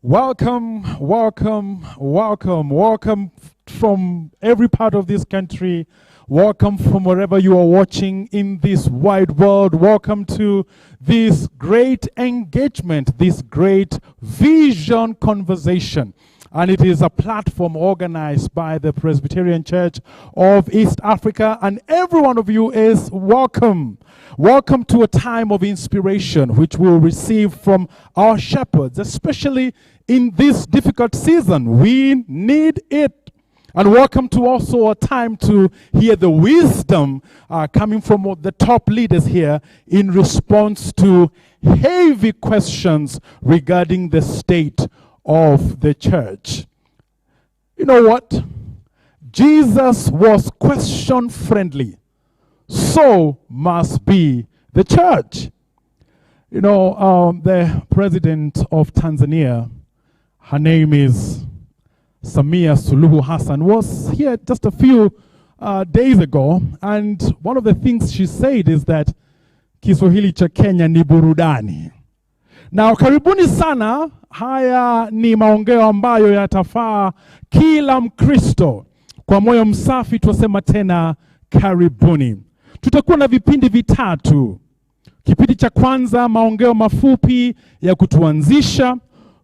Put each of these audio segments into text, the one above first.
Welcome, welcome, welcome, welcome from every part of this country. Welcome from wherever you are watching in this wide world. Welcome to this great engagement, this great vision conversation. And it is a platform organized by the Presbyterian Church of East Africa. And every one of you is welcome. Welcome to a time of inspiration which we'll receive from our shepherds, especially in this difficult season. We need it. And welcome to also a time to hear the wisdom coming from the top leaders here in response to heavy questions regarding the state of the church. You know what? Jesus was question friendly. So must be the church. You know, the president of Tanzania, her name is Samia Suluhu Hassan, was here just a few days ago, and one of the things she said is that Kiswahili cha Kenya ni burudani. Now, karibuni sana, haya ni maongeo ambayo yatafaa kila Mkristo. Kwa moyo msafi twasema tena karibuni. Tutakuwa na vipindi vitatu. Kipindi cha kwanza, maongeo mafupi ya kutuanzisha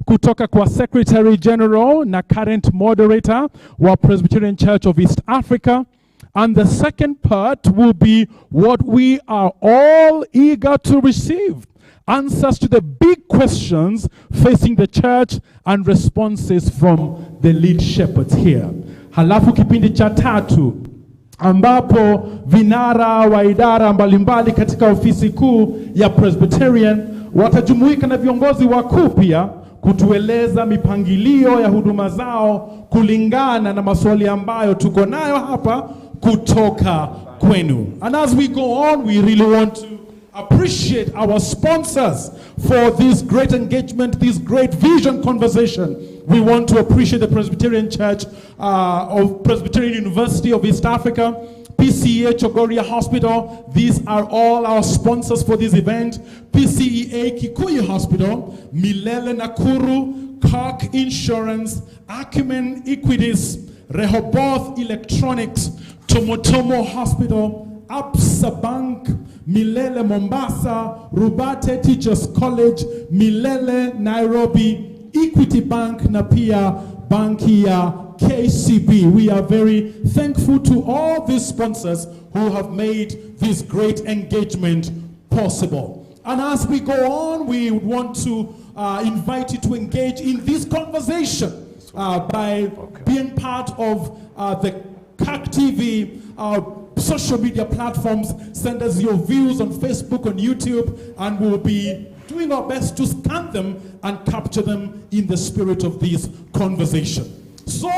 kutoka kwa Secretary General na current moderator wa Presbyterian Church of East Africa. And the second part will be what we are all eager to receive. Answers to the big questions facing the church and responses from the lead shepherds here. Halafu kipindi cha tatu, ambapo vinara wa idara mbalimbali katika ofisi kuu ya Presbyterian watajumuika na viongozi wakuu pia kutueleza mipangilio ya huduma zao kulingana na maswali ambayo tuko nayo hapa kutoka kwenu. And as we go on, we really want to appreciate our sponsors for this great engagement, this great vision conversation. We want to appreciate the Presbyterian Church of Presbyterian University of East Africa, PCEA Chogoria Hospital. These are all our sponsors for this event. PCEA Kikuyu Hospital, Milele Nakuru, Cork Insurance, Acumen Equities, Rehoboth Electronics, Tomotomo Hospital, Absa Bank, Milele Mombasa, Rubate Teachers College, Milele Nairobi, Equity Bank na pia banki ya KCB. We are very thankful to all these sponsors who have made this great engagement possible. And as we go on, we want to invite you to engage in this conversation by being part of the CAC TV, social media platforms. Send us your views on Facebook, on YouTube, and we'll be doing our best to scan them and capture them in the spirit of this conversation. So,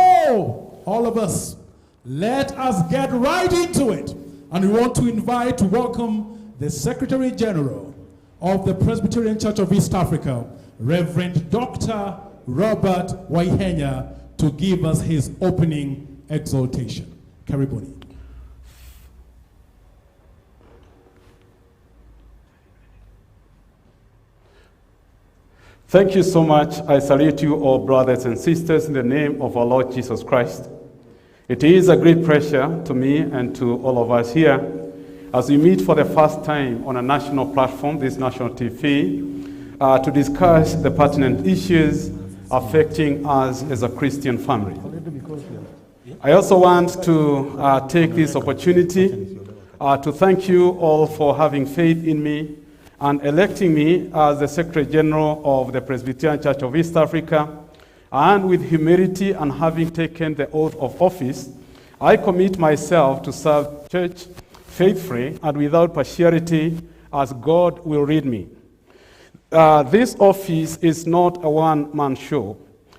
all of us, let us get right into it. And we want to welcome the Secretary General of the Presbyterian Church of East Africa, Reverend Dr. Robert Waihenya, to give us his opening exhortation. Karibuni. Thank you so much. I salute you all, brothers and sisters, in the name of our Lord Jesus Christ. It is a great pleasure to me and to all of us here as we meet for the first time on a national platform, this national TV, to discuss the pertinent issues affecting us as a Christian family. I also want to take this opportunity to thank you all for having faith in me and electing me as the Secretary General of the Presbyterian Church of East Africa. And with humility and having taken the oath of office, I commit myself to serve church faithfully and without partiality as God will lead me. This office is not a one-man show,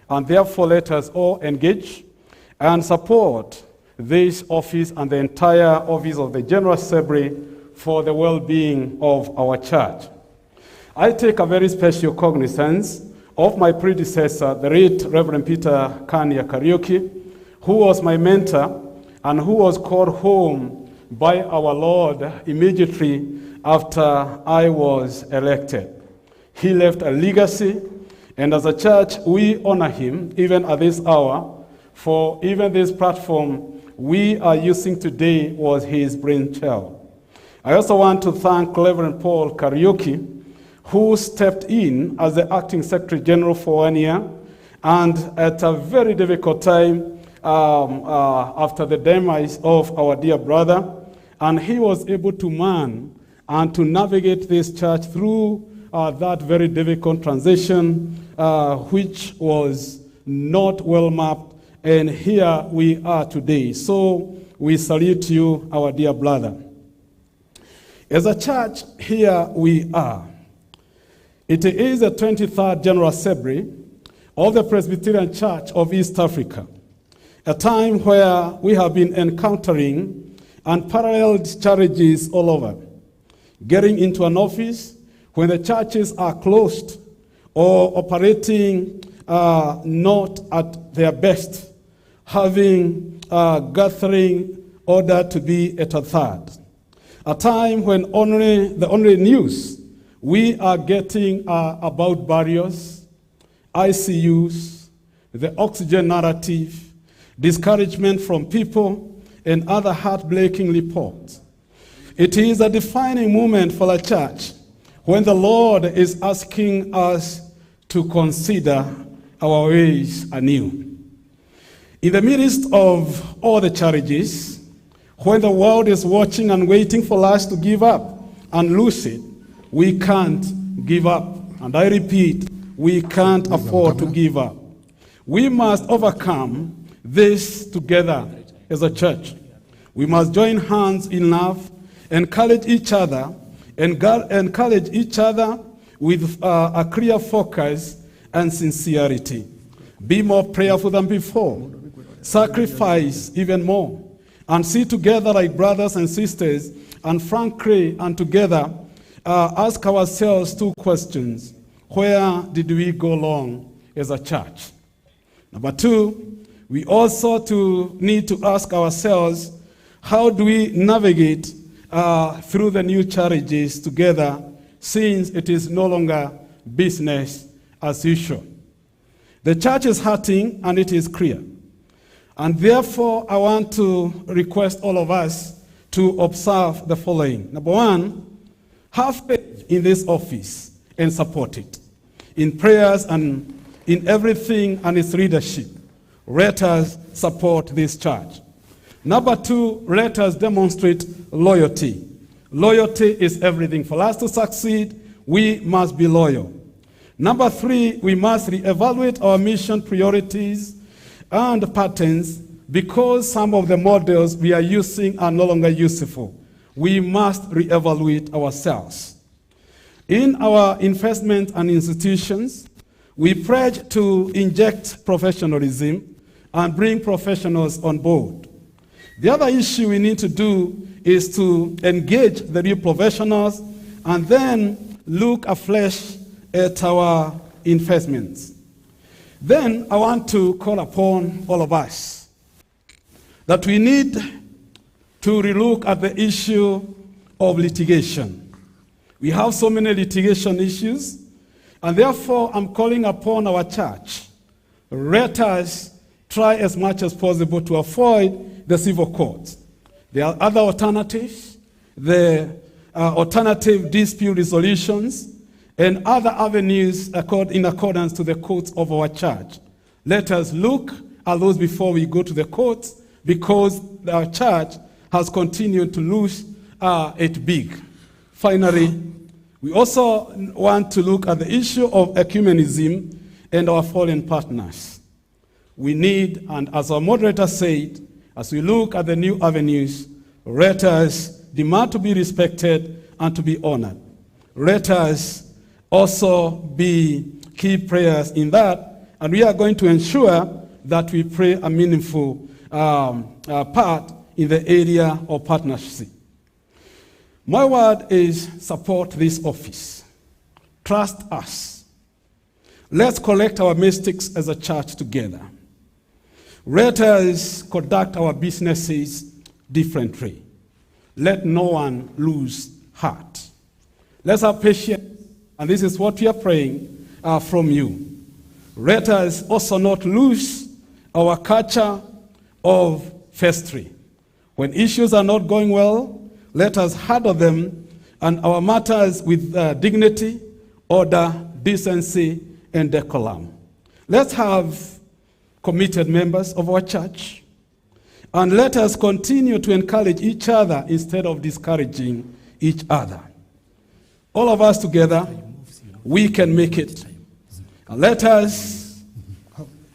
and therefore let us all engage and support this office and the entire office of the General Assembly for the well-being of our church. I take a very special cognizance of my predecessor, the late Reverend Peter Kania Kariuki, who was my mentor and who was called home by our Lord immediately after I was elected. He left a legacy And as a church, we honor him even at this hour, for even this platform we are using today was his brainchild. I also want to thank Reverend Paul Kariuki, who stepped in as the acting Secretary General for 1 year, and at a very difficult time after the demise of our dear brother, and he was able to man and to navigate this church through that very difficult transition, which was not well mapped, and here we are today. So we salute you, our dear brother. As a church, here we are. It is the 23rd General Assembly of the Presbyterian Church of East Africa, a time where we have been encountering unparalleled challenges all over. Getting into an office when the churches are closed or operating not at their best, having gathering order to be at a third. A time when the only news we are getting about barriers, ICUs, the oxygen narrative, discouragement from people, and other heartbreaking reports. It is a defining moment for the church when the Lord is asking us to consider our ways anew. In the midst of all the challenges, when the world is watching and waiting for us to give up and lose it, we can't give up. And I repeat, we can't afford to give up. We must overcome this together as a church. We must join hands in love, encourage each other, with a clear focus and sincerity. Be more prayerful than before. Sacrifice even more. And see together like brothers and sisters, and frankly and together, ask ourselves two questions. Where did we go wrong as a church? Number two, we also need to ask ourselves, how do we navigate through the new challenges together, since it is no longer business as usual? The church is hurting, and it is clear. And therefore, I want to request all of us to observe the following. Number one, have faith in this office and support it in prayers and in everything and its leadership. Let us support this church. Number two, let us demonstrate loyalty. Loyalty is everything. For us to succeed, we must be loyal. Number three, we must reevaluate our mission priorities and patterns, because some of the models we are using are no longer useful. We must reevaluate ourselves. In our investment and institutions, we pledge to inject professionalism and bring professionals on board. The other issue we need to do is to engage the new professionals and then look afresh at our investments. Then I want to call upon all of us that we need to relook at the issue of litigation. We have so many litigation issues, and therefore I'm calling upon our church. Let us try as much as possible to avoid the civil courts. There are other alternatives, the alternative dispute resolutions, and other avenues in accordance to the courts of our church. Let us look at those before we go to the courts, because our church has continued to lose it big. Finally, we also want to look at the issue of ecumenism and our foreign partners. We need, and as our moderator said, as we look at the new avenues, let us demand to be respected and to be honored. Let us also be key prayers in that, and we are going to ensure that we pray a meaningful part in the area of partnership. My word is support this office. Trust us. Let's collect our mistakes as a church together. Let us conduct our businesses differently. Let no one lose heart. Let's have patience, and this is what we are praying from you. let us also not lose our culture of vestry. When issues are not going well, let us handle them and our matters with dignity, order, decency, and decorum. Let's have committed members of our church, and let us continue to encourage each other instead of discouraging each other. All of us together, we can make it. And let us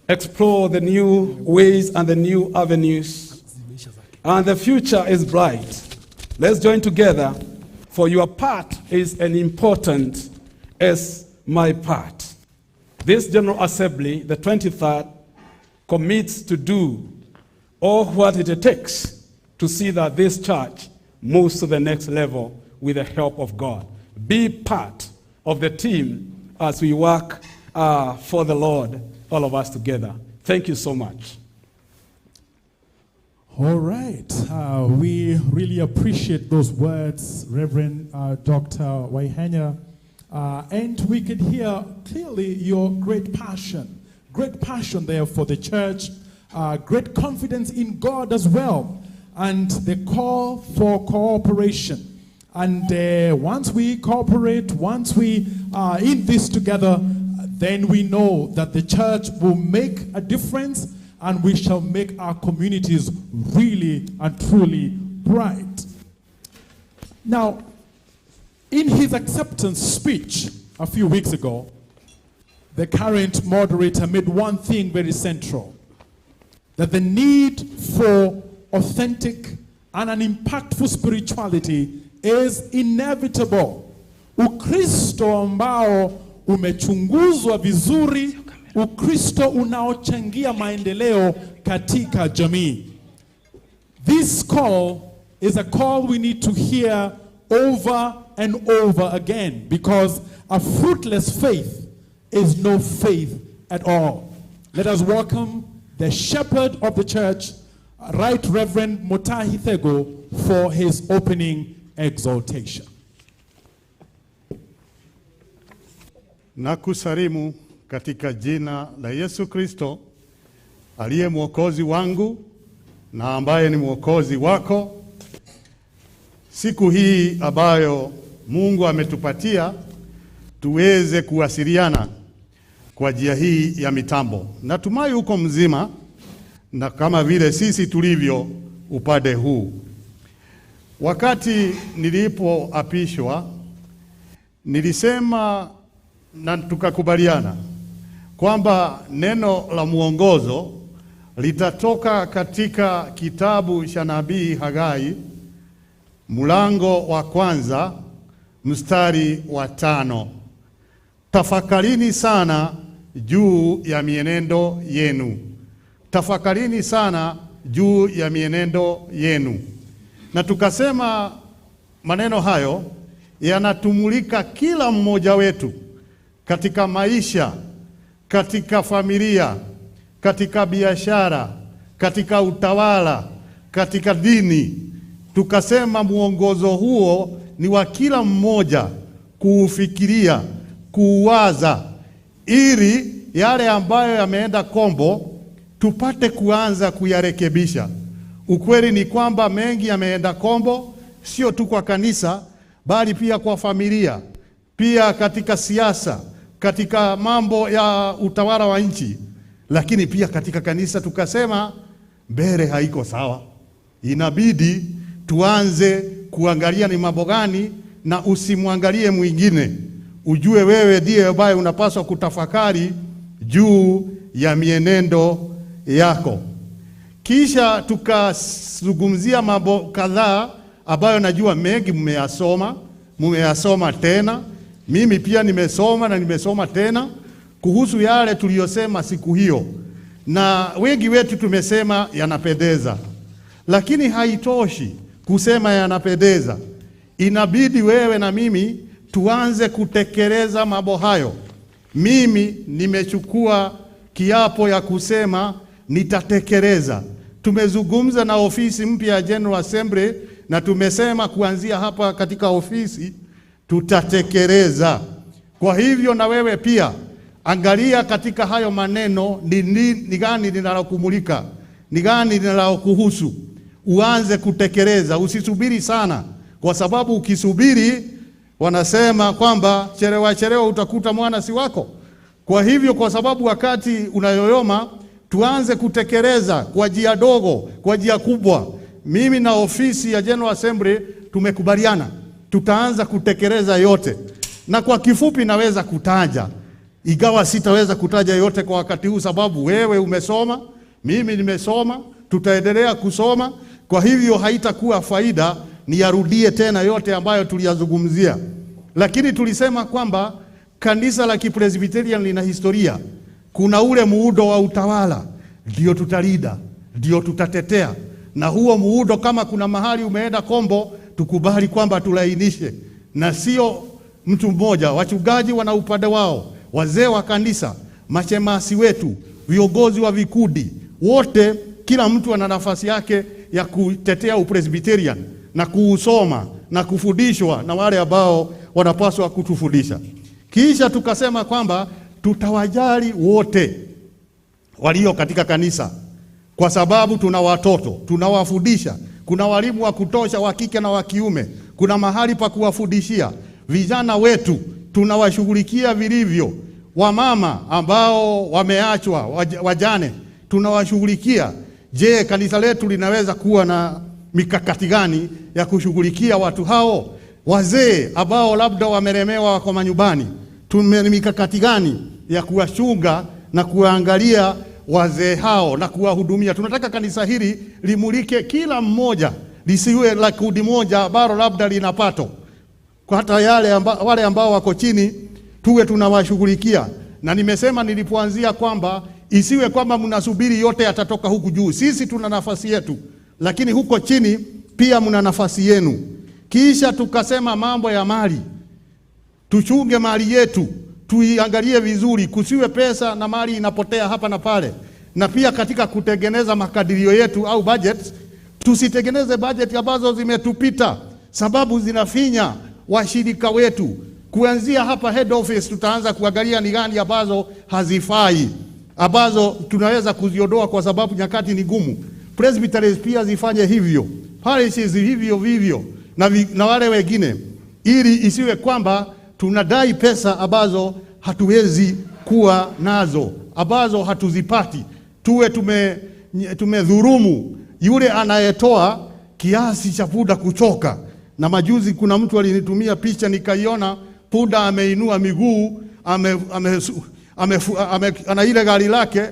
explore the new ways and the new avenues. And the future is bright. Let's join together, for your part is as important as my part. This General Assembly, the 23rd, commits to do all what it takes to see that this church moves to the next level with the help of God. Be part of the team as we work for the Lord, all of us together. Thank you so much. All right. We really appreciate those words, Reverend Dr. Waihenya. And we can hear clearly your great passion there for the church, great confidence in God as well, and the call for cooperation. And once we cooperate, once we are in this together, then we know that the church will make a difference and we shall make our communities really and truly bright. Now, in his acceptance speech a few weeks ago, the current moderator made one thing very central, that the need for authentic and an impactful spirituality is inevitable. Ukristo ambao umechunguzwa vizuri, Ukristo unaochangia maendeleo katika jamii. This call is a call we need to hear over and over again, because a fruitless faith is no faith at all. Let us welcome the shepherd of the church, Right Reverend Mutahi Thego, for his opening exhortation. Nakusalimu katika jina la Yesu Kristo, aliye mwokozi wangu na ambaye ni mwokozi wako. Siku hii ambayo Mungu ametupatia tuweze kuwasiliana kwa njia hii ya mitambo. Natumai uko mzima na kama vile sisi tulivyo upande huu. Wakati nilipoapishwa, nilisema na tukakubaliana kwamba neno la mwongozo litatoka katika kitabu cha nabii Hagai, mlango wa 1 mstari wa 5. Tafakarini sana juu ya mienendo yenu. Tafakarini sana juu ya mienendo yenu. Na tukasema maneno hayo yanatumulika kila mmoja wetu katika maisha, katika familia, katika biashara, katika utawala, katika dini. Tukasema muongozo huo ni wa kila mmoja kuufikiria, kuuwaza, ili yale ambayo yameenda kombo tupate kuanza kuyarekebisha. Ukweli ni kwamba mengi yameenda kombo, sio tu kwa kanisa, bali pia kwa familia, pia katika siasa, katika mambo ya utawala wa nchi, lakini pia katika kanisa. Tukasema mbele haiko sawa, inabidi tuanze kuangalia ni mambo gani, na usimwangalie mwingine. Ujue wewe ndiye ambaye unapaswa kutafakari juu ya mienendo yako. Kisha tukazungumzia mambo kadhaa ambayo najua mengi mmeyasoma tena. Mimi pia nimesoma na nimesoma tena kuhusu yale tuliyosema siku hiyo. Na wengi wetu tumesema yanapendeza. Lakini haitoshi kusema yanapendeza. Inabidi wewe na mimi tuanze kutekeleza mambo hayo. Mimi nimechukua kiapo ya kusema nitatekeleza. Tumezungumza na ofisi mpya ya General Assembly na tumesema kuanzia hapa katika ofisi tutatekeleza. Kwa hivyo na wewe pia Angalia katika hayo maneno ni gani linalokumulika, ni gani linalokuhusu. Uanze kutekeleza, usisubiri sana, kwa sababu ukisubiri wanasema kwamba chelewa utakuta mwana si wako. Kwa hivyo, kwa sababu wakati unayoyoma, tuanze kutekeleza kwa njia dogo, kwa njia kubwa. Mimi na ofisi ya General Assembly tumekubaliana tutaanza kutekeleza yote, na kwa kifupi naweza kutaja, ingawa sitaweza kutaja yote kwa wakati huu, sababu wewe umesoma, mimi nimesoma, tutaendelea kusoma. Kwa hivyo haitakuwa faida niyarudie tena yote ambayo tuliyazungumzia. Lakini tulisema kwamba kanisa la Kipresbyterian lina historia. Kuna ule muundo wa utawala, ndio tutalida, ndio tutatetea. Na huo muundo, kama kuna mahali umeenda kombo, tukubali kwamba tulainishe, na sio mtu mmoja. Wachungaji wana upande wao, wazee wa kanisa, mashemasi wetu, viongozi wa vikundi, wote, kila mtu ana nafasi yake ya kutetea upresbyterian na kuusoma na kufundishwa na wale ambao wanapaswa kutufundisha. Kisha tukasema kwamba tutawajali wote walio katika kanisa, kwa sababu tuna watoto, tunawafundisha, kuna walimu wa kutosha wa kike na wa kiume, kuna mahali pa kuwafundishia. Vijana wetu tunawashughulikia vilivyo. Wamama ambao wameachwa, wajane, tunawashughulikia. Je, kanisa letu linaweza kuwa na mikakati gani ya kushughulikia watu hao? Wazee ambao labda wamelemewa wako manyumbani, tuna mikakati gani ya kuwachunga na kuangalia wazee hao na kuwahudumia? Tunataka kanisa hili limulike kila mmoja, lisiwe la kundi moja ambalo labda linapato. Kwa hata wale ambao wako chini tuwe tunawashughulikia. Na nimesema nilipoanzia kwamba isiwe kwamba mnasubiri yote yatatoka huku juu. Sisi tuna nafasi yetu, lakini huko chini pia mna nafasi yenu. Kisha tukasema mambo ya mali, tuchunge mali yetu, tuiangalie vizuri, kusiwe pesa na mali inapotea hapa na pale. Na pia katika kutengeneza makadirio yetu au budget, tusitengeneze budget ambazo zimetupita, sababu zinafinya washirika wetu. Kuanzia hapa head office tutaanza kuangalia ni gani ambazo hazifai, ambazo tunaweza kuziondoa kwa sababu nyakati ni gumu. Presbyteries pia zifanye hivyo, parishes hivyo vivyo, na wale wengine, ili isiwe kwamba tunadai pesa ambazo hatuwezi kuwa nazo, ambazo hatuzipati. Tuwe tumedhurumu yule anayetoa kiasi cha punda kuchoka. Na majuzi kuna mtu alinitumia picha nikaiona, punda ameinua miguu, ana ile gari lake,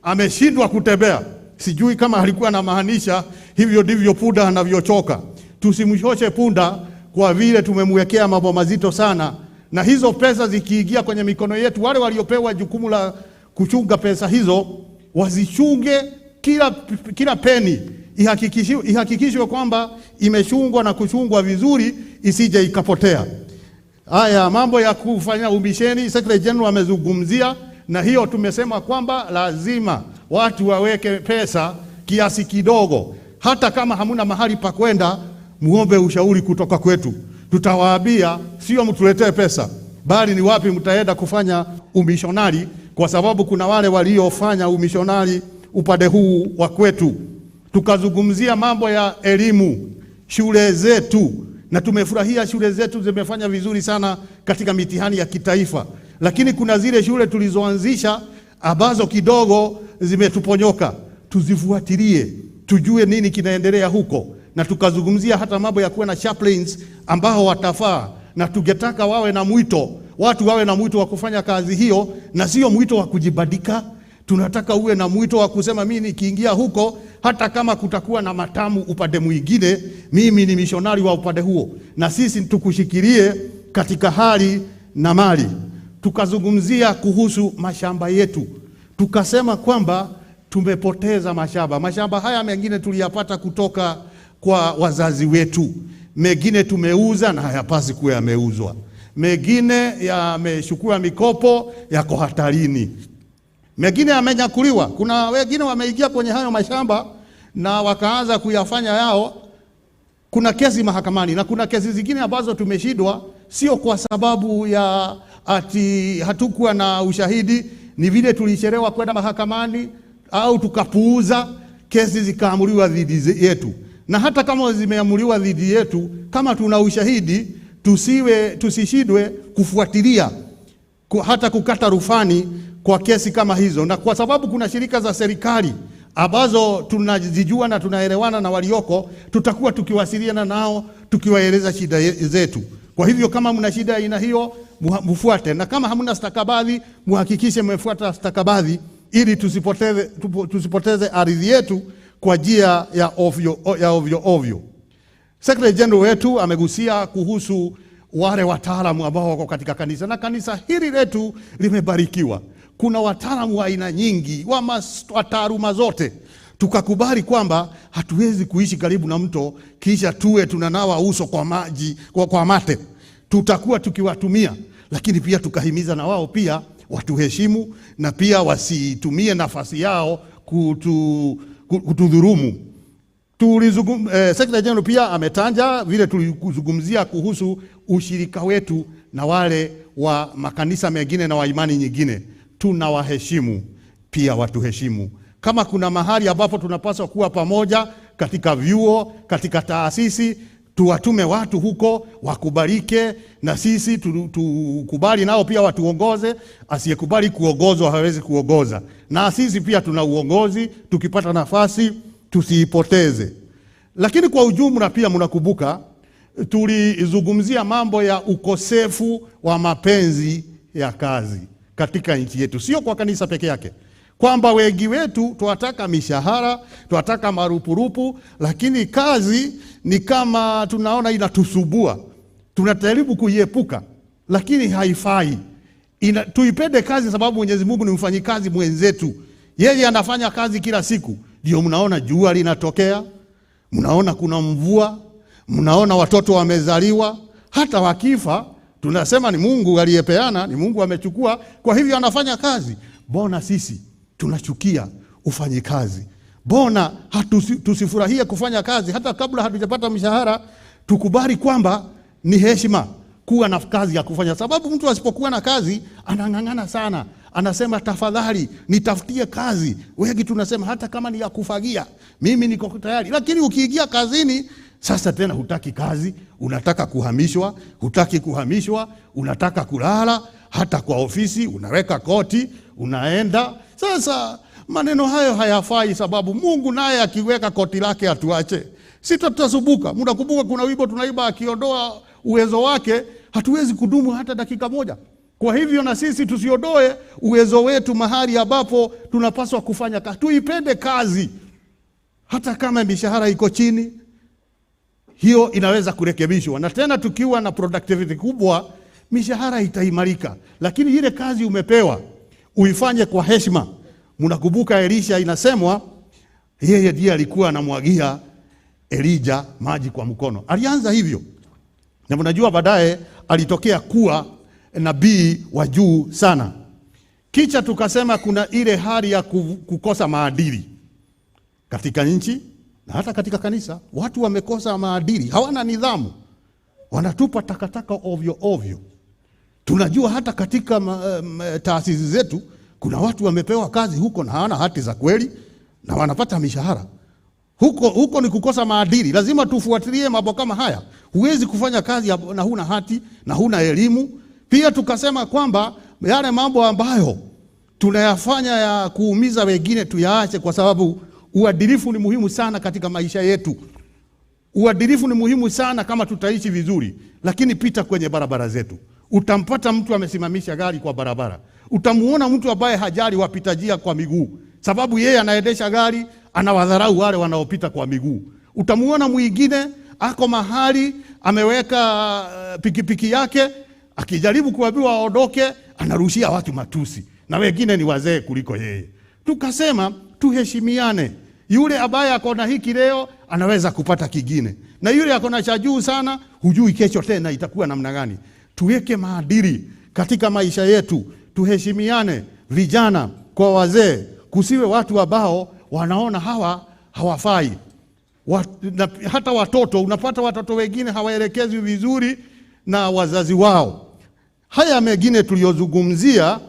ameshindwa kutembea. Sijui kama alikuwa anamaanisha hivyo ndivyo punda anavyochoka. Tusimshoshe punda kwa vile tumemwekea mambo mazito sana. Na hizo pesa zikiingia kwenye mikono yetu, wale waliopewa jukumu la kuchunga pesa hizo wazichunge kila peni, ihakikishwe kwamba imechungwa na kuchungwa vizuri, isije ikapotea. Haya mambo ya kufanya umisheni, Secretary General amezungumzia, na hiyo tumesema kwamba lazima watu waweke pesa kiasi kidogo. Hata kama hamuna mahali pa kwenda, muombe ushauri kutoka kwetu. Tutawaambia sio mtuletee pesa, bali ni wapi mtaenda kufanya umishonari, kwa sababu kuna wale waliofanya umishonari upande huu wa kwetu. Tukazungumzia mambo ya elimu, shule zetu, na tumefurahia shule zetu zimefanya vizuri sana katika mitihani ya kitaifa. Lakini kuna zile shule tulizoanzisha ambazo kidogo zimetuponyoka, tuzifuatilie, tujue nini kinaendelea huko. Na tukazungumzia hata mambo ya kuwa na chaplains ambao watafaa, na tungetaka wawe na mwito, watu wawe na mwito wa kufanya kazi hiyo, na sio mwito wa kujibadika. Tunataka uwe na mwito wa kusema mimi nikiingia huko, hata kama kutakuwa na matamu upande mwingine, mimi ni mishonari wa upande huo, na sisi tukushikilie katika hali na mali. Tukazungumzia kuhusu mashamba yetu. Tukasema kwamba tumepoteza mashamba. Mashamba haya mengine tuliyapata kutoka kwa wazazi wetu, mengine tumeuza na hayapasi kuwa yameuzwa, mengine yamechukua mikopo, yako hatarini, mengine yamenyakuliwa. Kuna wengine wameingia kwenye hayo mashamba na wakaanza kuyafanya yao. Kuna kesi mahakamani, na kuna kesi zingine ambazo tumeshindwa, sio kwa sababu ya ati hatukuwa na ushahidi, ni vile tulichelewa kwenda mahakamani au tukapuuza, kesi zikaamuliwa dhidi yetu. Na hata kama zimeamuliwa dhidi yetu, kama tuna ushahidi, tusishindwe kufuatilia hata kukata rufani kwa kesi kama hizo. Na kwa sababu kuna shirika za serikali ambazo tunazijua na tunaelewana na walioko, tutakuwa tukiwasiliana nao tukiwaeleza shida zetu. Kwa hivyo kama mna shida aina hiyo, mfuate, na kama hamna stakabadhi, muhakikishe mmefuata stakabadhi ili tusipoteze ardhi yetu kwa njia ya ovyo. Secretary General wetu amegusia kuhusu wale wataalamu ambao wako katika kanisa, na kanisa hili letu limebarikiwa. Kuna wataalamu wa aina nyingi wa taaluma zote. Tukakubali kwamba hatuwezi kuishi karibu na mto kisha tuwe tunanawa uso kwa maji kwa mate. Tutakuwa tukiwatumia, lakini pia tukahimiza na wao pia watuheshimu na pia wasitumie nafasi yao kutudhurumu. Secretary General pia ametanja vile tulizungumzia kuhusu ushirika wetu na wale wa makanisa mengine na wa imani nyingine. Tunawaheshimu, pia watuheshimu. Kama kuna mahali ambapo tunapaswa kuwa pamoja katika vyuo, katika taasisi, tuwatume watu huko wakubalike, na sisi tukubali nao pia watuongoze. Asiyekubali kuongozwa hawezi kuongoza. Na sisi pia tuna uongozi, tukipata nafasi tusiipoteze. Lakini kwa ujumla pia mnakumbuka tulizungumzia mambo ya ukosefu wa mapenzi ya kazi katika nchi yetu, sio kwa kanisa peke yake. Kwamba wengi wetu tunataka mishahara, tunataka marupurupu, lakini kazi ni kama tunaona inatusubua. Tunajaribu kuiepuka, lakini haifai. Tuipende kazi sababu Mwenyezi Mungu ni mfanyikazi mwenzetu. Yeye anafanya kazi kila siku. Ndio mnaona jua linatokea, mnaona kuna mvua, mnaona watoto wamezaliwa, hata wakifa tunasema ni Mungu aliyepeana, ni Mungu amechukua, kwa hivyo anafanya kazi. Mbona sisi tunachukia ufanyikazi? Mbona tusifurahie kufanya kazi hata kabla hatujapata mshahara? Tukubali kwamba ni heshima kuwa na kazi ya kufanya, sababu mtu asipokuwa na kazi anang'ang'ana sana, anasema tafadhali nitafutie kazi. Wengi tunasema hata kama ni ya kufagia, mimi niko tayari. Lakini ukiingia kazini sasa tena hutaki kazi, unataka kuhamishwa, hutaki kuhamishwa, unataka kulala, hata kwa ofisi unaweka koti, unaenda. Sasa maneno hayo hayafai, sababu Mungu naye akiweka koti lake atuache. Sisi tutasubuka. Mnakumbuka kuna wimbo tunaimba, akiondoa uwezo wake hatuwezi kudumu hata dakika moja. Kwa hivyo na sisi tusiondoe uwezo wetu mahali ambapo tunapaswa kufanya kazi. Tuipende kazi hata kama mishahara iko chini. Hiyo inaweza kurekebishwa, na tena tukiwa na productivity kubwa mishahara itaimarika. Lakini ile kazi umepewa uifanye kwa heshima. Mnakumbuka Elisha, inasemwa yeye ndiye alikuwa anamwagia Elijah maji kwa mkono. Alianza hivyo, na mnajua baadaye alitokea kuwa nabii wa juu sana. Kisha tukasema kuna ile hali ya kukosa maadili katika nchi na hata katika kanisa. Watu wamekosa maadili, hawana nidhamu, wanatupa takataka ovyo ovyo. Tunajua hata katika taasisi zetu kuna watu wamepewa kazi huko na hawana hati za kweli na wanapata mishahara. Huko ni kukosa maadili. Lazima tufuatilie mambo kama haya. Huwezi kufanya kazi na huna hati na huna elimu. Pia tukasema kwamba yale mambo ambayo tunayafanya ya kuumiza wengine tuyaache, kwa sababu uadilifu ni muhimu sana katika maisha yetu. Uadilifu ni muhimu sana kama tutaishi vizuri. Lakini pita kwenye barabara zetu, utampata mtu amesimamisha gari kwa barabara. Utamuona mtu ambaye hajali wapita njia kwa miguu, sababu yeye anaendesha gari, anawadharau wale wanaopita kwa miguu. Utamuona mwingine ako mahali ameweka pikipiki yake, akijaribu kuambiwa aondoke, anarushia watu matusi, na wengine ni wazee kuliko yeye. Tukasema tuheshimiane. Yule ambaye ako na hiki leo anaweza kupata kingine, na yule ako na cha juu sana, hujui kesho tena itakuwa namna gani. Tuweke maadili katika maisha yetu, tuheshimiane, vijana kwa wazee. Kusiwe watu ambao wanaona hawa hawafai. Hata watoto, unapata watoto wengine hawaelekezwi vizuri na wazazi wao. Haya mengine tuliyozungumzia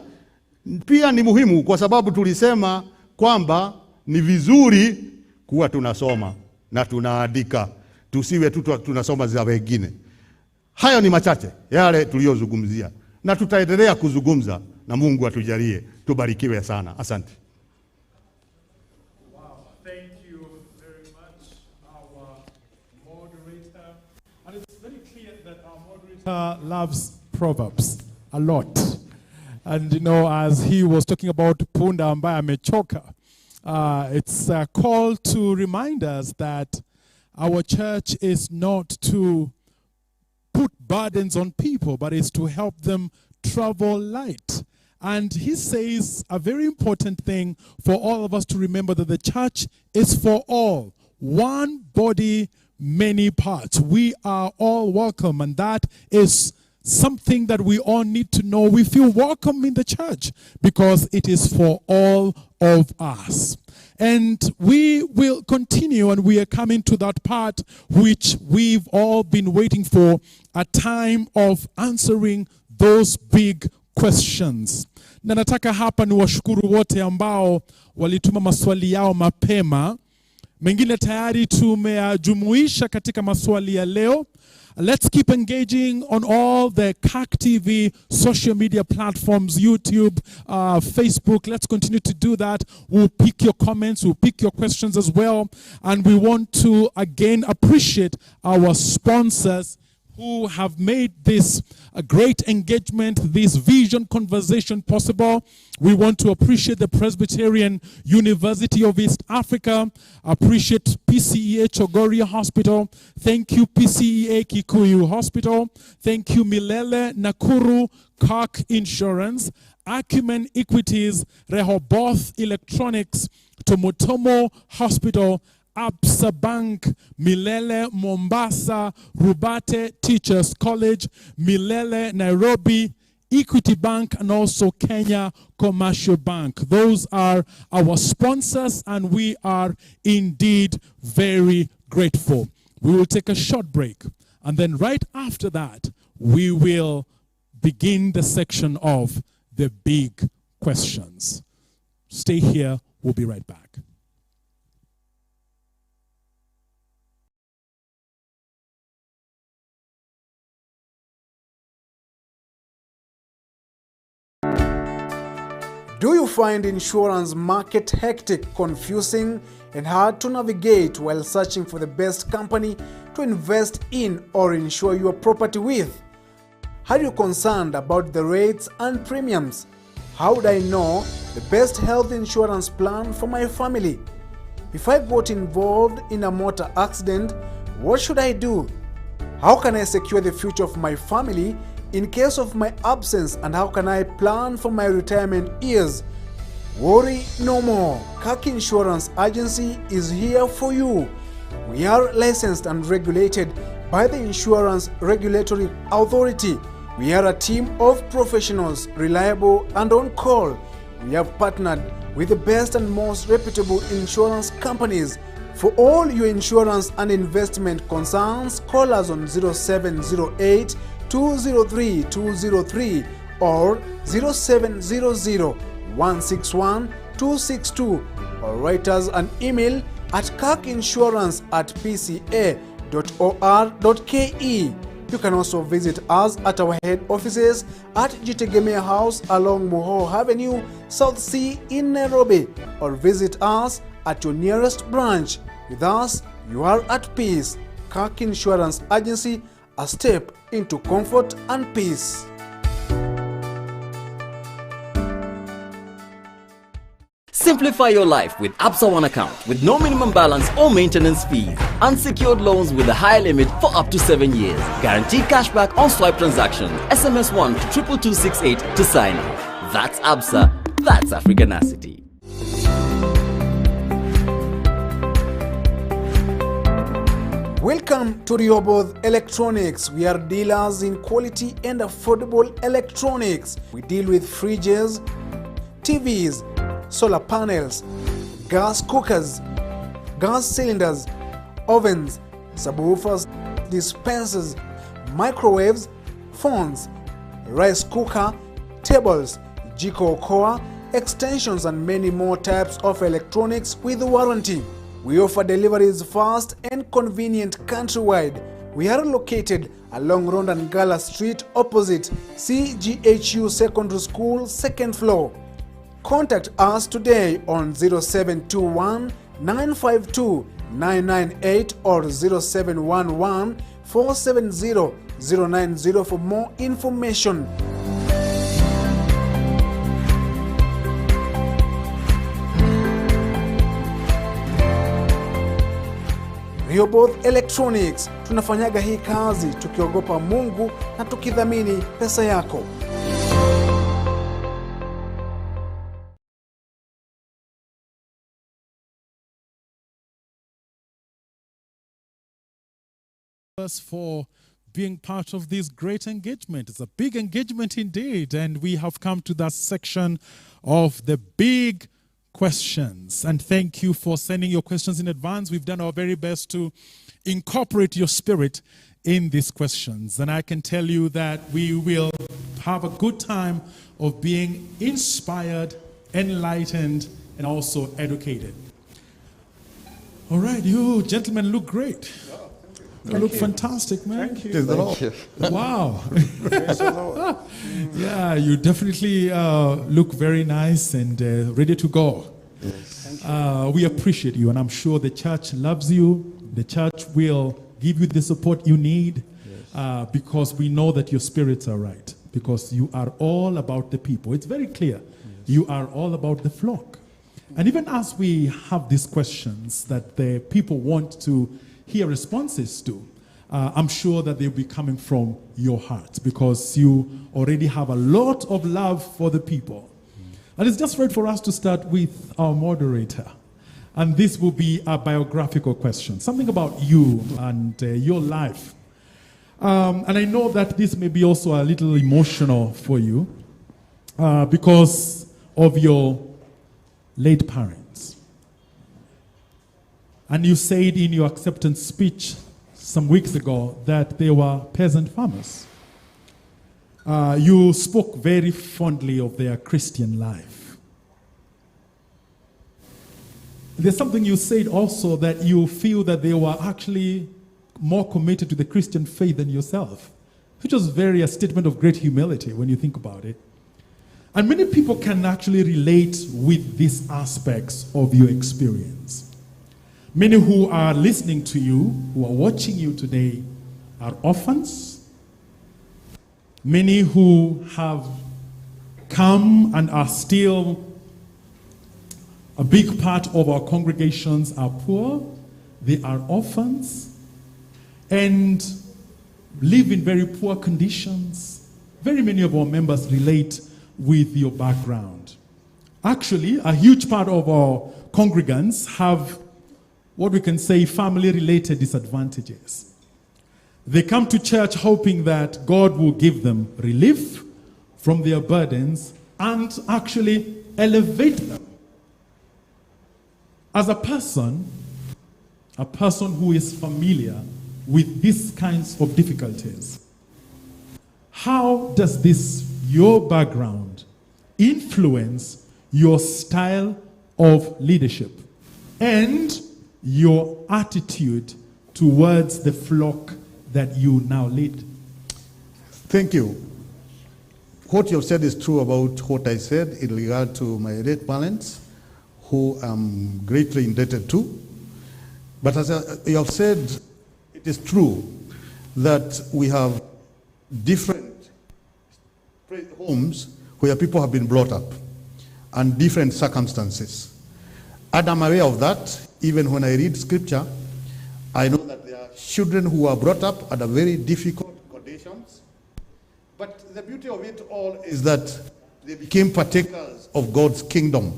pia ni muhimu, kwa sababu tulisema kwamba ni vizuri kuwa tunasoma na tunaandika, tusiwe tu tunasoma za wengine. Hayo ni machache yale tuliyozungumzia, na tutaendelea kuzungumza, na Mungu atujalie. Tubarikiwe sana. Asante. Wow, thank you very much, our moderator. And it's very clear that our moderator loves Proverbs a lot. And you know, as he was talking about Punda ambaye amechoka, it's a call to remind us that our church is not to put burdens on people, but is to help them travel light. And he says a very important thing for all of us to remember, that the church is for all. One body, many parts. We are all welcome, and that is something that we all need to know. We feel welcome in the church because it is for all of us. And we will continue, and we are coming to that part which we've all been waiting for, a time of answering those big questions. Na nataka hapa ni washukuru wote ambao walituma maswali yao mapema. Mengine tayari tumeyajumuisha katika maswali ya leo. Let's keep engaging on all the CAC TV social media platforms, YouTube, Facebook. Let's continue to do that. We'll pick your comments, we'll pick your questions as well. And we want to again appreciate our sponsors who have made this a great engagement, this vision conversation possible. We want to appreciate the Presbyterian University of East Africa, appreciate PCEA Chogoria Hospital, thank you PCEA Kikuyu Hospital, thank you Milele Nakuru CAC Insurance, Acumen Equities, Rehoboth Electronics, Tomotomo Hospital, Absa Bank, Milele Mombasa, Rubate Teachers College, Milele Nairobi, Equity Bank, and also Kenya Commercial Bank. Those are our sponsors, and we are indeed very grateful. We will take a short break, and then right after that, we will begin the section of the big questions. Stay here, we'll be right back. Do you find insurance market hectic, confusing, and hard to navigate while searching for the best company to invest in or insure your property with? Are you concerned about the rates and premiums? How would I know the best health insurance plan for my family? If I got involved in a motor accident, what should I do? How can I secure the future of my family in case of my absence, and how can I plan for my retirement years? Worry no more. CAC Insurance Agency is here for you. We are licensed and regulated by the Insurance Regulatory Authority. We are a team of professionals, reliable and on call. We have partnered with the best and most reputable insurance companies. For all your insurance and investment concerns, call us on 0708 203 203 or 0700 161 262, or write us an email at cacinsurance@pca.or.ke. You can also visit us at our head offices at Jitegemea House along Moho Avenue, South C in Nairobi, or visit us at your nearest branch. With us, you are at peace. CAC Insurance Agency, a step into comfort and peace. Simplify your life with Absa One account with no minimum balance or maintenance fees. Unsecured loans with a high limit for up to 7 years. Guaranteed cashback on swipe transactions. SMS 1 to 22268 to sign up. That's Absa. That's Africanacity. Welcome to Rehoboth Electronics. We are dealers in quality and affordable electronics. We deal with fridges, TVs, solar panels, gas cookers, gas cylinders, ovens, subwoofers, dispensers, microwaves, phones, rice cooker, tables, jiko okoa, extensions and many more types of electronics with warranty. We offer deliveries fast and convenient countrywide. We are located along Rondan Gala Street opposite CGHU Secondary School, 2nd floor. Contact us today on 0721 952 998 or 0711 470 090 for more information. Rehoboth Electronics, tunafanyaga hii kazi tukiogopa Mungu na tukidhamini pesa yako. For being part of this great engagement. It's a big engagement indeed, and we have come to that section of the big questions. And thank you for sending your questions in advance. We've done our very best to incorporate your spirit in these questions, and I can tell you that we will have a good time of being inspired, enlightened, and also educated. All right, you gentlemen look great. You look fantastic, man. Thank you. Wow. Yeah, you definitely look very nice and ready to go. Yes. We appreciate you, and I'm sure the church loves you. The church will give you the support you need, yes, because we know that your spirits are right, because you are all about the people. It's very clear. Yes. You are all about the flock. And even as we have these questions that the people want to hear responses to, I'm sure that they'll be coming from your heart, because you already have a lot of love for the people. And it's just right for us to start with our moderator. And this will be a biographical question, something about you and your life. And I know that this may be also a little emotional for you because of your late parents. And you said in your acceptance speech some weeks ago that they were peasant farmers. You spoke very fondly of their Christian life. There's something you said also, that you feel that they were actually more committed to the Christian faith than yourself, which was a statement of great humility when you think about it. And many people can actually relate with these aspects of your experience. Many who are listening to you, who are watching you today, are orphans. Many who have come and are still a big part of our congregations are poor. They are orphans and live in very poor conditions. Very many of our members relate with your background. Actually, a huge part of our congregants have what we can say family-related disadvantages. They come to church hoping that God will give them relief from their burdens and actually elevate them. As a person who is familiar with these kinds of difficulties, how does your background, influence your style of leadership and your attitude towards the flock that you now lead? Thank you. What you have said is true about what I said in regard to my late parents, who I'm greatly indebted to. But as you have said, it is true that we have different homes where people have been brought up and different circumstances. And I'm aware of that. Even when I read scripture, I know that there are children who are brought up under very difficult conditions. But the beauty of it all is that they became partakers of God's kingdom.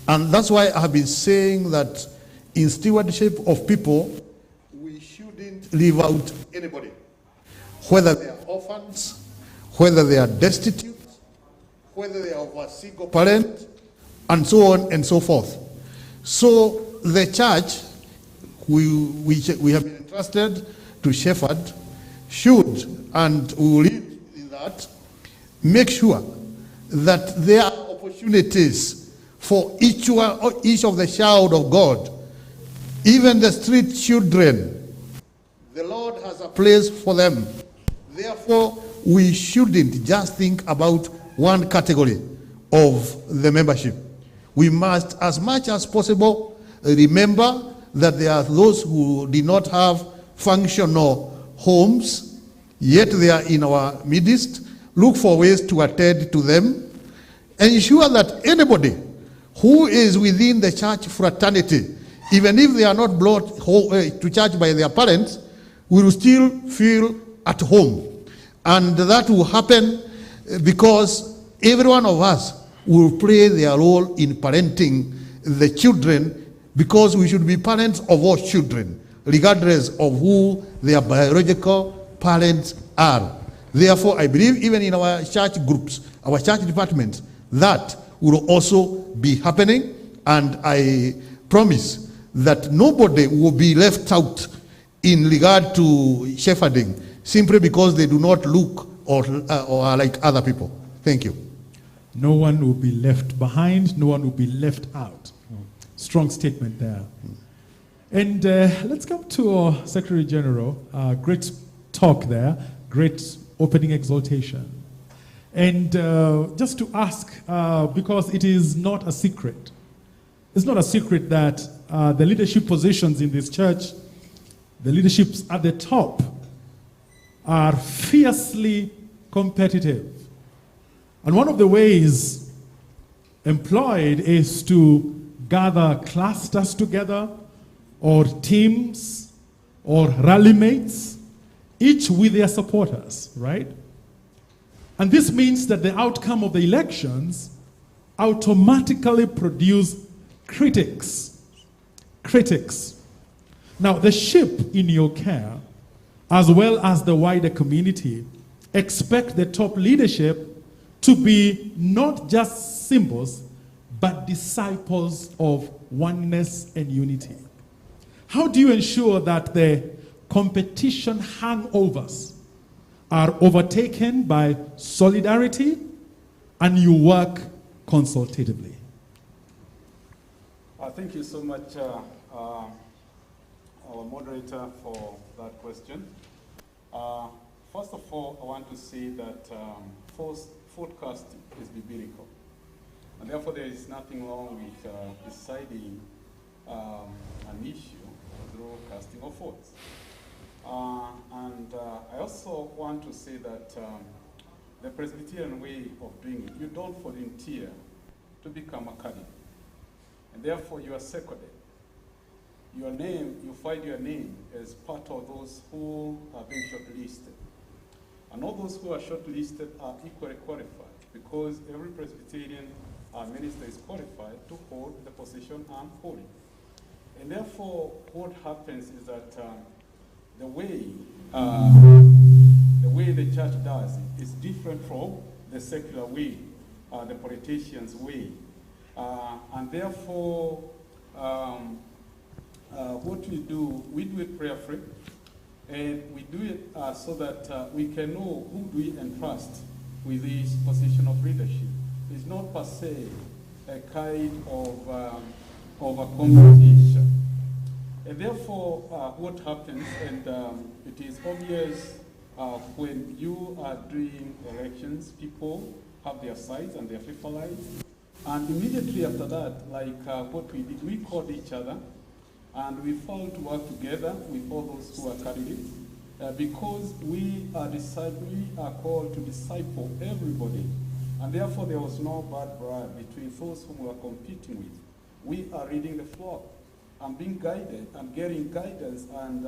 And that's why I have been saying that in stewardship of people, we shouldn't leave out anybody. Whether they are orphans, whether they are destitute, whether they are of a single parent, and so on and so forth. So the church, we have been entrusted to shepherd, should, and we will lead in that, make sure that there are opportunities for each of the child of God, even the street children. The Lord has a place for them. Therefore, we shouldn't just think about one category of the membership. We must, as much as possible, remember that there are those who did not have functional homes, yet they are in our midst. Look for ways to attend to them. Ensure that anybody who is within the church fraternity, even if they are not brought to church by their parents, will still feel at home. And that will happen because every one of us will play their role in parenting the children, because we should be parents of all children, regardless of who their biological parents are. Therefore, I believe even in our church groups, our church departments, that will also be happening, and I promise that nobody will be left out in regard to shepherding simply because they do not look or are like other people. Thank you. No one will be left behind, no one will be left out. Strong statement there. And let's come to our Secretary General. Great talk there, great opening exhortation. And just to ask, because it is not a secret, it's not a secret that the leadership positions in this church, the leaderships at the top, are fiercely competitive. And one of the ways employed is to gather clusters together, or teams, or rally mates, each with their supporters, right? And this means that the outcome of the elections automatically produce critics. Critics. Now, the sheep in your care, as well as the wider community, expect the top leadership to be not just symbols, but disciples of oneness and unity. How do you ensure that the competition hangovers are overtaken by solidarity and you work consultatively? Thank you so much, our moderator, for that question. First of all, I want to say that forecasting is biblical. And therefore, there is nothing wrong with deciding an issue through casting of votes. I also want to say that the Presbyterian way of doing it, you don't volunteer to become a candidate. And therefore, you are seconded. Your name, you find your name as part of those who are being shortlisted. And all those who are shortlisted are equally qualified, because every Presbyterian minister is qualified to hold the position I'm holding. And therefore, what happens is that the way the church does it is different from the secular way, the politicians' way. And therefore, what we do it prayerfully, and we do it so that we can know who do we entrust with this position of leadership. It's not per se a kind of a competition. And therefore, what happens, and it is obvious when you are doing elections, people have their sides and their favorites. And immediately after that, like what we did, we called each other and we found to work together with all those who are candidates because we are called to disciple everybody. And therefore, there was no bad blood between those whom we were competing with. We are reading the flock and being guided and getting guidance and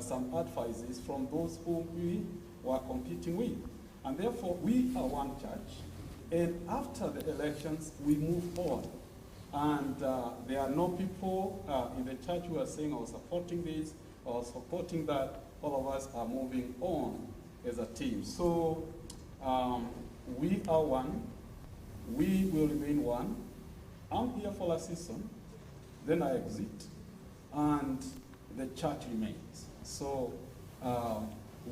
some advices from those whom we were competing with. And therefore, we are one church. And after the elections, we move on. And there are no people in the church who are saying, "I was supporting this, or supporting that." All of us are moving on as a team. So we are one. We will remain one. I'm here for a season. Then I exit. And the church remains. So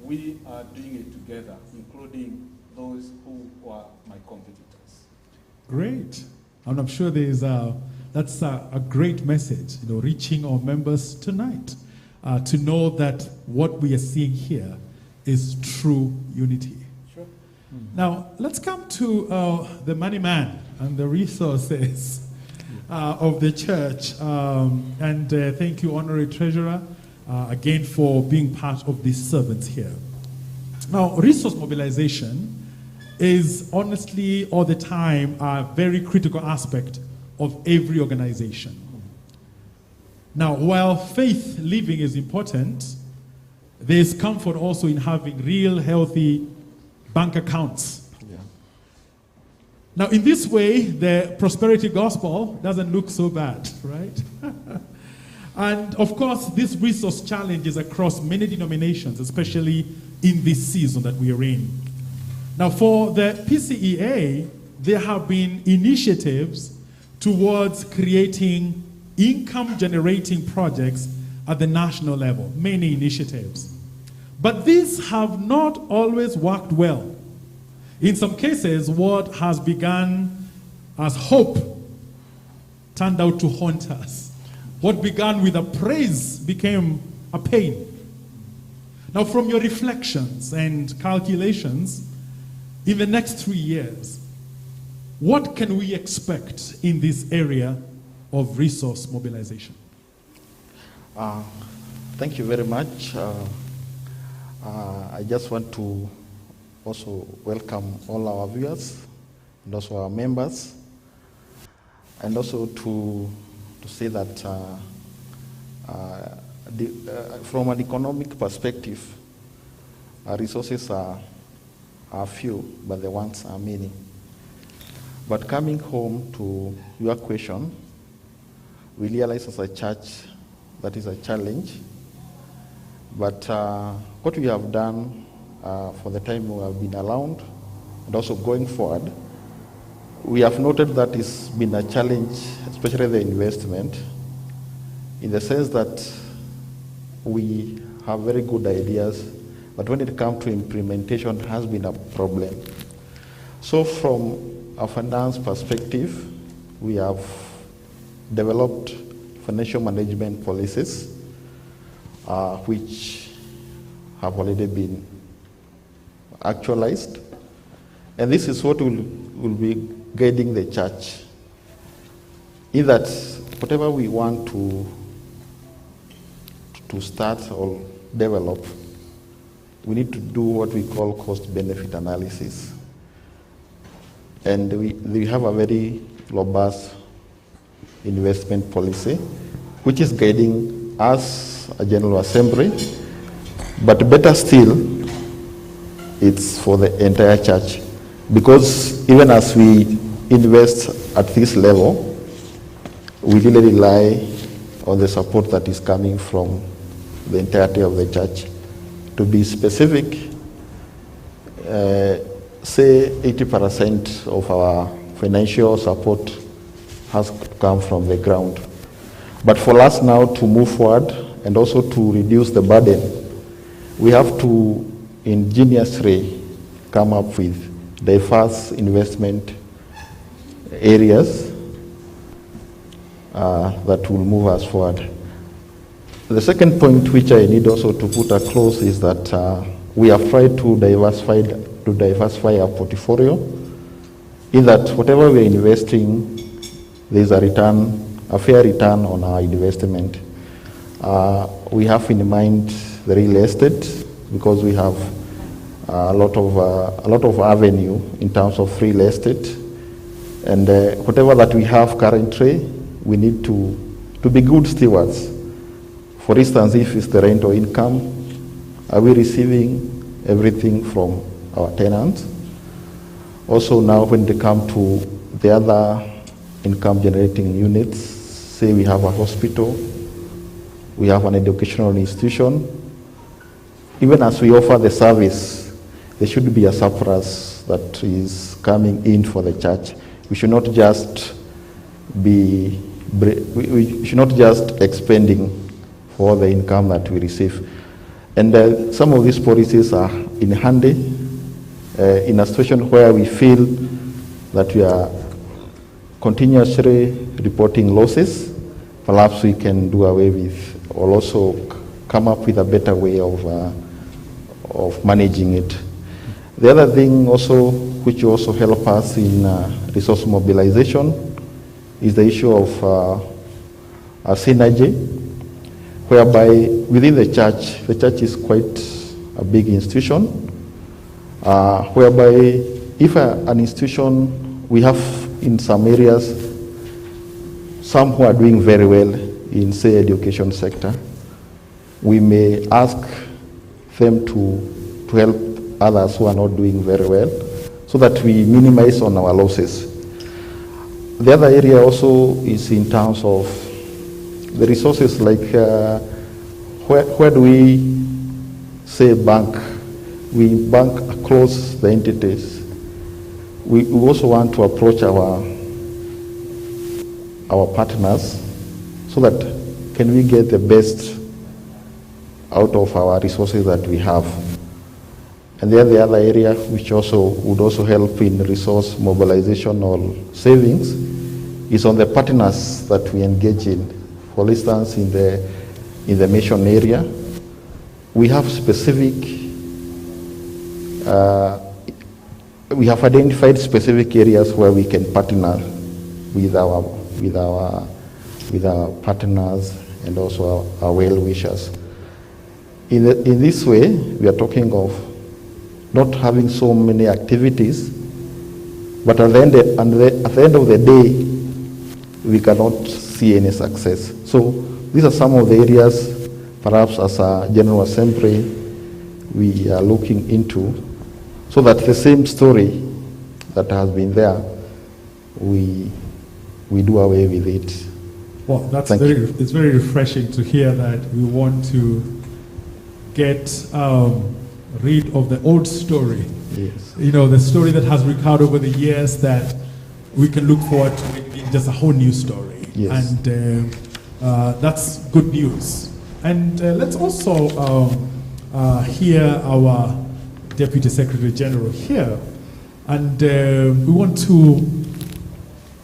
we are doing it together, including those who were my competitors. Great. And I'm sure that's a great message, reaching our members tonight, to know that what we are seeing here is true unity. Sure. Now, let's come to the money man and the resources of the church. And thank you, Honorary Treasurer, again for being part of these servants here. Now, resource mobilization is honestly all the time a very critical aspect of every organization. Now, while faith living is important, there's comfort also in having real, healthy bank accounts. Yeah. Now, in this way, the prosperity gospel doesn't look so bad, right? And of course, this resource challenge is across many denominations, especially in this season that we are in. Now, for the PCEA, there have been initiatives towards creating income-generating projects at the national level, many initiatives. But these have not always worked well. In some cases, what has begun as hope turned out to haunt us. What began with a praise became a pain. Now, from your reflections and calculations, in the next 3 years, what can we expect in this area of resource mobilization? Thank you very much. I just want to also welcome all our viewers and also our members, and also to say that from an economic perspective, our resources are few, but the wants are many. But coming home to your question, we realize as a church that is a challenge. But what we have done for the time we have been around, and also going forward, we have noted that it's been a challenge, especially the investment, in the sense that we have very good ideas, but when it comes to implementation, has been a problem. So from a finance perspective, we have developed financial management policies, which have already been actualized. And this is what will be guiding the church, in that whatever we want to start or develop, we need to do what we call cost-benefit analysis. And we have a very robust investment policy, which is guiding us, a General Assembly, but better still, it's for the entire church. Because even as we invest at this level, we really rely on the support that is coming from the entirety of the church. To be specific, say 80% of our financial support has come from the ground. But for us now to move forward and also to reduce the burden, we have to ingeniously come up with diverse investment areas that will move us forward. The second point which I need also to put a close is that we have tried to diversify our portfolio, in that whatever we are investing, there is a fair return on our investment. We have in mind the real estate, because we have a lot of avenue in terms of real estate, and whatever that we have currently, we need to be good stewards. For instance, if it's the rental income, are we receiving everything from our tenants? Also now when they come to the other income generating units, say we have a hospital, we have an educational institution, even as we offer the service, there should be a surplus that is coming in for the church. We should not just be expending for the income that we receive. And some of these policies are in handy, in a situation where we feel that we are continuously reporting losses, perhaps we can do away with, or also come up with a better way of managing it. The other thing also, which also help us in resource mobilization, is the issue of a synergy, whereby within the church is quite a big institution, whereby if an institution, we have in some areas, some who are doing very well in, say, education sector, we may ask them to help others who are not doing very well, so that we minimize on our losses. The other area also is in terms of the resources, like where do we, say, bank? We bank across the entities. We also want to approach our partners, so that can we get the best out of our resources that we have. And then the other area which also would also help in resource mobilization or savings is on the partners that we engage in. For instance, in the mission area, we have we have identified specific areas where we can partner with our partners and also our well-wishers. In this way, we are talking of not having so many activities, but at the end of the day, we cannot see any success. So these are some of the areas, perhaps as a General Assembly, we are looking into, so that the same story that has been there, we do away with it. Well, it's very refreshing to hear that we want to get rid of the old story. Yes. You know, the story that has recurred over the years, that we can look forward to it being just a whole new story. Yes. And that's good news. And let's also hear our Deputy Secretary General here. And we want to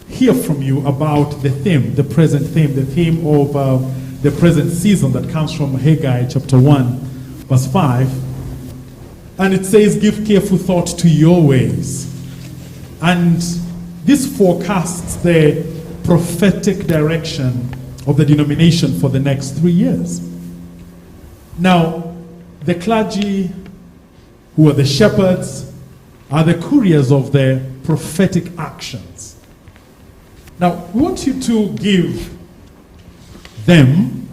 hear from you about the theme, the present theme, the theme of the present season that comes from Haggai chapter 1, verse 5. And it says, give careful thought to your ways. And this forecasts the prophetic direction of the denomination for the next 3 years. Now, the clergy, who are the shepherds, are the couriers of the prophetic actions. Now, we want you to give them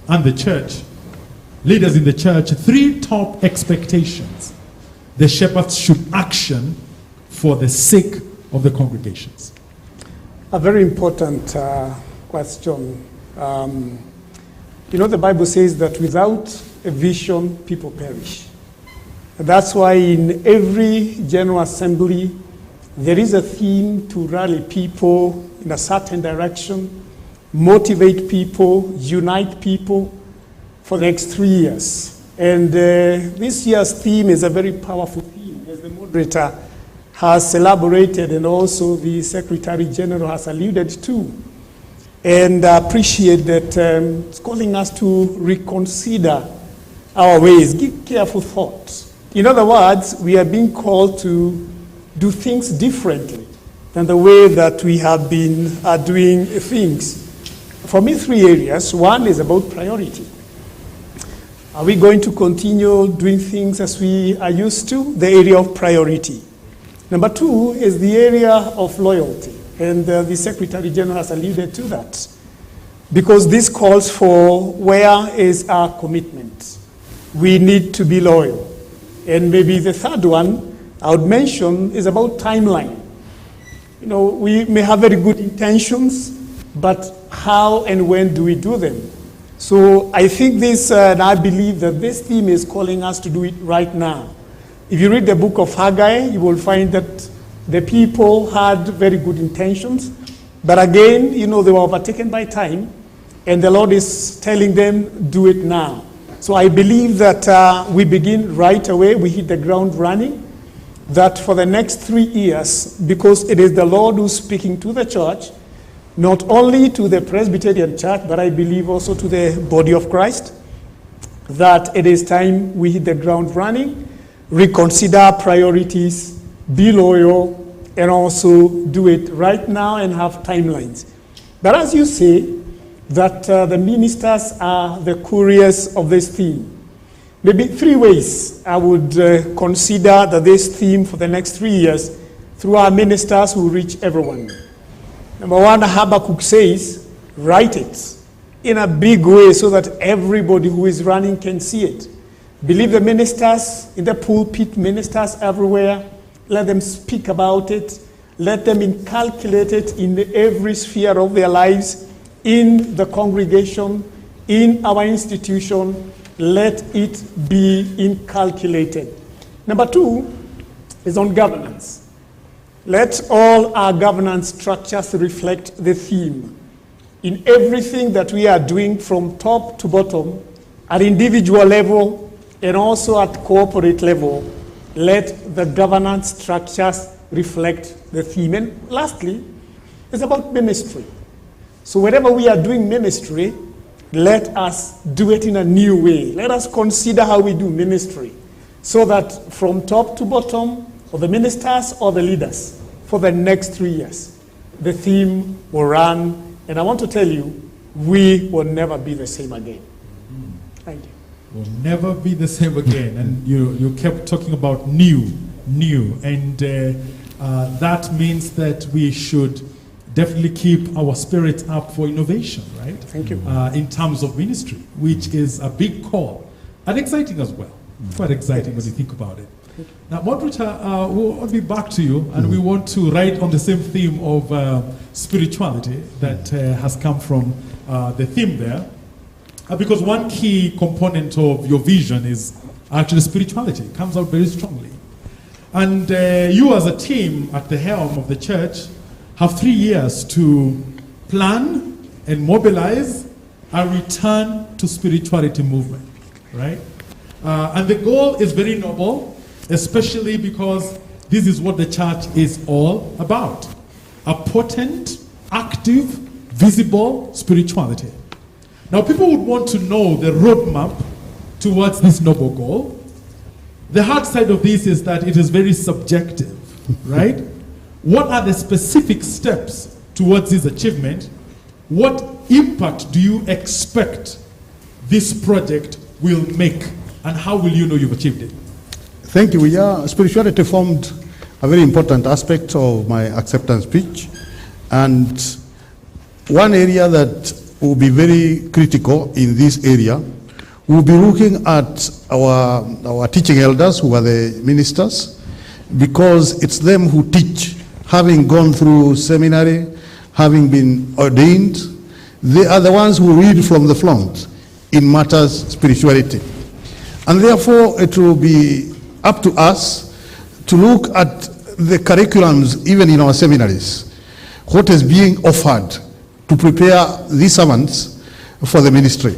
and the church, leaders in the church, 3 top expectations the shepherds should action for the sake of the congregations. A very important question. You know, the Bible says that without a vision, people perish. That's why in every General Assembly, there is a theme to rally people in a certain direction, motivate people, unite people for the next 3 years. And this year's theme is a very powerful theme, as the moderator has elaborated and also the Secretary General has alluded to. And I appreciate that it's calling us to reconsider our ways, give careful thought. In other words, we are being called to do things differently than the way that we have been doing things. For me, 3 areas. One is about priority. Are we going to continue doing things as we are used to? The area of priority. Number 2 is the area of loyalty. And the Secretary General has alluded to that. Because this calls for where is our commitment? We need to be loyal. And maybe the third one I would mention is about timeline. You know, we may have very good intentions, but how and when do we do them? So I think this, and I believe that this theme is calling us to do it right now. If you read the book of Haggai, you will find that the people had very good intentions, but again, you know, they were overtaken by time, and the Lord is telling them, do it now. So I believe that we begin right away, we hit the ground running. that for the next 3 years, because it is the Lord who's speaking to the church, not only to the Presbyterian Church, but I believe also to the body of Christ, that it is time we hit the ground running, reconsider priorities, be loyal, and also do it right now and have timelines. But as you say, that the ministers are the couriers of this theme. Maybe 3 ways I would consider that this theme for the next 3 years through our ministers will reach everyone. Number one, Habakkuk says, write it in a big way so that everybody who is running can see it. Believe the ministers in the pulpit, ministers everywhere. Let them speak about it. Let them inculcate it in every sphere of their lives, in the congregation, in our institution. Let it be inculcated. Number 2 is on governance. Let all our governance structures reflect the theme. In everything that we are doing from top to bottom, at individual level and also at corporate level, let the governance structures reflect the theme. And lastly, it's about ministry. So wherever we are doing ministry, let us do it in a new way. Let us consider how we do ministry so that from top to bottom, or the ministers or the leaders, for the next 3 years, the theme will run. And I want to tell you, we will never be the same again. Thank you. Will never be the same again. And you kept talking about new. And that means that we should definitely keep our spirit up for innovation, right? Thank you. In terms of ministry, which is a big call and exciting as well. Quite exciting when you think about it. Now, moderator, we'll be back to you, and we want to write on the same theme of spirituality that has come from the theme there. Because one key component of your vision is actually spirituality. It comes out very strongly. And you as a team at the helm of the church have 3 years to plan and mobilize a return to spirituality movement, right? And the goal is very noble, especially because this is what the church is all about. A potent, active, visible spirituality. Now, people would want to know the roadmap towards this noble goal. The hard side of this is that it is very subjective, right? What are the specific steps towards this achievement? What impact do you expect this project will make, and how will you know you've achieved it? Thank you. Yeah, spirituality formed a very important aspect of my acceptance speech. And one area that will be very critical in this area, we'll be looking at our teaching elders, who are the ministers, because it's them who teach. Having gone through seminary, having been ordained, they are the ones who read from the front in matters spirituality. And therefore, it will be up to us to look at the curriculums, even in our seminaries, what is being offered to prepare these servants for the ministry.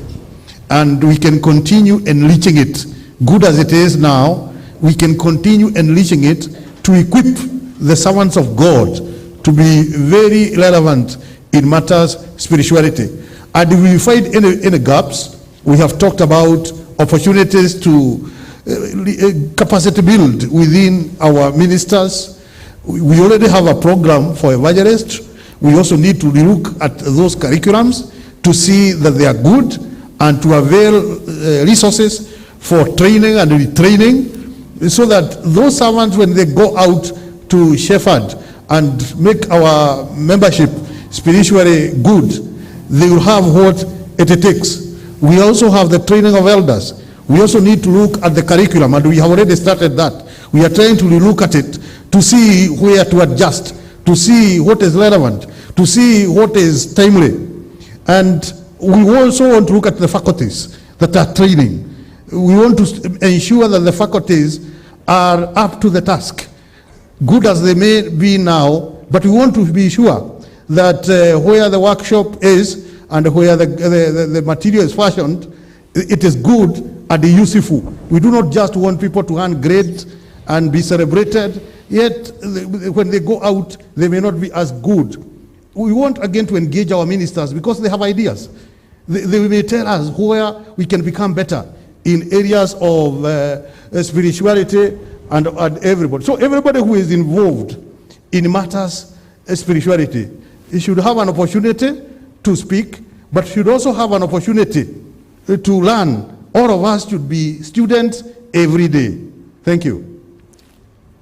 And we can continue enriching it. Good as it is now, we can continue enriching it to equip the servants of God to be very relevant in matters spirituality. And if we find any gaps, we have talked about opportunities to capacity build within our ministers. We already have a program for evangelists. We also need to look at those curriculums to see that they are good and to avail resources for training and retraining, so that those servants, when they go out to shepherd and make our membership spiritually good, they will have what it takes. We also have the training of elders. We also need to look at the curriculum, and we have already started that. We are trying to look at it to see where to adjust, to see what is relevant, to see what is timely. And we also want to look at the faculties that are training. We want to ensure that the faculties are up to the task, good as they may be now, but we want to be sure that where the workshop is and where the material is fashioned, it is good and useful. We do not just want people to earn grades and be celebrated, yet when they go out, they may not be as good. We want again to engage our ministers because they have ideas. They may tell us where we can become better in areas of spirituality and everybody. So everybody who is involved in matters of spirituality, he should have an opportunity to speak, but should also have an opportunity to learn. All of us should be students every day. Thank you.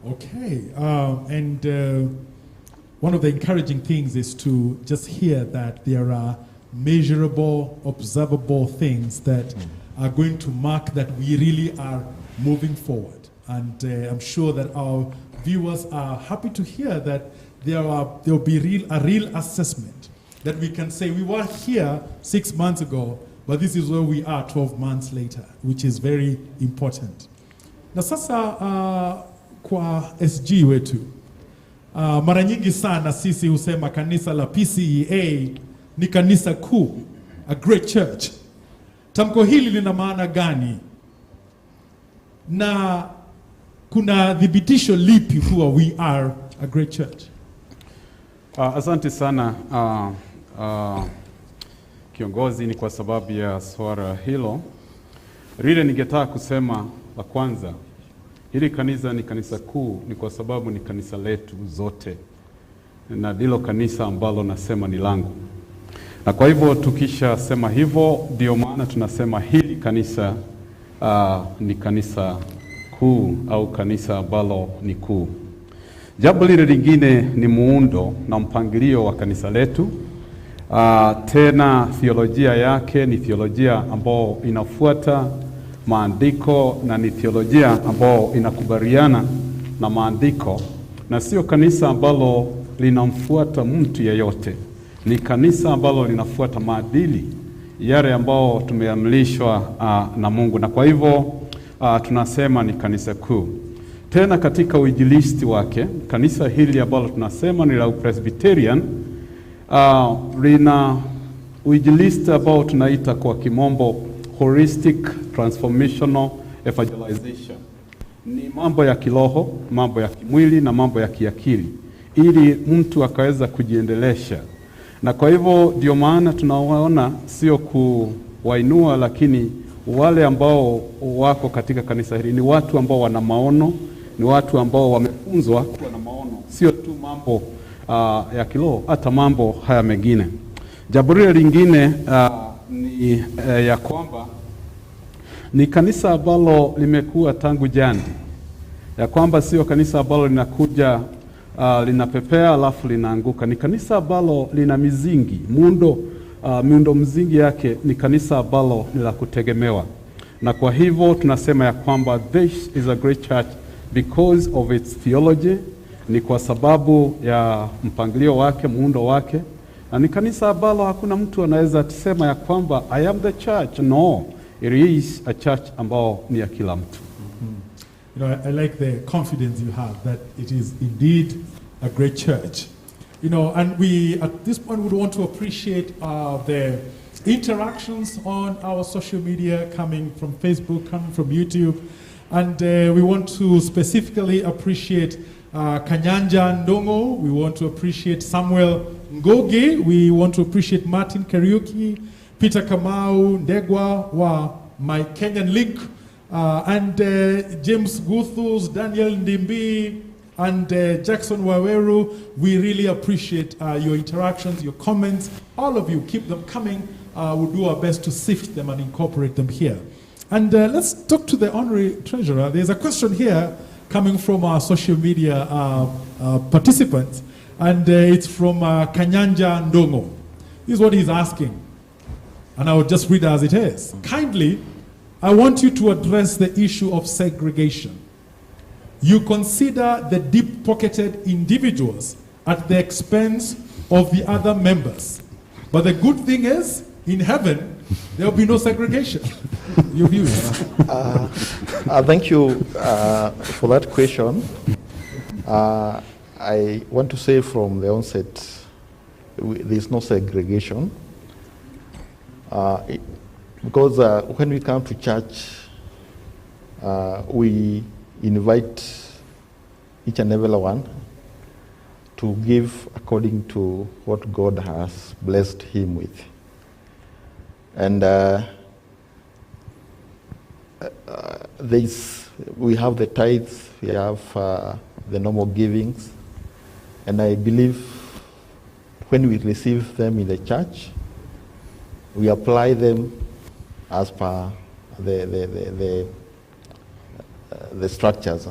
Okay, one of the encouraging things is to just hear that there are measurable, observable things that are going to mark that we really are moving forward. And I'm sure that our viewers are happy to hear that there will be a real assessment that we can say we were here 6 months ago, but this is where we are 12 months later, which is very important. Na sasa kwa SG wetu, mara nyingi sana sisi husema kanisa la PCEA ni kanisa kuu, a great church. Tamko hili lina maana gani? Na kuna thibitisho lipi kuwa we are a great church? Asante sana kiongozi, ni kwa sababu ya swala hilo. Lile ningetaka kusema la kwanza, hili kanisa ni kanisa kuu ni kwa sababu ni kanisa letu zote, na ndilo kanisa ambalo nasema ni langu. Na kwa hivyo tukisha sema hivyo, ndio maana tunasema hili kanisa ni kanisa kuu au kanisa ambalo ni kuu. Jambo lile lingine ni muundo na mpangilio wa kanisa letu. Tena theolojia yake ni theolojia ambao inafuata maandiko na ni theolojia ambao inakubaliana na maandiko, na sio kanisa ambalo linamfuata mtu yeyote. Ni kanisa ambalo linafuata maadili yale ambao tumeamrishwa na Mungu, na kwa hivyo tunasema ni kanisa kuu. Tena katika uinjilisti wake, kanisa hili ambalo tunasema ni la Presbyterian lina uinjilisti ambao tunaita kwa kimombo holistic transformational evangelization. Ni mambo ya kiroho, mambo ya kimwili na mambo ya kiakili, ili mtu akaweza kujiendelesha. Na kwa hivyo ndio maana tunawaona sio kuwainua, lakini wale ambao wako katika kanisa hili ni watu ambao wana maono, ni watu ambao wamefunzwa kuwa na maono, sio tu mambo ya kiroho, hata mambo haya mengine. Jambo lingine ni ya kwamba ni kanisa ambalo limekuwa tangu jadi, ya kwamba sio kanisa ambalo linakuja linapepea alafu linaanguka. Ni kanisa ambalo lina misingi, miundo msingi yake ni kanisa ambalo ni la kutegemewa. Na kwa hivyo tunasema ya kwamba this is a great church because of its theology, ni kwa sababu ya mpangilio wake, muundo wake. Na ni kanisa ambalo hakuna mtu anaweza kusema ya kwamba I am the church. No, it is a church ambao ni ya kila mtu. You know, I like the confidence you have that it is indeed a great church. You know, and we at this point would want to appreciate the interactions on our social media, coming from Facebook, coming from YouTube, and we want to specifically appreciate Kanyanja Ndongo. We want to appreciate Samuel Ngoge. We want to appreciate Martin Kariuki, Peter Kamau, Ndegwa wa My Kenyan Link, and James Guthus, Daniel Ndimbi, and Jackson Waweru. We really appreciate your interactions, your comments. All of you, keep them coming. We'll do our best to sift them and incorporate them here. And let's talk to the Honorary Treasurer. There's a question here coming from our social media participants, and it's from Kanyanja Ndongo. This is what he's asking, and I will just read it as it is. Kindly, I want you to address the issue of segregation. You consider the deep-pocketed individuals at the expense of the other members. But the good thing is, in heaven, there will be no segregation. Your views? Thank you for that question. I want to say from the onset, there's no segregation. Because when we come to church, we invite each and every one to give according to what God has blessed him with. And we have the tithes, we have the normal givings, and I believe when we receive them in the church, we apply them as per the structures.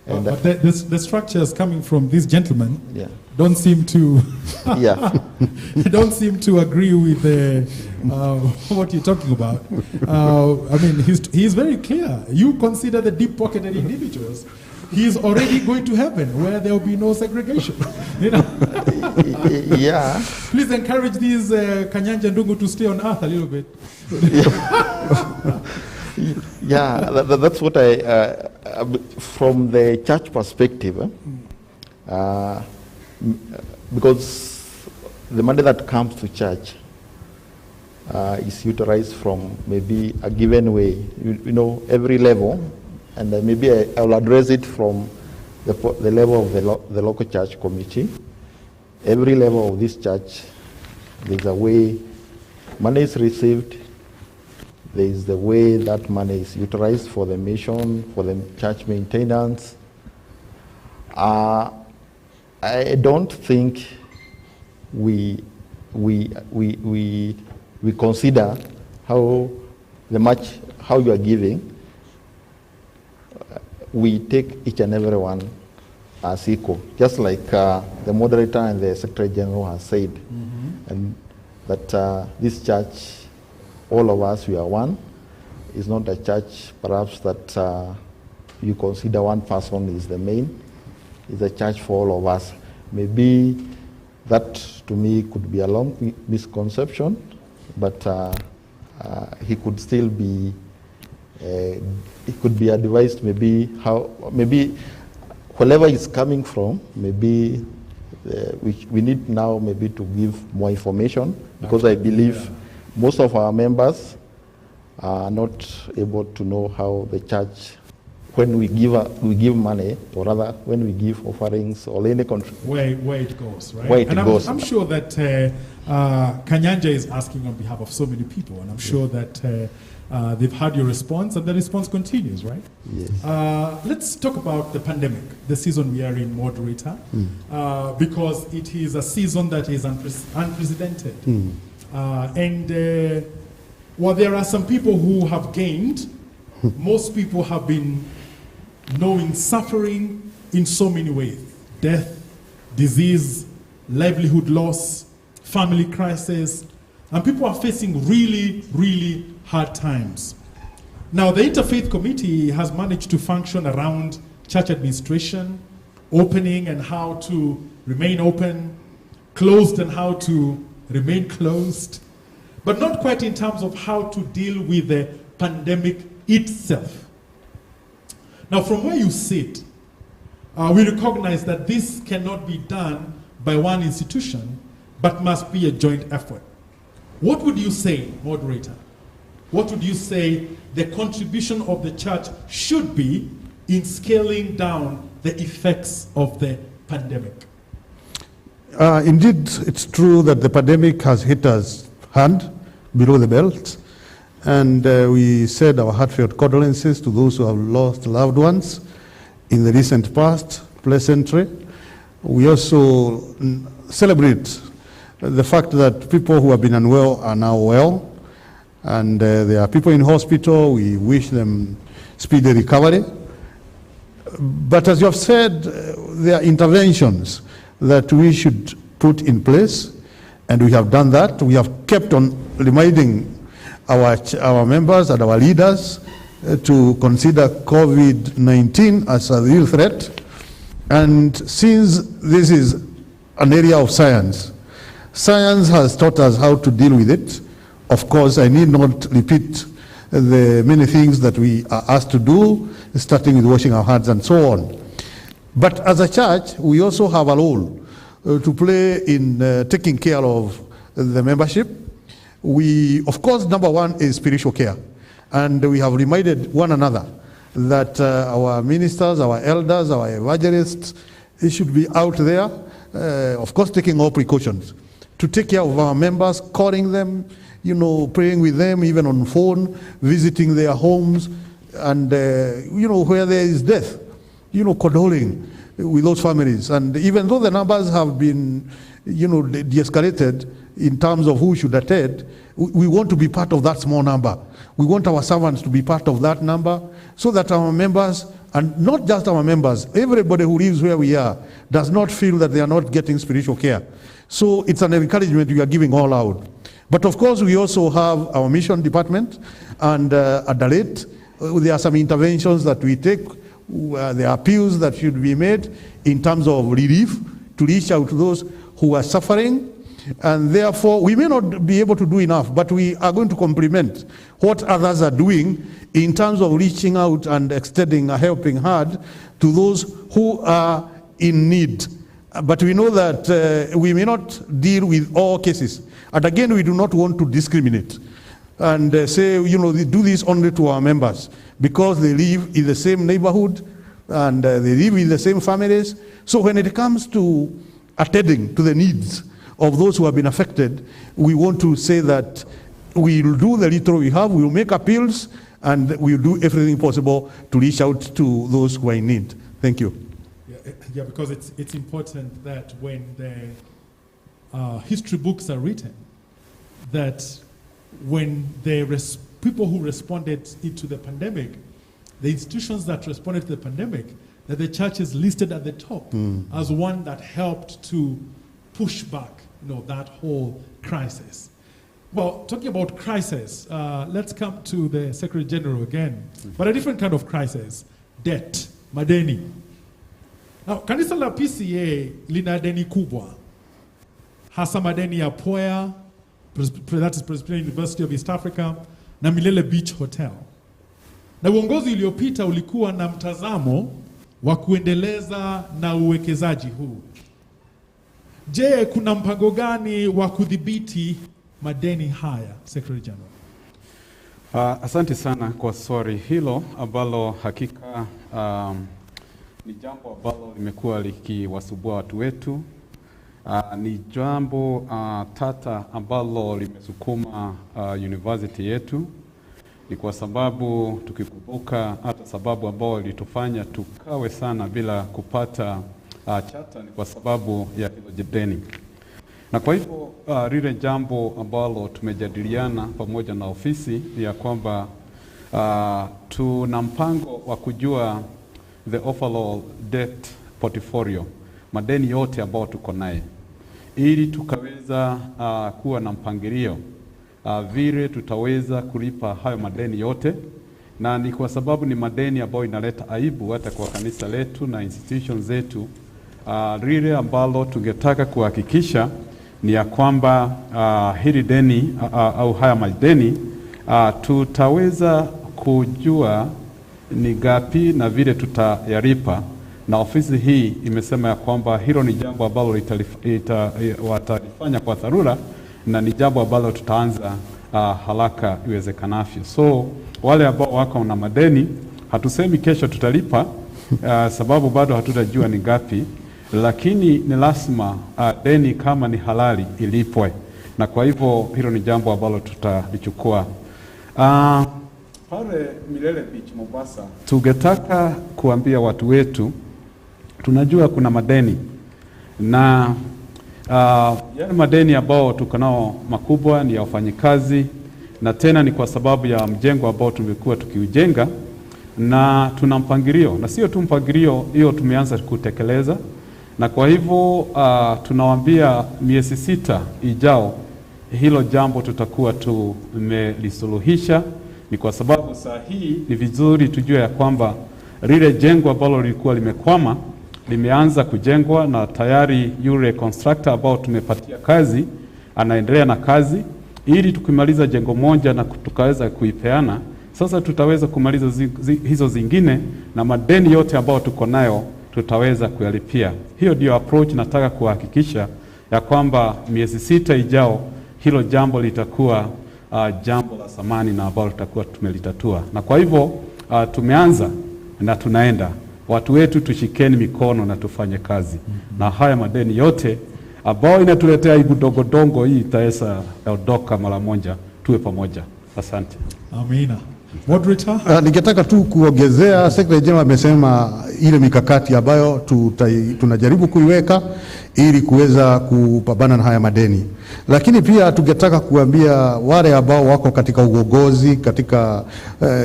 And but the structures coming from this gentleman yeah. don't seem to Yeah. don't seem to agree with what you're talking about. I mean, he's very clear. You consider the deep-pocketed individuals. He's already going to heaven where there will be no segregation. You know? Yeah. Please encourage these Kanyanja Ndungu to stay on earth a little bit. Yeah, that's what from the church perspective, because the money that comes to church is utilized from maybe a given way, you know, every level, and maybe I will address it from the level of the local church committee. Every level of this church, there's a way money is received. There is the way that money is utilized for the mission, for the church maintenance. I don't think we consider how you are giving. We take each and every one as equal, just like the moderator and the secretary general has said, and that this church, all of us, we are one. It's not a church, perhaps, that you consider one person is the main. It's a church for all of us. Maybe that, to me, could be a long misconception, but he could still be, it could be advised maybe wherever it's coming from, maybe we need now maybe to give more information, because I believe most of our members are not able to know how the church, when we give money, or rather when we give offerings or any contribution, where it goes, right? Where it goes. I'm sure that Kanyanja is asking on behalf of so many people, and I'm sure that they've heard your response, and the response continues, right? Yes. Let's talk about the pandemic, the season we are in, moderator, because it is a season that is unprecedented. While there are some people who have gained, most people have been knowing suffering in so many ways: death, disease, livelihood loss, family crisis, and people are facing really, really hard times. Now, the Interfaith Committee has managed to function around church administration, opening and how to remain open, closed and how to remain closed, but not quite in terms of how to deal with the pandemic itself. Now, from where you sit, we recognize that this cannot be done by one institution, but must be a joint effort. What would you say, moderator? What would you say the contribution of the church should be in scaling down the effects of the pandemic? Indeed, it's true that the pandemic has hit us hard, below the belt, and we said our heartfelt condolences to those who have lost loved ones in the recent past, pleasantry. We also celebrate the fact that people who have been unwell are now well, and there are people in hospital. We wish them speedy recovery. But as you have said, there are interventions that we should put in place, and we have done that. We have kept on reminding our members and our leaders to consider COVID-19 as a real threat. And since this is an area of science, science has taught us how to deal with it. Of course, I need not repeat the many things that we are asked to do, starting with washing our hands and so on. But as a church, we also have a role to play in taking care of the membership. We, of course, number one is spiritual care. And we have reminded one another that our ministers, our elders, our evangelists, they should be out there, of course taking all precautions, to take care of our members, calling them, you know, praying with them, even on phone, visiting their homes, and, you know, where there is death, you know, condoling with those families. And even though the numbers have been, you know, de-escalated in terms of who should attend, we want to be part of that small number. We want our servants to be part of that number, so that our members, and not just our members, everybody who lives where we are, does not feel that they are not getting spiritual care. So it's an encouragement we are giving all out. But of course, we also have our mission department, and at Dalit, there are some interventions that we take. There are appeals that should be made in terms of relief, to reach out to those who are suffering. And therefore, we may not be able to do enough, but we are going to complement what others are doing in terms of reaching out and extending a helping hand to those who are in need. But we know that we may not deal with all cases. And again, we do not want to discriminate and say, you know, do this only to our members because they live in the same neighborhood and they live in the same families. So when it comes to attending to the needs of those who have been affected, we want to say that we'll do the little we have, we'll make appeals, and we'll do everything possible to reach out to those who are in need. Thank you. Yeah, because it's important that when the history books are written, that when the people who responded to the pandemic, the institutions that responded to the pandemic, that the church is listed at the top as one that helped to push back, you know, that whole crisis. Well, talking about crisis, let's come to the Secretary General again, but a different kind of crisis, debt, madeni. Now, kanisa la PCA lina deni kubwa, hasa madeni ya Poya, that is Presbyterian University of East Africa, na Milele Beach Hotel. Na uongozi uliopita ulikuwa na mtazamo wa kuendeleza na uwekezaji huu. Je, kuna mpango gani wa kudhibiti madeni haya, Secretary General? Asante sana kwa swali hilo ambalo hakika ni jambo ambalo limekuwa likiwasumbua watu wetu. Ni jambo tata ambalo limesukuma university yetu. Ni kwa sababu tukikumbuka hata sababu ambao ilitufanya tukawe sana bila kupata chata ni kwa sababu ya hilo deni. Na kwa hivyo lile jambo ambalo tumejadiliana pamoja na ofisi ya kwamba tuna mpango wa kujua the overall debt portfolio, madeni yote ambao tuko naye, ili tukaweza kuwa na mpangilio vile tutaweza kulipa hayo madeni yote. Na ni kwa sababu ni madeni ambayo inaleta aibu hata kwa kanisa letu na institutions zetu. Lile ambalo tungetaka kuhakikisha ni ya kwamba hili deni au haya madeni tutaweza kujua ni gapi na vile tutayalipa, na ofisi hii imesema ya kwamba hilo ni jambo ambalo watalifanya kwa dharura na ni jambo ambalo tutaanza haraka iwezekanavyo. So wale ambao wako na madeni, hatusemi kesho tutalipa sababu bado hatutajua ni gapi, lakini ni lazima deni kama ni halali ilipwe, na kwa hivyo hilo ni jambo ambalo tutalichukua. Pale Milele Beach Mombasa, tungetaka kuambia watu wetu, tunajua kuna madeni na yale madeni ambao tuko nao makubwa ni ya wafanyikazi, na tena ni kwa sababu ya mjengo ambao tumekuwa tukiujenga, na tuna mpangilio, na sio tu mpangilio, hiyo tumeanza kutekeleza. Na kwa hivyo tunawaambia miezi 6 ijao hilo jambo tutakuwa tumelisuluhisha. Ni kwa sababu saa hii ni vizuri tujue ya kwamba lile jengo ambalo lilikuwa limekwama limeanza kujengwa, na tayari yule constructor ambao tumepatia kazi anaendelea na kazi, ili tukimaliza jengo moja na tukaweza kuipeana, sasa tutaweza kumaliza hizo zingine, na madeni yote ambao tuko nayo tutaweza kuyalipia. Hiyo ndio approach nataka kuhakikisha ya kwamba miezi 6 ijao hilo jambo litakuwa jambo la samani na ambalo tutakuwa tumelitatua. Na kwa hivyo tumeanza na tunaenda. Watu wetu tushikeni mikono na tufanye kazi. Na haya madeni yote ambao inatuletea aibu dogo hii itaweza ondoka mara moja, tuwe pamoja. Asante. Amina. Moderator? Ningetaka tu kuongezea, Secretary General amesema ile mikakati ambayo tunajaribu kuiweka ili kuweza kupambana na haya madeni. Lakini pia tungetaka kuambia wale ambao wako katika uongozi katika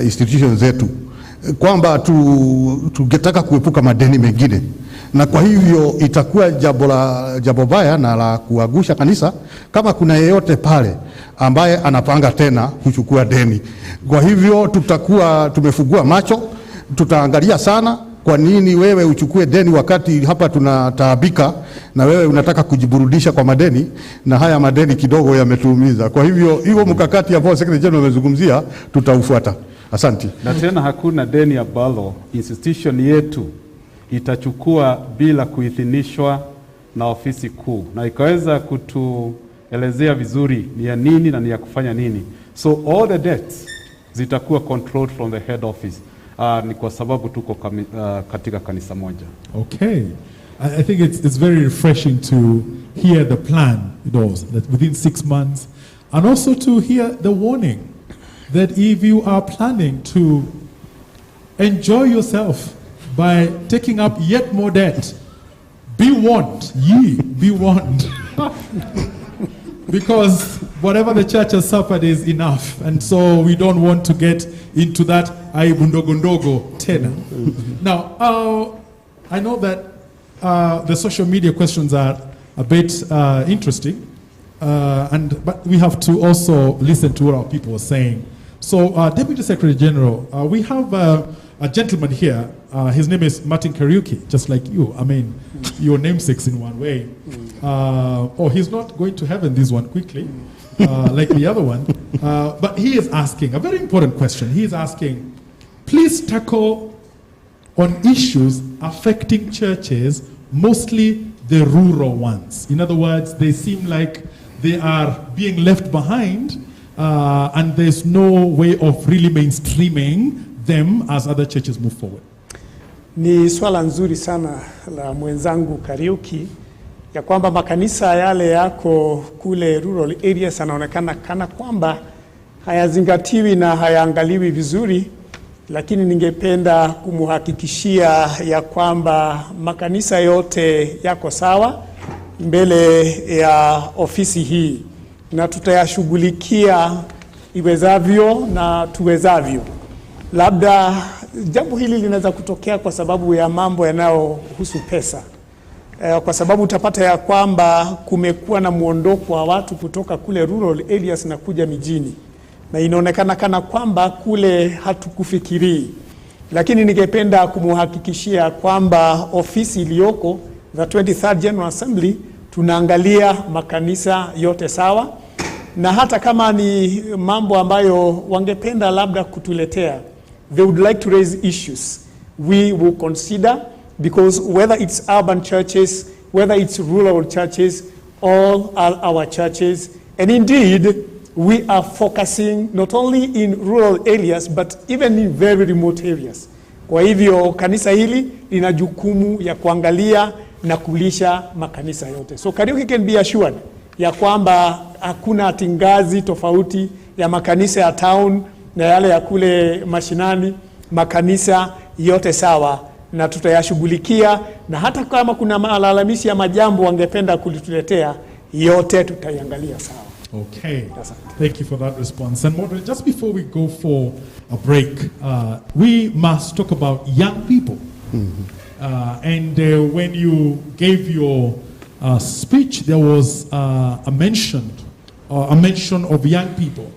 institutions zetu kwamba tungetaka kuepuka madeni mengine, na kwa hivyo itakuwa jambo baya na la kuagusha kanisa kama kuna yeyote pale ambaye anapanga tena kuchukua deni. Kwa hivyo tutakuwa tumefungua macho, tutaangalia sana kwa nini wewe uchukue deni wakati hapa tunataabika, na wewe unataka kujiburudisha kwa madeni, na haya madeni kidogo yametuumiza. Kwa hivyo mkakati ambao Secretary General amezungumzia tutaufuata. Asante. Na tena hakuna deni ambalo institution yetu itachukua bila kuidhinishwa na ofisi kuu, na ikaweza kutuelezea vizuri ni ya nini na ni ya kufanya nini. So all the debts zitakuwa controlled from the head office. Ni kwa sababu tuko katika kanisa moja. Okay. I think it's very refreshing to hear the plan, that within 6 months, and also to hear the warning that if you are planning to enjoy yourself by taking up yet more debt, be warned, be warned. Because whatever the church has suffered is enough, and so we don't want to get into that aibundogondogo tena. Now, I know that the social media questions are a bit interesting, but we have to also listen to what our people are saying. So, Deputy Secretary General, we have a gentleman here. His name is Martin Kariuki, just like you. I mean, your namesakes in one way. He's not going to heaven this one quickly, like the other one. But he is asking a very important question. He is asking, please tackle on issues affecting churches, mostly the rural ones. In other words, they seem like they are being left behind, and there's no way of really mainstreaming them as other churches move forward. Ni swala nzuri sana la mwenzangu Kariuki, ya kwamba makanisa yale yako kule rural areas yanaonekana kana kwamba hayazingatiwi na hayaangaliwi vizuri, lakini ningependa kumuhakikishia ya kwamba makanisa yote yako sawa mbele ya ofisi hii, na tutayashughulikia iwezavyo na tuwezavyo. Labda jambo hili linaweza kutokea kwa sababu ya mambo yanayohusu pesa. Kwa sababu utapata ya kwamba kumekuwa na muondoko wa watu kutoka kule rural areas na kuja mijini, na inaonekana kana kwamba kule hatukufikirii. Lakini ningependa kumuhakikishia kwamba ofisi iliyoko, the 23rd General Assembly, tunaangalia makanisa yote sawa, na hata kama ni mambo ambayo wangependa labda kutuletea, they would like to raise issues, we will consider, because whether it's urban churches, whether it's rural churches, all are our churches. And indeed, we are focusing not only in rural areas, but even in very remote areas. Kwa hivyo kanisa hili lina jukumu ya kuangalia na kulisha makanisa yote. So Kariuki can be assured ya kwamba hakuna tingazi tofauti ya makanisa ya town na yale ya kule mashinani. Makanisa yote sawa, na tutayashughulikia, na hata kama kuna malalamishi ya majambo wangependa kulituletea, yote tutaiangalia sawa. Okay, thank you for that response. And moderator, just before we go for a break, we must talk about young people. And when you gave your speech, there was a mention of young people.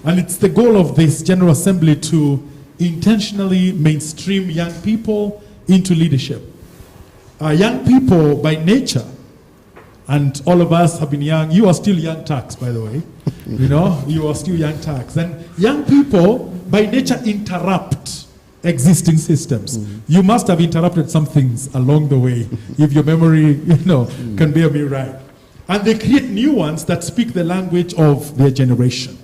And it's the goal of this General Assembly to intentionally mainstream young people into leadership. Young people by nature, and all of us have been young. You are still young tax, by the way. You are still young tax. And young people by nature interrupt existing systems. You must have interrupted some things along the way, if your memory, can bear me right. And they create new ones that speak the language of their generation.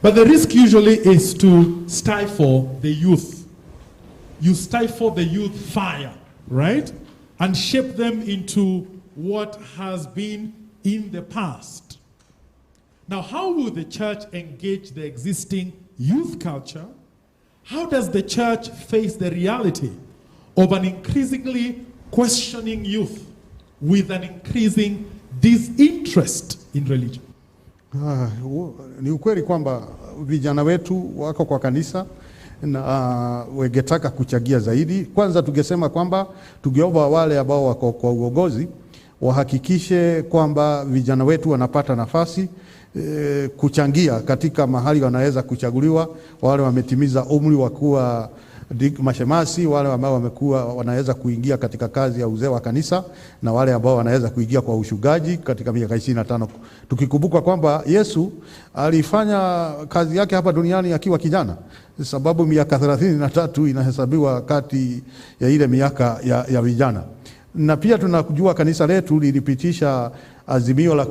But the risk usually is to stifle the youth. you stifle the youth fire, right? And shape them into what has been in the past. Now, how will the church engage the existing youth culture? How does the church face the reality of an increasingly questioning youth with an increasing disinterest in religion? Ni ukweli kwamba vijana wetu wako kwa kanisa na wangetaka kuchagia zaidi. Kwanza tungesema kwamba tungeomba wale ambao wako kwa uongozi wahakikishe kwamba vijana wetu wanapata nafasi kuchangia katika mahali wanaweza kuchaguliwa, wale wametimiza umri wa kuwa mashemasi, wale ambao wamekuwa wanaweza kuingia katika kazi ya uzee wa kanisa, na wale ambao wanaweza kuingia kwa ushugaji katika miaka 25. Tukikumbuka kwamba Yesu alifanya kazi yake hapa duniani akiwa kijana, sababu miaka 33 inahesabiwa kati ya ile miaka ya vijana. Na pia tunakujua kanisa letu lilipitisha azimio la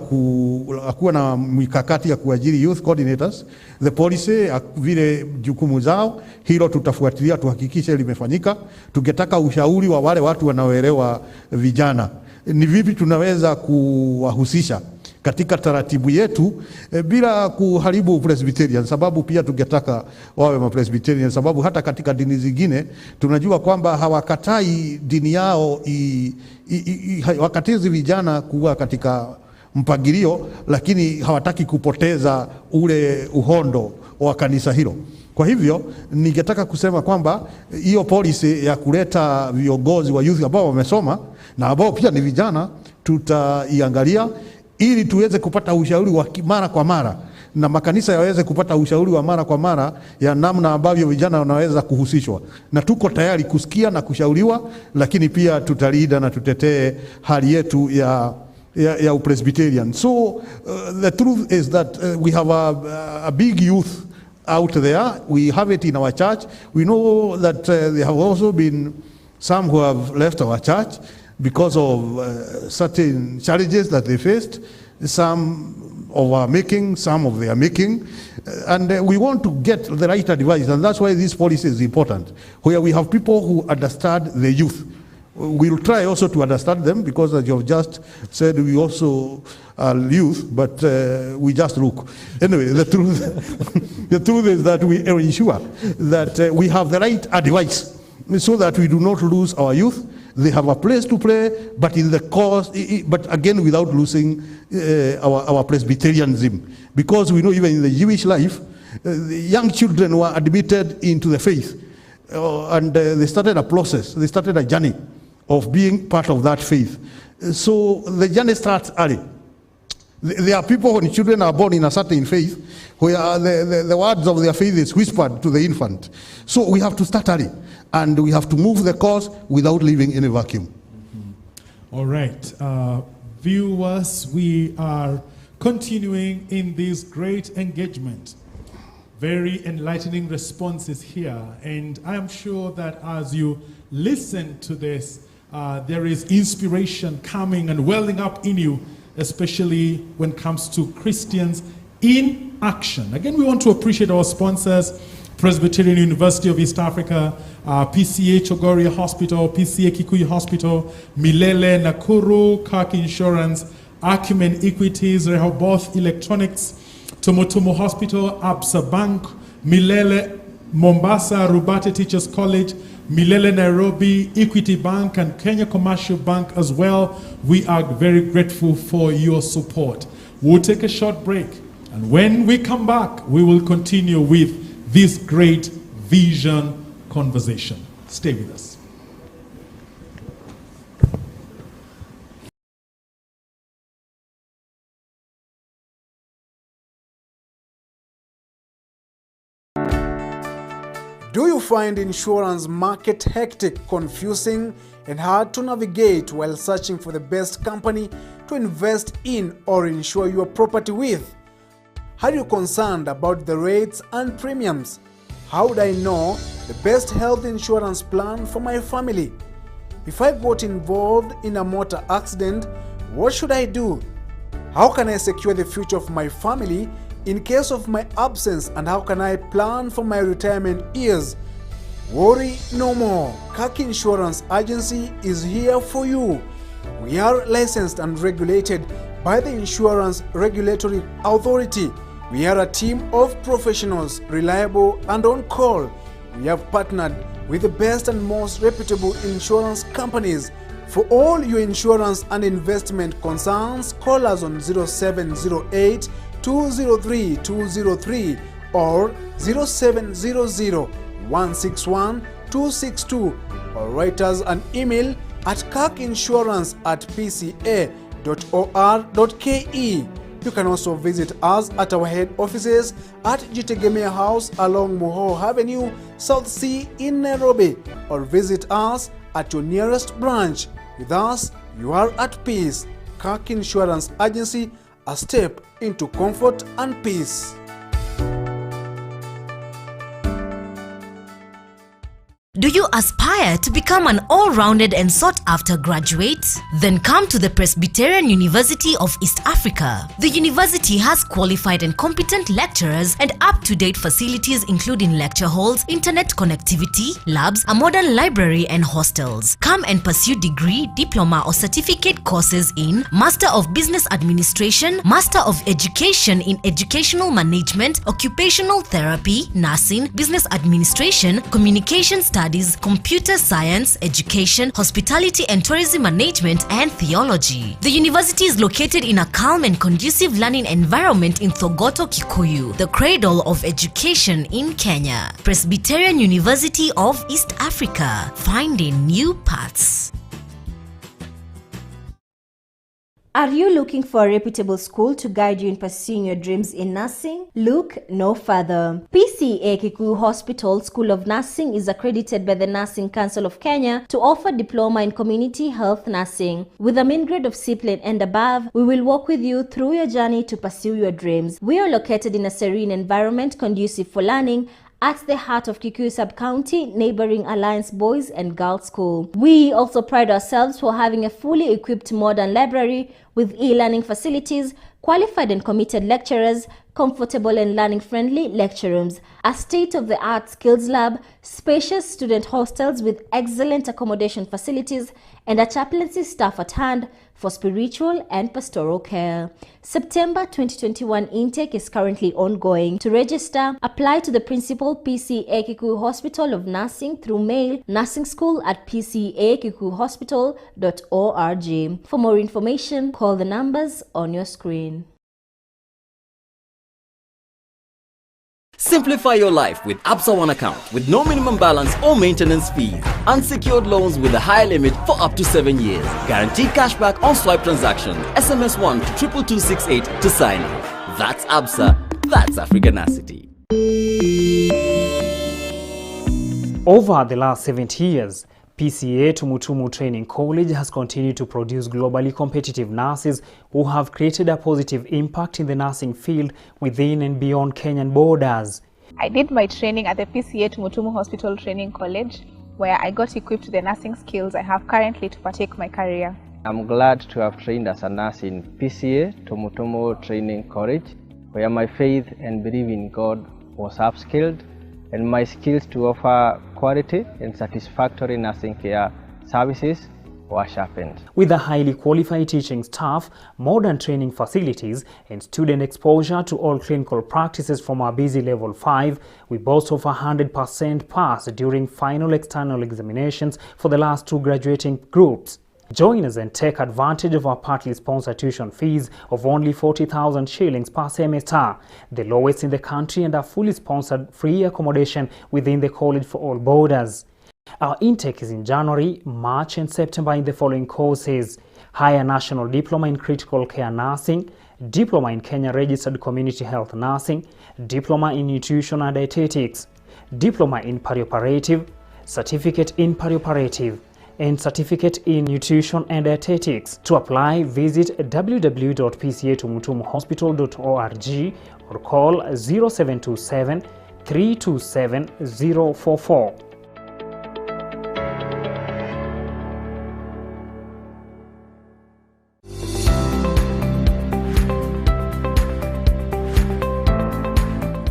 kuwa na mikakati ya kuajiri youth coordinators, the policy vile jukumu zao, hilo tutafuatilia tuhakikishe limefanyika. Tungetaka ushauri wa wale watu wanaoelewa vijana, ni vipi tunaweza kuwahusisha katika taratibu yetu bila kuharibu Presbyterian, sababu pia tungetaka wawe ma Presbyterian, sababu hata katika dini zingine tunajua kwamba hawakatai dini yao wakatizi vijana kuwa katika mpangilio, lakini hawataki kupoteza ule uhondo wa kanisa hilo. Kwa hivyo ningetaka kusema kwamba hiyo policy ya kuleta viongozi wa youth ambao wamesoma na ambao pia ni vijana tutaiangalia, ili tuweze kupata ushauri wa mara kwa mara, na makanisa yaweze kupata ushauri wa mara kwa mara ya namna ambavyo vijana wanaweza kuhusishwa. Na tuko tayari kusikia na kushauriwa, lakini pia tutalinda na tutetee hali yetu ya Presbyterian. So the truth is that we have a big youth out there. We have it in our church. We know that there have also been some who have left our church because of certain challenges that they faced, some of our making, some of their making, and we want to get the right advice, and that's why this policy is important, where we have people who understand the youth. We'll try also to understand them, because as you've just said, we also are youth, but we just look. Anyway, the truth is that we ensure that we have the right advice, so that we do not lose our youth. They have a place to play, but in the cause, but again without losing our Presbyterianism, because we know even in the Jewish life, the young children were admitted into the faith, and they started a process. They started a journey of being part of that faith. So the journey starts early. There are people, when children are born in a certain faith, where the words of their faith is whispered to the infant. So we have to start early, and we have to move the cause without leaving any vacuum. All right, viewers, we are continuing in this great engagement. Very enlightening responses here, and I am sure that as you listen to this, there is inspiration coming and welling up in you, especially when it comes to Christians in action. Again, we want to appreciate our sponsors: Presbyterian University of East Africa, PCA Chogoria Hospital, PCA Kikuyu Hospital, Milele Nakuru, Kirk Insurance, Acumen Equities, Rehoboth Electronics, Tomotomo Hospital, Absa Bank, Milele Mombasa, Rubate Teachers College, Milele Nairobi, Equity Bank, and Kenya Commercial Bank as well. We are very grateful for your support. We'll take a short break, and when we come back, we will continue with this great vision conversation. Stay with us. Do you find insurance market hectic, confusing, and hard to navigate while searching for the best company to invest in or insure your property with? Are you concerned about the rates and premiums? How would I know the best health insurance plan for my family? If I got involved in a motor accident, what should I do? How can I secure the future of my family in case of my absence, and how can I plan for my retirement years? Worry no more. CAC Insurance Agency is here for you. We are licensed and regulated by the Insurance Regulatory Authority. We are a team of professionals, reliable and on call. We have partnered with the best and most reputable insurance companies. For all your insurance and investment concerns, call us on 0708 203 203 or 0700 161 262 or write us an email at cacinsurance@pca.or.ke. You can also visit us at our head offices at Jitegemea House along Moho Avenue, South Sea in Nairobi, or visit us at your nearest branch. With us, you are at peace. CAC Insurance Agency, a step into comfort and peace. Do you aspire to become an all-rounded and sought-after graduate? Then come to the Presbyterian University of East Africa. The university has qualified and competent lecturers and up-to-date facilities including lecture halls, internet connectivity, labs, a modern library and hostels. Come and pursue degree, diploma or certificate courses in Master of Business Administration, Master of Education in Educational Management, Occupational Therapy, Nursing, Business Administration, Communication Studies, Computer Science, Education, Hospitality and Tourism Management, and Theology. The university is located in a calm and conducive learning environment in Thogoto, Kikuyu, the cradle of education in Kenya. Presbyterian University of East Africa, finding new paths. Are you looking for a reputable school to guide you in pursuing your dreams in nursing? Look no further. PCA Kikuyu Hospital School of Nursing is accredited by the Nursing Council of Kenya to offer diploma in community health nursing. With a mean grade of C+ and above, we will walk with you through your journey to pursue your dreams. We are located in a serene environment conducive for learning at the heart of Kikuyu Sub-County, neighboring Alliance Boys and Girls School. We also pride ourselves for having a fully equipped modern library with e-learning facilities, qualified and committed lecturers, comfortable and learning-friendly lecture rooms, a state-of-the-art skills lab, spacious student hostels with excellent accommodation facilities, and a chaplaincy staff at hand for spiritual and pastoral care. September 2021 intake is currently ongoing. To register, apply to the principal PCA Kikuyu Hospital of Nursing through mail nursing@pcakikuyuhospital.org. For more information, call the numbers on your screen. Simplify your life with Absa One account with no minimum balance or maintenance fees. Unsecured loans with a high limit for up to 7 years. Guaranteed cashback on swipe transactions. SMS 1 to 22268 to sign up. That's Absa. That's Africanacity. Over the last 70 years, PCA Tumutumu Training College has continued to produce globally competitive nurses who have created a positive impact in the nursing field within and beyond Kenyan borders. I did my training at the PCA Tumutumu Hospital Training College, where I got equipped with the nursing skills I have currently to partake my career. I'm glad to have trained as a nurse in PCA Tumutumu Training College, where my faith and belief in God was upskilled, and my skills to offer quality and satisfactory nursing care services were sharpened. With a highly qualified teaching staff, modern training facilities, and student exposure to all clinical practices from our busy level 5, we boast of 100% pass during final external examinations for the last 2 graduating groups. Join us and take advantage of our partly sponsored tuition fees of only 40,000 shillings per semester, the lowest in the country, and a fully sponsored free accommodation within the college for all boarders. Our intake is in January, March and September in the following courses: Higher National Diploma in Critical Care Nursing, Diploma in Kenya Registered Community Health Nursing, Diploma in Nutrition and Dietetics, Diploma in Perioperative, Certificate in Perioperative, and Certificate in Nutrition and Dietetics. To apply, visit www.pcatumutumuhospital.org or call 0727 327 044.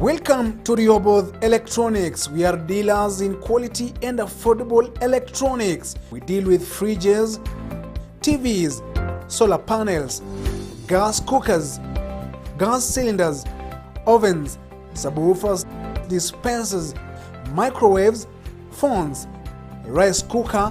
Welcome to Rehoboth Electronics. We are dealers in quality and affordable electronics. We deal with fridges, TVs, solar panels, gas cookers, gas cylinders, ovens, subwoofers, dispensers, microwaves, phones, rice cooker,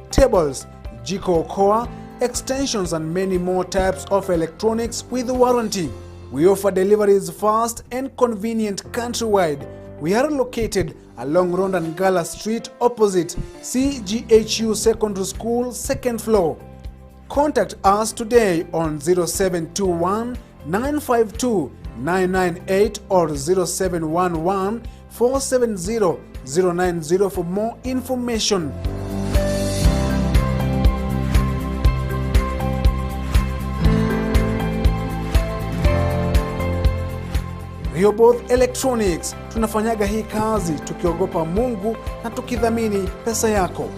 tables, jiko okoa, extensions and many more types of electronics with warranty. We offer deliveries fast and convenient countrywide. We are located along Rondan Gala Street opposite CGHU Secondary School, 2nd floor. Contact us today on 0721 952 998 or 0711 470 090 for more information. Rehoboth Electronics, tunafanyaga hii kazi tukiogopa Mungu na tukidhamini pesa yako.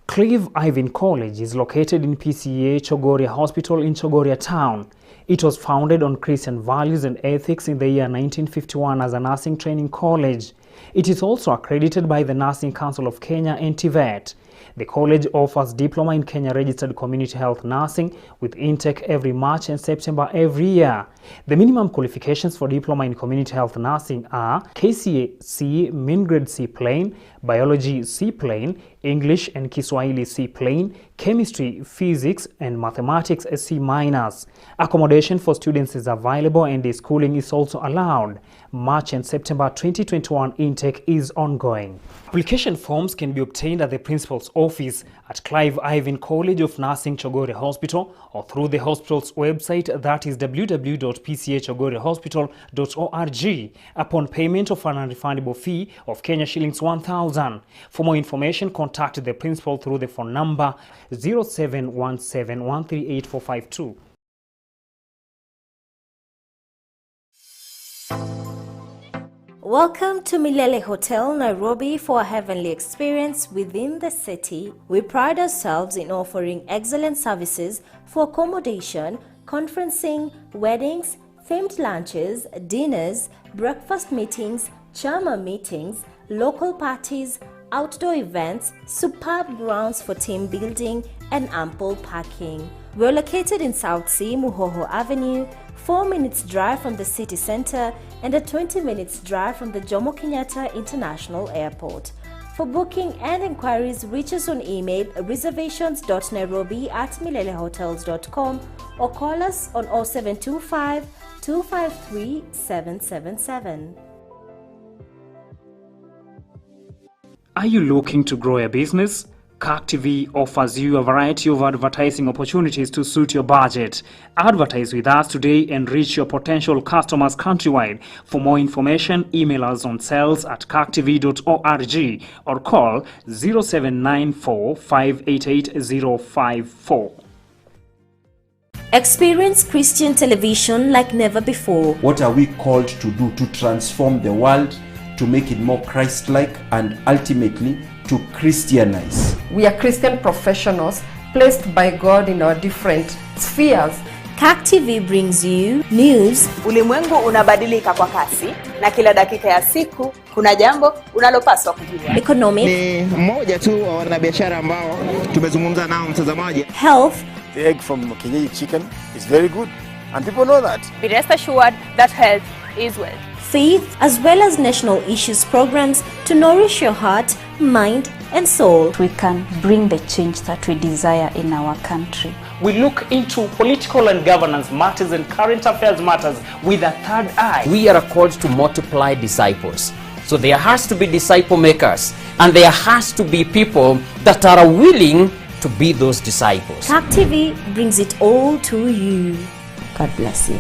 Clive Ivan College is located in PCA Chogoria Hospital in Chogoria Town. It was founded on Christian values and ethics in the year 1951 as a nursing training college. It is also accredited by the Nursing Council of Kenya and TVET. The college offers diploma in Kenya Registered Community Health Nursing with intake every March and September every year. The minimum qualifications for diploma in community health nursing are KCA C Min Grade C Plain, Biology C Plain, English and Kiswahili C Plain, Chemistry, Physics and Mathematics C minus. Accommodation for students is available and the schooling is also allowed. March and September 2021 intake is ongoing. Application forms can be obtained at the principal's office at Clive Ivan College of Nursing Chogoria Hospital or through the hospital's website, that is www.pcachogoriahospital.org, upon payment of an unrefundable fee of Kenya shillings 1,000. For more information, contact the principal through the phone number 0717138452. Welcome to Milele Hotel, Nairobi, for a heavenly experience within the city. We pride ourselves in offering excellent services for accommodation, conferencing, weddings, themed lunches, dinners, breakfast meetings, charmer meetings, local parties, outdoor events, superb grounds for team building, and ample parking. We're located in South C, Muhoho Avenue, 4 minutes drive from the city center and a 20 minutes drive from the Jomo Kenyatta International Airport. For booking and inquiries, reach us on email reservations.nairobi@milelehotels.com or call us on 0725 253 777. Are you looking to grow a business? CAC TV offers you a variety of advertising opportunities to suit your budget. Advertise with us today and reach your potential customers countrywide. For more information, email us on sales@cactv.org or call 0794 588 054. Experience Christian television like never before. What are we called to do to transform the world, to make it more Christ-like, and ultimately to Christianize? We are Christian professionals placed by God in our different spheres. CAC TV brings you news. Ulimwengu unabadilika kwa kasi na kila dakika ya siku kuna jambo unalopaswa kujua. Economic. Ni mmoja tu wa wanabiashara ambao tumezungumza nao, mtazamaji. Health. The egg from Kienyeji chicken is very good and people know that. Be rest assured that health is wealth. Faith, as well as national issues programs to nourish your heart, mind and soul. We can bring the change that we desire in our country. We look into political and governance matters and current affairs matters with a third eye. We are called to multiply disciples. So there has to be disciple makers, and there has to be people that are willing to be those disciples. CAC TV brings it all to you. God bless you.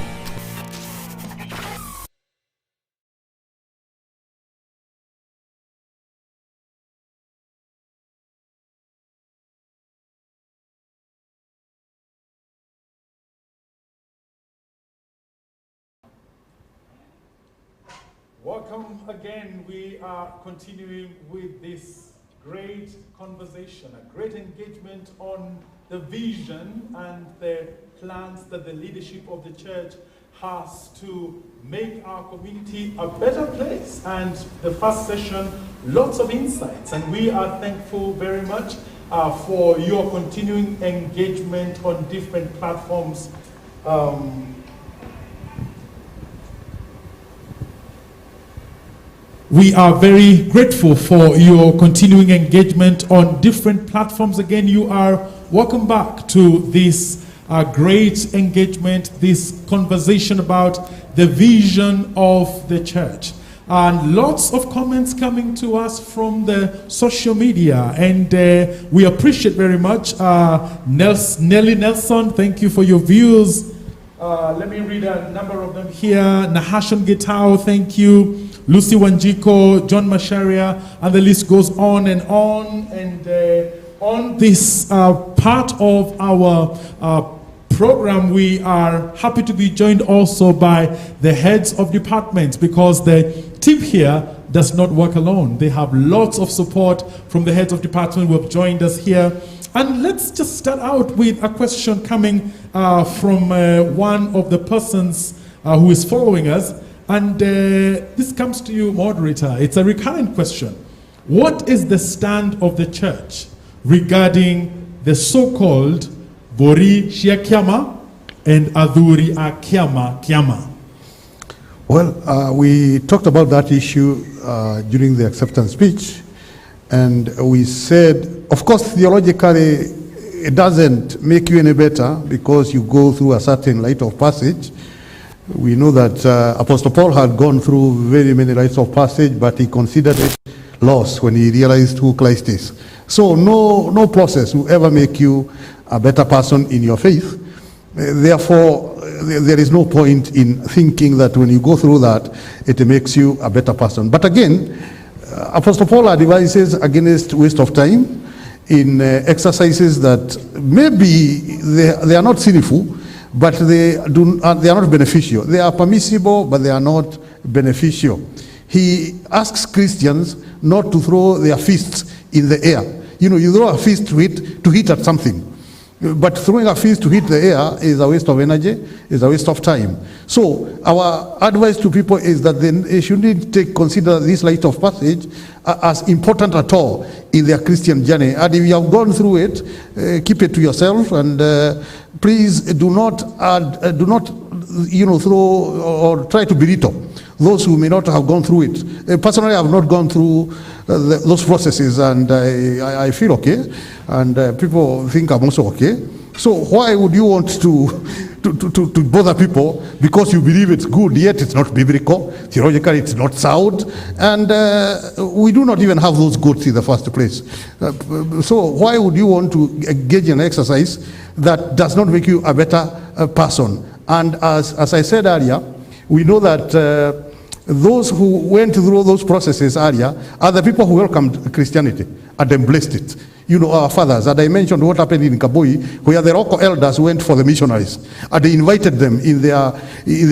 Welcome again. We are continuing with this great conversation, a great engagement on the vision and the plans that the leadership of the church has to make our community a better place. And the first session, lots of insights, and we are thankful very much for your continuing engagement on different platforms. We are very grateful for your continuing engagement on different platforms. Again, you are welcome back to this great engagement, this conversation about the vision of the church. And lots of comments coming to us from the social media, and we appreciate very much. Nelly Nelson, thank you for your views. Let me read a number of them here. Nahashon Gitao, thank you. Lucy Wanjiko, John Masharia, and the list goes on and on. And on this part of our program, we are happy to be joined also by the heads of departments, because the team here does not work alone. They have lots of support from the heads of department who have joined us here. And let's just start out with a question coming from one of the persons who is following us. And this comes to you, moderator. It's a recurrent question. What is the stand of the church regarding the so-called Bori Shia Kiama and Adhuri Akiama Kiama? Well, we talked about that issue during the acceptance speech, and we said, of course, theologically, it doesn't make you any better because you go through a certain rite of passage. We know that Apostle Paul had gone through very many rites of passage, but he considered it loss when he realized who Christ is. So no process will ever make you a better person in your faith. Therefore, there is no point in thinking that when you go through that, it makes you a better person. But again, Apostle Paul advises against waste of time in exercises that maybe they are not sinful, but they are not beneficial. They are permissible, but they are not beneficial. He asks Christians not to throw their fists in the air. You know, you throw a fist to hit at something. But throwing a fist to hit the air is a waste of energy, is a waste of time. So our advice to people is that they shouldn't consider this rite of passage as important at all in their Christian journey. And if you have gone through it, keep it to yourself, and please do not throw or try to belittle those who may not have gone through it. Personally, I have not gone through those processes, and I feel okay, and people think I'm also okay. So why would you want to bother people because you believe it's good, yet it's not biblical, theologically it's not sound, and we do not even have those goats in the first place. So why would you want to engage in an exercise that does not make you a better person? And as I said earlier, we know that those who went through those processes earlier are the people who welcomed Christianity and embraced it. You know, our fathers, and I mentioned what happened in Kabui, where the local elders went for the missionaries, and they invited them in their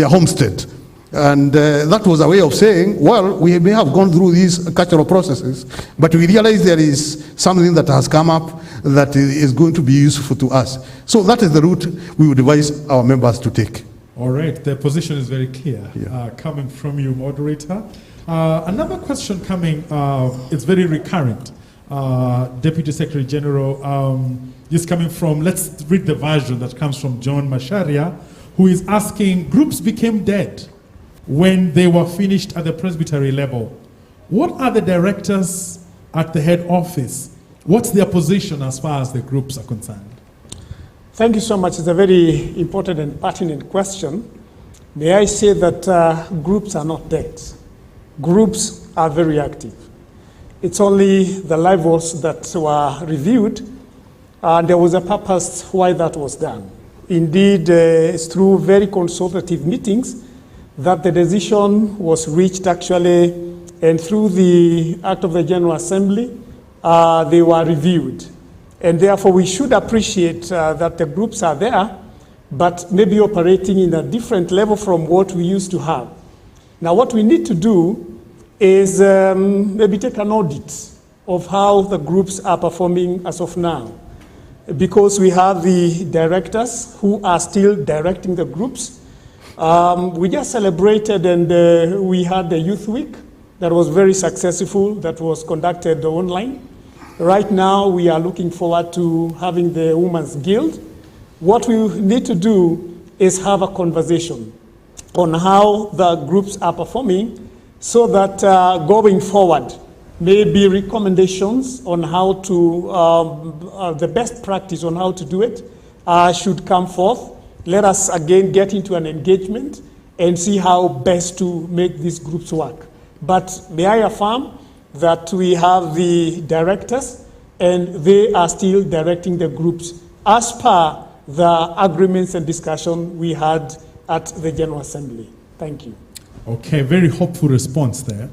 homestead. And that was a way of saying, well, we may have gone through these cultural processes, but we realize there is something that has come up that is going to be useful to us. So that is the route we would advise our members to take. All right, the position is very clear, coming from you, moderator. Another question coming, it's very recurrent. Deputy Secretary General, is coming from, let's read the version that comes from John Masharia, who is asking, groups became dead when they were finished at the presbytery level. What are the directors at the head office? What's their position as far as the groups are concerned? Thank you so much. It's a very important and pertinent question. May I say that groups are not dead. Groups are very active. It's only the levels that were reviewed, and there was a purpose why that was done. Indeed, it's through very consultative meetings that the decision was reached actually, and through the Act of the General Assembly, they were reviewed. And therefore, we should appreciate that the groups are there, but maybe operating in a different level from what we used to have. Now, what we need to do is maybe take an audit of how the groups are performing as of now. Because we have the directors who are still directing the groups. We just celebrated and we had the Youth Week that was very successful, that was conducted online. Right now, we are looking forward to having the Women's Guild. What we need to do is have a conversation on how the groups are performing so that going forward, maybe recommendations on how to, the best practice on how to do it should come forth. Let us again get into an engagement and see how best to make these groups work. But may I affirm that we have the directors and they are still directing the groups as per the agreements and discussion we had at the General Assembly. Thank you. Okay, very hopeful response there.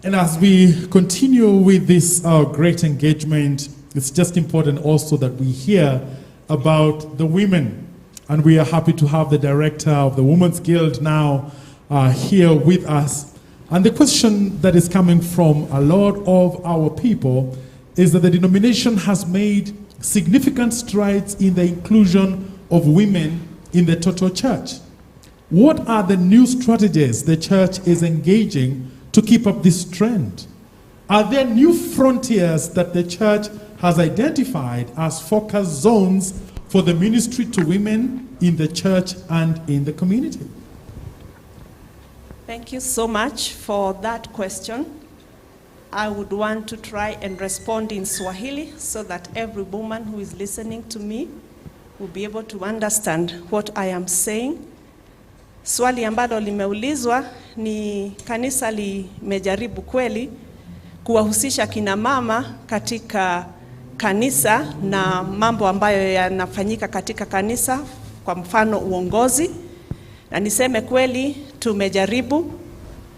And as we continue with this great engagement, it's just important also that we hear about the women. And we are happy to have the director of the Women's Guild now here with us. And the question that is coming from a lot of our people is that the denomination has made significant strides in the inclusion of women in the total church. What are the new strategies the church is engaging to keep up this trend? Are there new frontiers that the church has identified as focus zones for the ministry to women in the church and in the community? Thank you so much for that question. I would want to try and respond in Swahili so that every woman who is listening to me will be able to understand what I am saying. Swali ambalo limeulizwa ni kanisa limejaribu kweli kuwahusisha kina mama katika kanisa na mambo ambayo yanafanyika katika kanisa, kwa mfano uongozi. Na niseme kweli tumejaribu,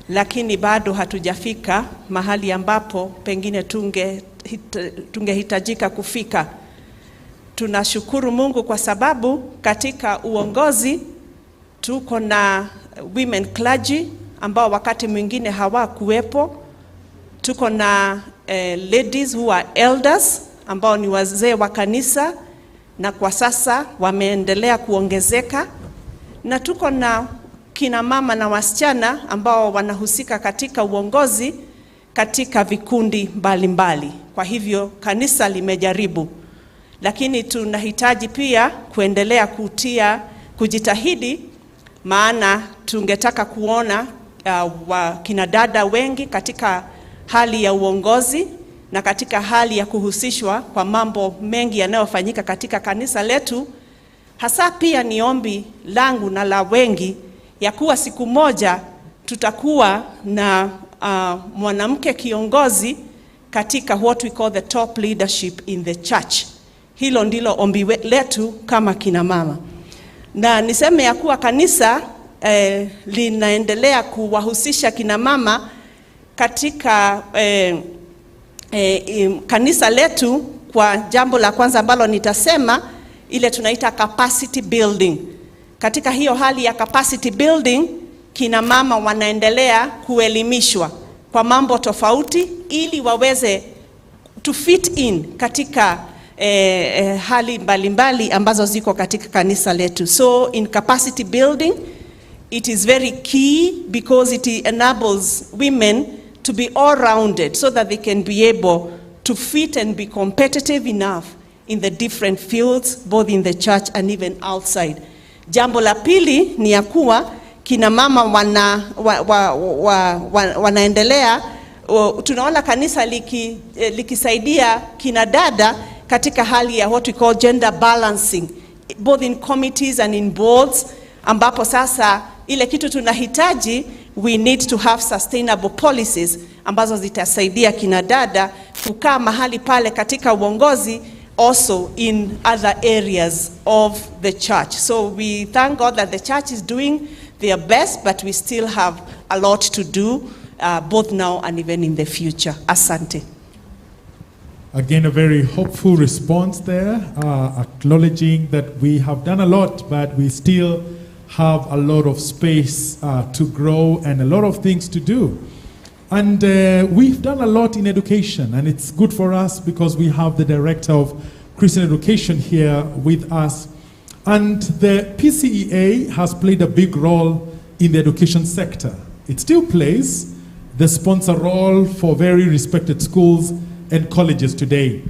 lakini bado hatujafika mahali ambapo pengine tungehitajika kufika. Tunashukuru Mungu kwa sababu katika uongozi tuko na women clergy ambao wakati mwingine hawakuwepo. Tuko na ladies who are elders ambao ni wazee wa kanisa na kwa sasa wameendelea kuongezeka. Na tuko na kina mama na wasichana ambao wanahusika katika uongozi katika vikundi mbalimbali. Kwa hivyo kanisa limejaribu, lakini tunahitaji pia kuendelea kujitahidi, maana tungetaka kuona kina dada wengi katika hali ya uongozi na katika hali ya kuhusishwa kwa mambo mengi yanayofanyika katika kanisa letu. Hasa pia ni ombi langu na la wengi ya kuwa siku moja tutakuwa na mwanamke kiongozi katika what we call the top leadership in the church. Hilo ndilo ombi letu kama kina mama. Na niseme ya kuwa kanisa linaendelea kuwahusisha kina mama katika kanisa letu kwa jambo la kwanza ambalo nitasema, ile tunaita capacity building. Katika hiyo hali ya capacity building, kina mama wanaendelea kuelimishwa kwa mambo tofauti ili waweze to fit in katika hali mbalimbali ambazo ziko katika kanisa letu. So in capacity building, it is very key because it enables women to be all-rounded so that they can be able to fit and be competitive enough in the different fields, both in the church and even outside. Jambo la pili ni ya kuwa kina mama wanaendelea, tunaona kanisa likisaidia kina dada katika hali ya what we call gender balancing, both in committees and in boards, ambapo sasa ile kitu tunahitaji, we need to have sustainable policies ambazo zitasaidia kina dada kukaa mahali pale katika uongozi, also in other areas of the church. So we thank God that the church is doing their best, but we still have a lot to do, both now and even in the future. Asante. Again, a very hopeful response there, acknowledging that we have done a lot, but we still have a lot of space to grow and a lot of things to do. And we've done a lot in education, and it's good for us because we have the Director of Christian Education here with us. And the PCEA has played a big role in the education sector. It still plays the sponsor role for very respected schools and colleges today.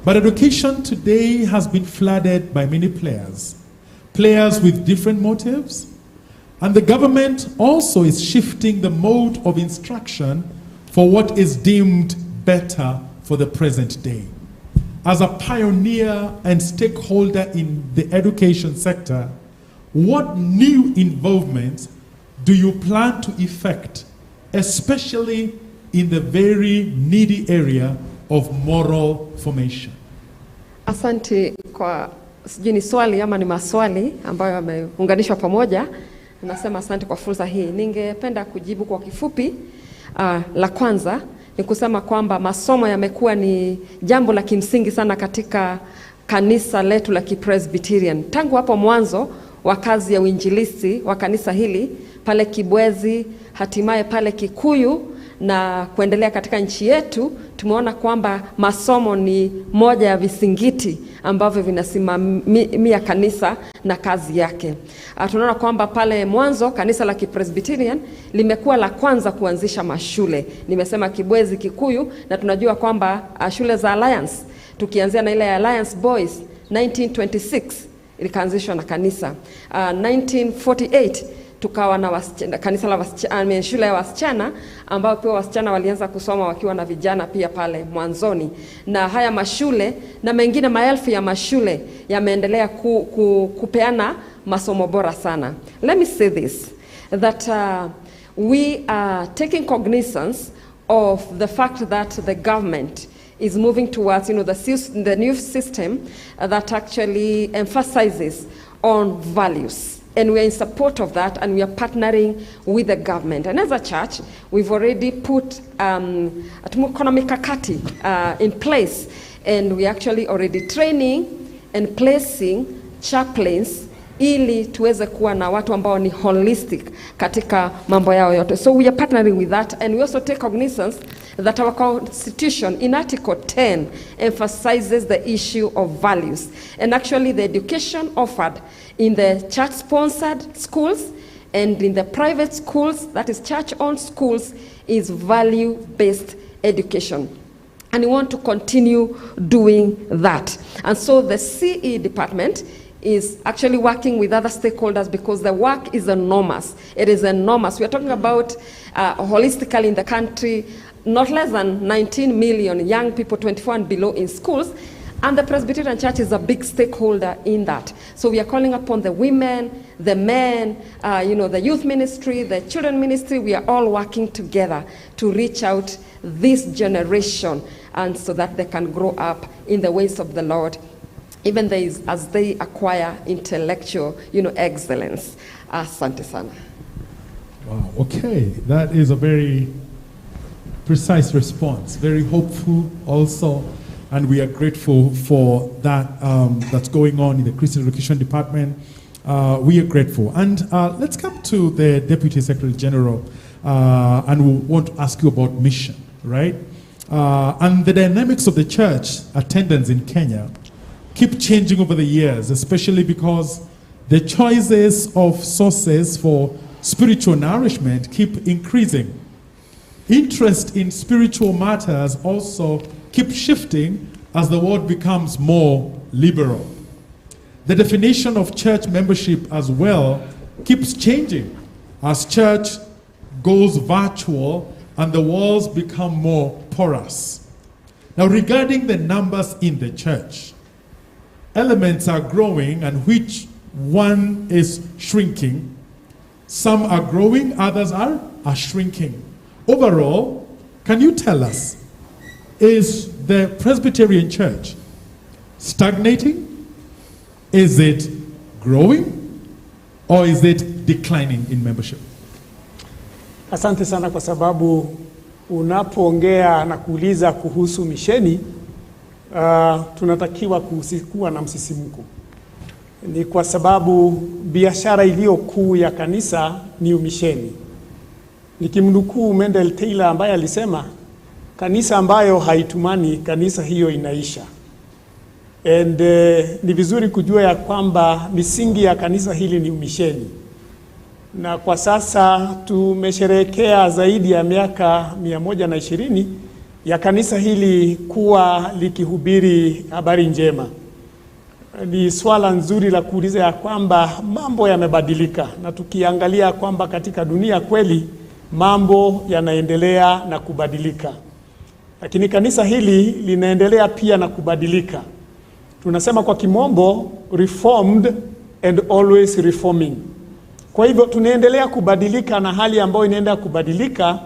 But education today has been flooded by many players with different motives. And the government also is shifting the mode of instruction for what is deemed better for the present day. As a pioneer and stakeholder in the education sector, what new involvement do you plan to effect, especially in the very needy area of moral formation? Asante kwa sijui ni swali ama ni maswali ambayo yameunganishwa pamoja. Nasema asante kwa fursa hii. Ningependa kujibu kwa kifupi. La kwanza ni kusema kwamba masomo yamekuwa ni jambo la kimsingi sana katika kanisa letu la Kipresbyterian. Tangu hapo mwanzo wa kazi ya uinjilisti wa kanisa hili pale Kibwezi, hatimaye pale Kikuyu na kuendelea katika nchi yetu, tumeona kwamba masomo ni moja ya visingiti ambavyo vinasimamia kanisa na kazi yake. Tunaona kwamba pale mwanzo kanisa la Kipresbyterian limekuwa la kwanza kuanzisha mashule. Nimesema Kibwezi, Kikuyu, na tunajua kwamba shule za Alliance, tukianzia na ile ya Alliance Boys 1926 ilikaanzishwa na kanisa. 1948 tukawa na wasichana, kanisa la wasichana, shule ya wasichana ambao pia wasichana walianza kusoma wakiwa na vijana pia pale mwanzoni. Na haya mashule na mengine maelfu ya mashule yameendelea kupeana masomo bora sana. Let me say this, that we are taking cognizance of the fact that the government is moving towards, the new system that actually emphasizes on values. And we are in support of that, and we are partnering with the government. And as a church, we've already put mikakati in place, and we actually already training and placing chaplains ili tuweze kuwa na watu ambao ni holistic katika mambo yao yote. So we are partnering with that, and we also take cognizance that our constitution in Article 10 emphasizes the issue of values. And actually the education offered in the church-sponsored schools and in the private schools, that is church-owned schools, is value-based education. And we want to continue doing that. And so the CE department is actually working with other stakeholders because the work is enormous. It is enormous. We are talking about holistically in the country, not less than 19 million young people, 24 and below, in schools, and the Presbyterian Church is a big stakeholder in that. So we are calling upon the women, the men, the youth ministry, the children ministry. We are all working together to reach out this generation, and so that they can grow up in the ways of the Lord, even as they acquire intellectual, excellence. Asante sana. Wow, okay, that is a very precise response, very hopeful also, and we are grateful for that that's going on in the Christian Education Department. We are grateful. And let's come to the Deputy Secretary General, and we want to ask you about mission, right? And the dynamics of the church attendance in Kenya keep changing over the years, especially because the choices of sources for spiritual nourishment keep increasing. Interest in spiritual matters also keep shifting as the world becomes more liberal. The definition of church membership as well keeps changing as church goes virtual and the walls become more porous. Now, regarding the numbers in the church, elements are growing and which one is shrinking. Some are growing, others are shrinking. Overall, can you tell us, is the Presbyterian Church stagnating? Is it growing? Or is it declining in membership? Asante sana kwa sababu unapoongea na kuuliza kuhusu misheni, tunatakiwa kuwa na msisimko. Ni kwa sababu biashara iliyo kuu ya kanisa ni umisheni. Nikimnukuu Mendel Taylor ambaye alisema kanisa ambayo haitumani, kanisa hiyo inaisha. And ni vizuri kujua ya kwamba misingi ya kanisa hili ni umisheni. Na kwa sasa tumesherehekea zaidi ya miaka 120 ya kanisa hili kuwa likihubiri habari njema. Ni swala nzuri la kuuliza ya kwamba mambo yamebadilika, na tukiangalia kwamba katika dunia kweli mambo yanaendelea na kubadilika. Lakini kanisa hili linaendelea pia na kubadilika. Tunasema kwa kimombo reformed and always reforming. Kwa hivyo tunaendelea kubadilika na hali ambayo inaenda kubadilika,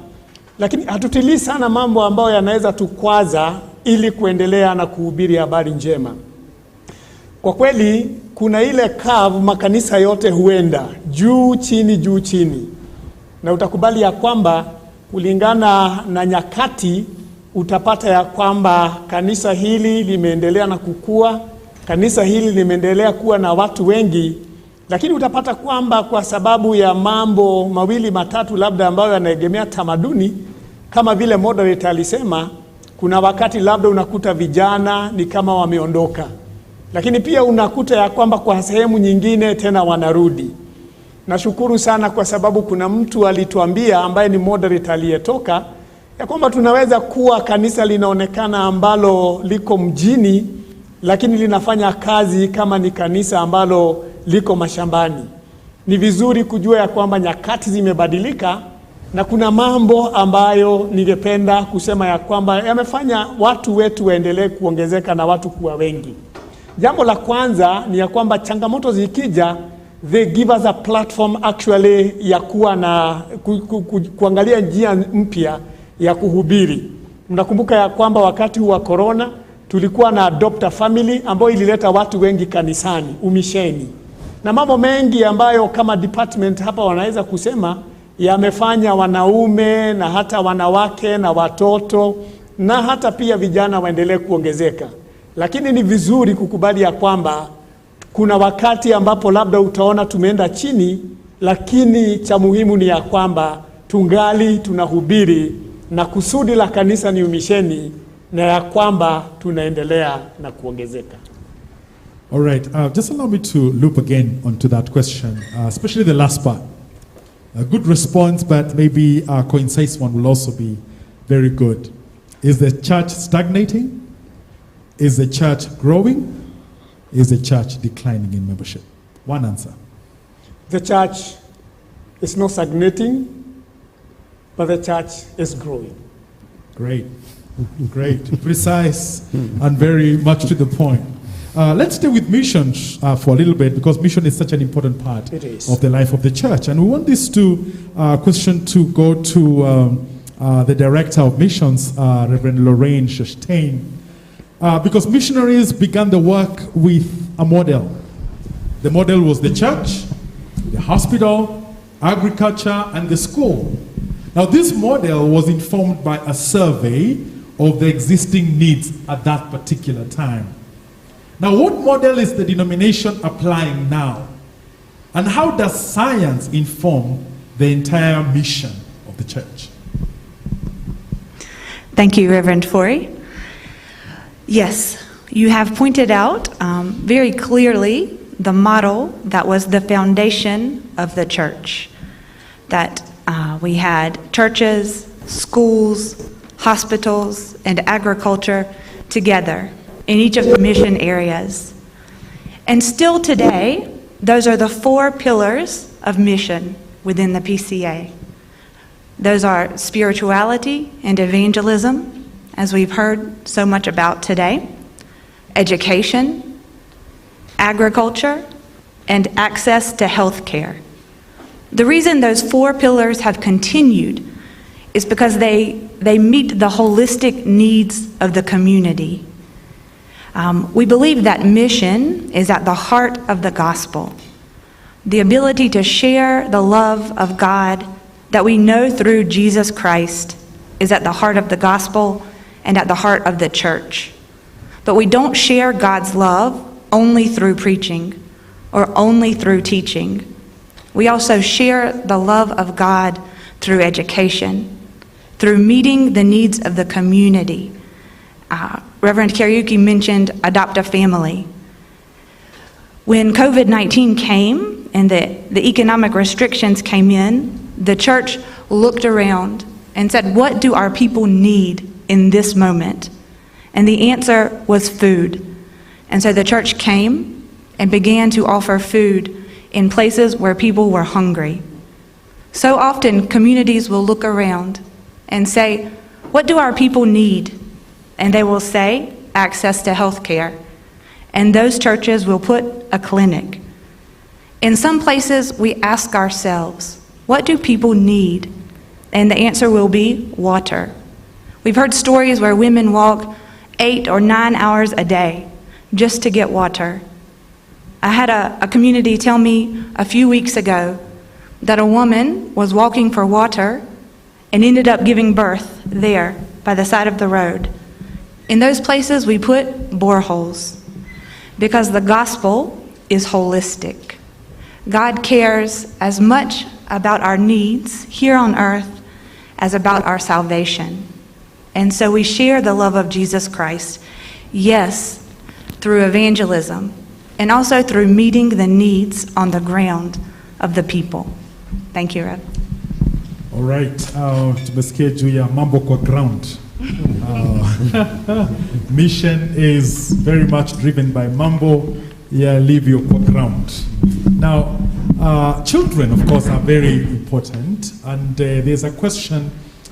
lakini hatutilii sana mambo ambayo yanaweza tukwaza ili kuendelea na kuhubiri habari njema. Kwa kweli kuna ile curve makanisa yote huenda juu chini juu chini. Na utakubali ya kwamba kulingana na nyakati utapata ya kwamba kanisa hili limeendelea na kukua, kanisa hili limeendelea kuwa na watu wengi, lakini utapata kwamba kwa sababu ya mambo mawili matatu labda ambayo yanaegemea tamaduni, kama vile moderator alisema, kuna wakati labda unakuta vijana ni kama wameondoka, lakini pia unakuta ya kwamba kwa sehemu nyingine tena wanarudi. Nashukuru sana kwa sababu kuna mtu alituambia ambaye ni moderator aliyetoka ya kwamba tunaweza kuwa kanisa linaonekana ambalo liko mjini, lakini linafanya kazi kama ni kanisa ambalo liko mashambani. Ni vizuri kujua ya kwamba nyakati zimebadilika, na kuna mambo ambayo ningependa kusema ya kwamba yamefanya watu wetu waendelee kuongezeka na watu kuwa wengi. Jambo la kwanza ni ya kwamba changamoto zikija, they give us a platform actually ya kuwa na kuangalia njia mpya ya kuhubiri. Mnakumbuka ya kwamba wakati wa corona tulikuwa na Adopt a Family ambayo ilileta watu wengi kanisani, umisheni. Na mambo mengi ambayo kama department hapa wanaweza kusema yamefanya wanaume na hata wanawake na watoto na hata pia vijana waendelee kuongezeka. Lakini ni vizuri kukubali ya kwamba kuna wakati ambapo labda utaona tumeenda chini, lakini cha muhimu ni ya kwamba tungali tunahubiri na kusudi la kanisa ni umisheni, na ya kwamba tunaendelea na kuongezeka. All right, just allow me to loop again onto that question, especially the last part. A good response, but maybe a concise one will also be very good. Is the church stagnating? Is the church growing? Is the church declining in membership? One answer. The church is not stagnating, but the church is growing. Great, great, precise and very much to the point. Let's stay with missions for a little bit, because mission is such an important part of the life of the church. And we want this question to go to the director of missions, Reverend Lorraine Shostain, because missionaries began the work with a model. The model was the church, the hospital, agriculture, and the school. Now, this model was informed by a survey of the existing needs at that particular time. Now, what model is the denomination applying now? And how does science inform the entire mission of the church? Thank you, Reverend Forey. Yes, you have pointed out very clearly the model that was the foundation of the church. That we had churches, schools, hospitals, and agriculture together in each of the mission areas. And still today, those are the 4 pillars of mission within the PCA. Those are spirituality and evangelism, as we've heard so much about today, education, agriculture, and access to health care. The reason those 4 pillars have continued is because they meet the holistic needs of the community. We believe that mission is at the heart of the gospel. The ability to share the love of God that we know through Jesus Christ is at the heart of the gospel and at the heart of the church. But we don't share God's love only through preaching or only through teaching. We also share the love of God through education, through meeting the needs of the community. Reverend Kariuki mentioned Adopt a Family. When COVID-19 came and the economic restrictions came in, the church looked around and said, what do our people need in this moment? And the answer was food. And so the church came and began to offer food in places where people were hungry. So often communities will look around and say, what do our people need? And they will say, access to health care. And those churches will put a clinic. In some places, we ask ourselves, what do people need? And the answer will be water. We've heard stories where women walk 8 or 9 hours a day just to get water. I had a community tell me a few weeks ago that a woman was walking for water and ended up giving birth there by the side of the road. In those places, we put boreholes because the gospel is holistic. God cares as much about our needs here on earth as about our salvation. And so we share the love of Jesus Christ, yes, through evangelism, and also through meeting the needs on the ground of the people. Thank you, Rev. All right, tumesikia juu ya mambo kwa ground. Mission is very much driven by mambo yalivyo kwa ground. Now, children, of course, are very important, and there's a question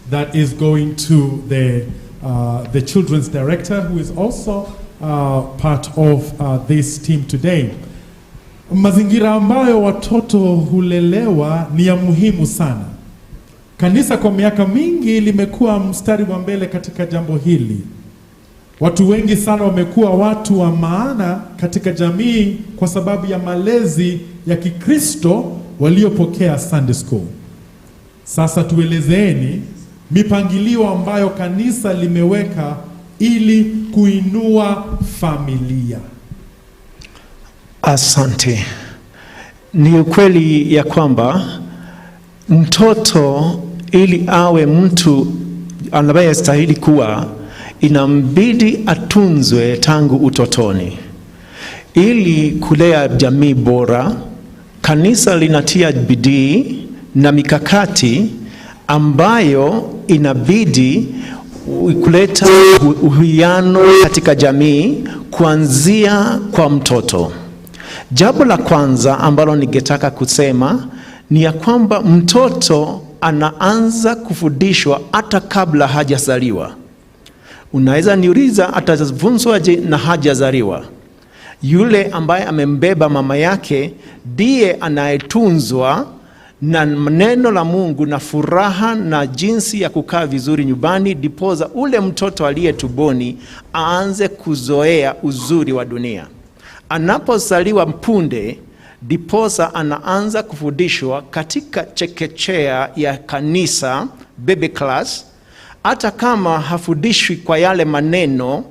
that is going to the children's director, who is also part of this team today. Mazingira ambayo watoto hulelewa ni ya muhimu sana. Kanisa kwa miaka mingi limekuwa mstari wa mbele katika jambo hili. Watu wengi sana wamekuwa watu wa maana katika jamii kwa sababu ya malezi ya Kikristo waliopokea Sunday School. Sasa tuelezeni mipangilio ambayo kanisa limeweka ili kuinua familia. Asante. Ni ukweli ya kwamba mtoto ili awe mtu anayestahili kuwa, inambidi atunzwe tangu utotoni. Ili kulea jamii bora, kanisa linatia bidii na mikakati ambayo inabidi kuleta uwiano katika jamii kuanzia kwa mtoto. Jambo la kwanza ambalo ningetaka kusema ni ya kwamba mtoto anaanza kufundishwa hata kabla hajazaliwa. Unaweza niuliza atafunzwaje na hajazaliwa? Yule ambaye amembeba mama yake ndiye anayetunzwa na neno la Mungu na furaha na jinsi ya kukaa vizuri nyumbani, dipoza ule mtoto aliye tumboni aanze kuzoea uzuri wa dunia. Anapozaliwa mpunde, diposa anaanza kufundishwa katika chekechea ya kanisa, baby class. Hata kama hafundishwi kwa yale maneno,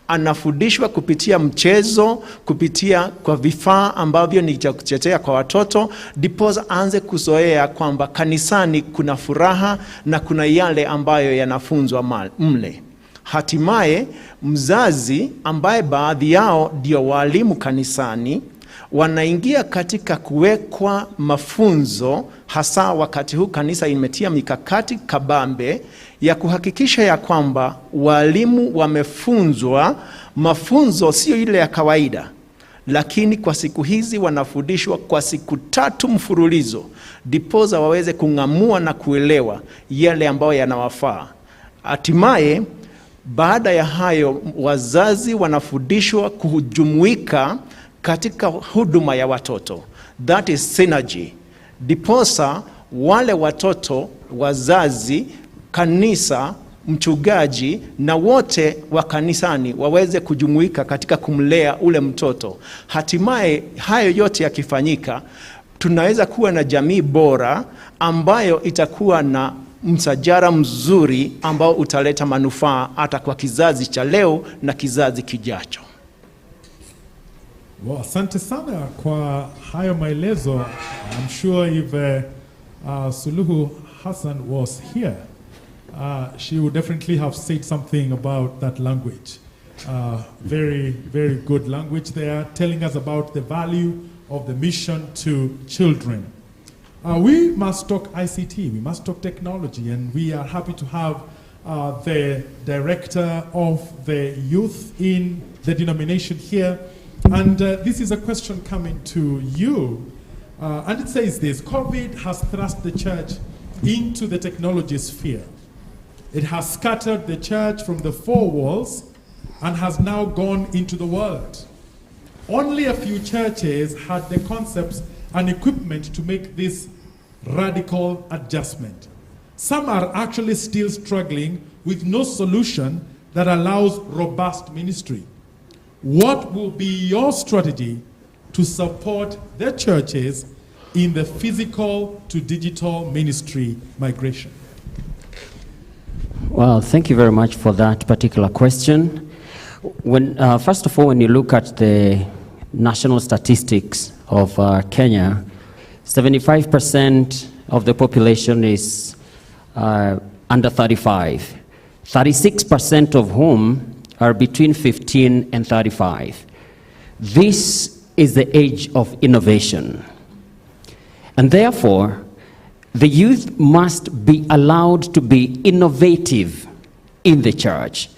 anafundishwa kupitia mchezo, kupitia kwa vifaa ambavyo ni cha kuchezea kwa watoto, diposa aanze kuzoea kwamba kanisani kuna furaha na kuna yale ambayo yanafunzwa mle. Hatimaye mzazi ambaye baadhi yao ndio walimu kanisani wanaingia katika kuwekwa mafunzo, hasa wakati huu kanisa imetia mikakati kabambe ya kuhakikisha ya kwamba walimu wamefunzwa mafunzo sio ile ya kawaida, lakini kwa siku hizi wanafundishwa kwa siku 3 mfululizo, dipoza waweze kung'amua na kuelewa yale ambayo yanawafaa. Hatimaye baada ya hayo wazazi wanafundishwa kujumuika katika huduma ya watoto, that is synergy. Diposa wale watoto, wazazi, kanisa, mchungaji na wote wa kanisani waweze kujumuika katika kumlea ule mtoto. Hatimaye hayo yote yakifanyika, tunaweza kuwa na jamii bora ambayo itakuwa na msajara mzuri ambao utaleta manufaa hata kwa kizazi cha leo na kizazi kijacho. Well, asante sana kwa hayo maelezo. I'm sure if Suluhu Hassan was here, she would definitely have said something about that language. Very, very good language there, telling us about the value of the mission to children. We must talk ICT, we must talk technology, and we are happy to have the director of the youth in the denomination here. And this is a question coming to you. And it says this: COVID has thrust the church into the technology sphere. It has scattered the church from the four walls and has now gone into the world. Only a few churches had the concepts and equipment to make this radical adjustment. Some are actually still struggling with no solution that allows robust ministry. What will be your strategy to support the churches in the physical to digital ministry migration? Well, thank you very much for that particular question. When, first of all, when you look at the national statistics of Kenya, 75% of the population is under 35, 36% of whom are between 15 and 35. This is the age of innovation. And therefore, the youth must be allowed to be innovative in the church.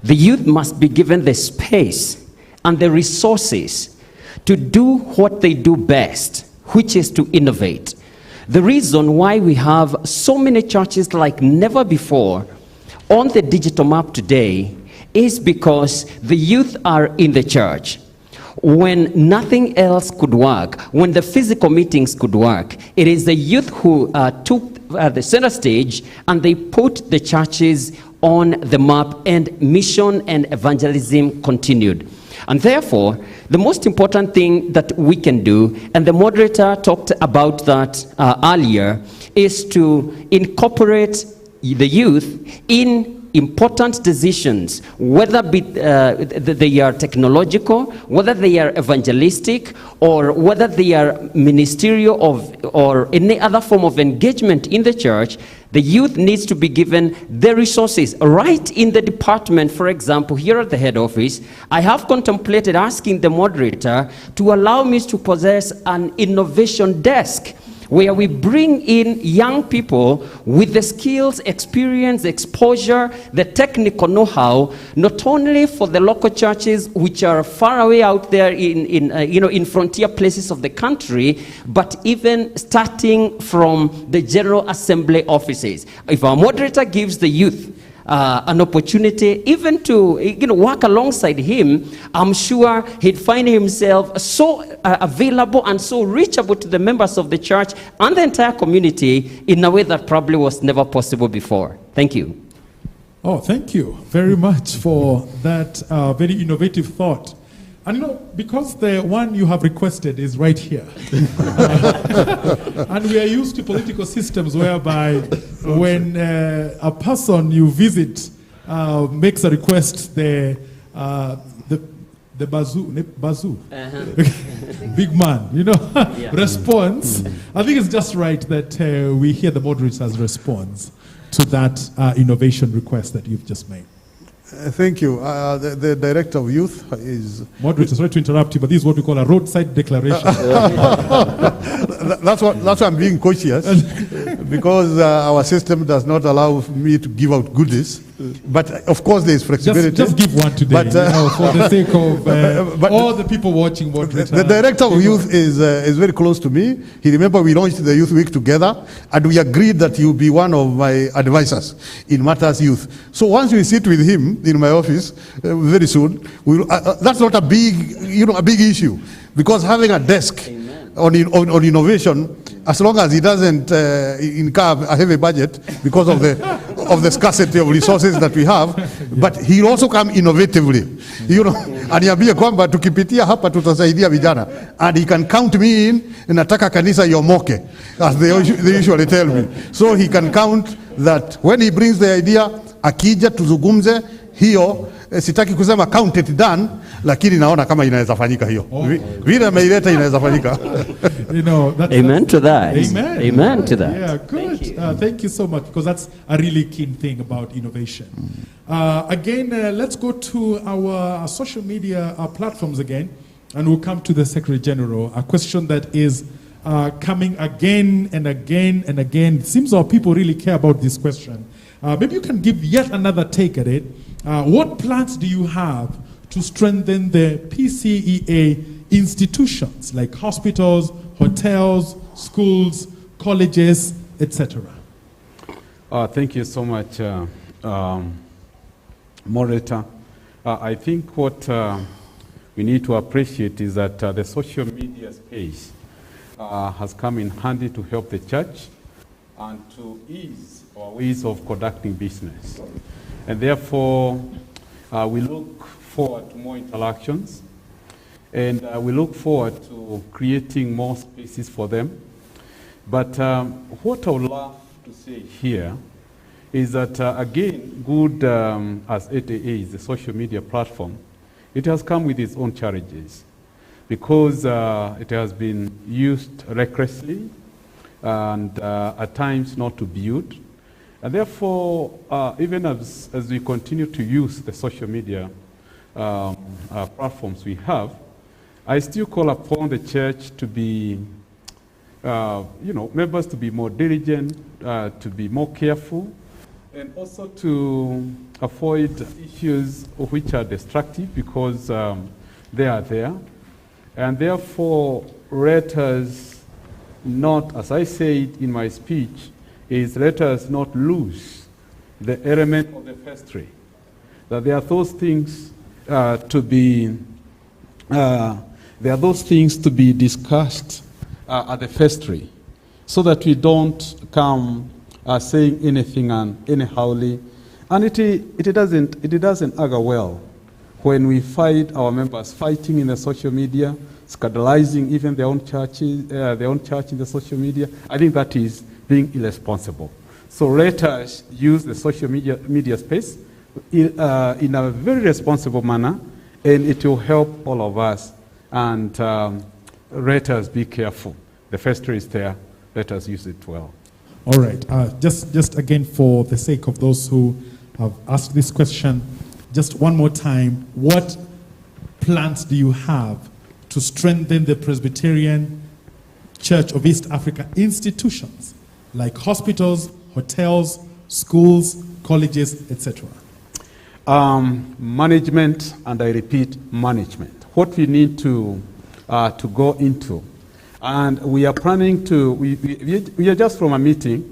The youth must be given the space and the resources to do what they do best, which is to innovate. The reason why we have so many churches like never before on the digital map today is because the youth are in the church. When nothing else could work, when the physical meetings could work, it is the youth who took the center stage and they put the churches on the map, and mission and evangelism continued. And therefore, the most important thing that we can do, and the moderator talked about that earlier, is to incorporate the youth in important decisions, whether they are technological, whether they are evangelistic, or whether they are ministerial or any other form of engagement in the church. The youth needs to be given the resources right in the department. For example, here at the head office, I have contemplated asking the moderator to allow me to possess an innovation desk where we bring in young people with the skills, experience, exposure, the technical know-how, not only for the local churches which are far away out there in frontier places of the country, but even starting from the General Assembly offices. If our moderator gives the youth an opportunity even to work alongside him, I'm sure he'd find himself so available and so reachable to the members of the church and the entire community in a way that probably was never possible before. Thank you. Oh, thank you very much for that very innovative thought. And because the one you have requested is right here. And we are used to political systems whereby when a person you visit makes a request, the bazoo, big man, response. I think it's just right that we hear the moderator's response to that innovation request that you've just made. Thank you. The director of youth is... Moderator, sorry to interrupt you, but this is what we call a roadside declaration. That's why I'm being cautious, because our system does not allow me to give out goodies. But of course, there is flexibility. Just give one today, for the sake of all the people watching. The director of youth is very close to me. He remember we launched the Youth Week together, and we agreed that he will be one of my advisors in matters youth. So once we sit with him in my office very soon, that's not a big issue, because having a desk on innovation, as long as he doesn't incur a heavy budget because of the scarcity of resources that we have, but he'll also come innovatively, aniambie kwamba tukipitia hapa tutasaidia vijana, and he can count me in. Nataka kanisa yomoke, as they usually tell me. So he can count that when he brings the idea, akija tuzungumze, hiyo sitaki kusema count it done, lakini naona kama inaweza fanyika hiyo. Vile ameileta inaweza fanyika. You know, Amen to that. Amen. Amen to that. Yeah, good. Thank you so much, because that's a really keen thing about innovation. Again, let's go to our social media platforms again, and we'll come to the Secretary General. A question that is coming again and again and again. It seems our people really care about this question. Maybe you can give yet another take at it. What plans do you have to strengthen the PCEA institutions like hospitals, hotels, schools, colleges, etc.? Thank you so much, Moderator. I think what we need to appreciate is that the social media space has come in handy to help the church and to ease our ways of conducting business. And therefore, we look forward to more interactions, and we look forward to creating more spaces for them. But what I would love to say here is that, again, good as it is, the social media platform, it has come with its own challenges, because it has been used recklessly and at times not to build. And therefore, even as we continue to use the social media platforms we have, I still call upon the church to be, members to be more diligent, to be more careful, and also to avoid issues which are destructive, because they are there. And therefore, let us not, as I said in my speech, let us not lose the element of the vestry. That there are those things to be discussed at the vestry, so that we don't come saying anything and anyhowly, and it doesn't augur well when we find our members fighting in the social media, scandalizing even their own churches, their own church in the social media. I think that is being irresponsible. So let us use the social media space in a very responsible manner, and it will help all of us. And let us be careful. The vestry is there. Let us use it well. All right. Just again, for the sake of those who have asked this question, just one more time, what plans do you have to strengthen the Presbyterian Church of East Africa institutions like hospitals, hotels, schools, colleges, etc.? Management, and I repeat, management. What we need to go into. And we are planning to, we are just from a meeting,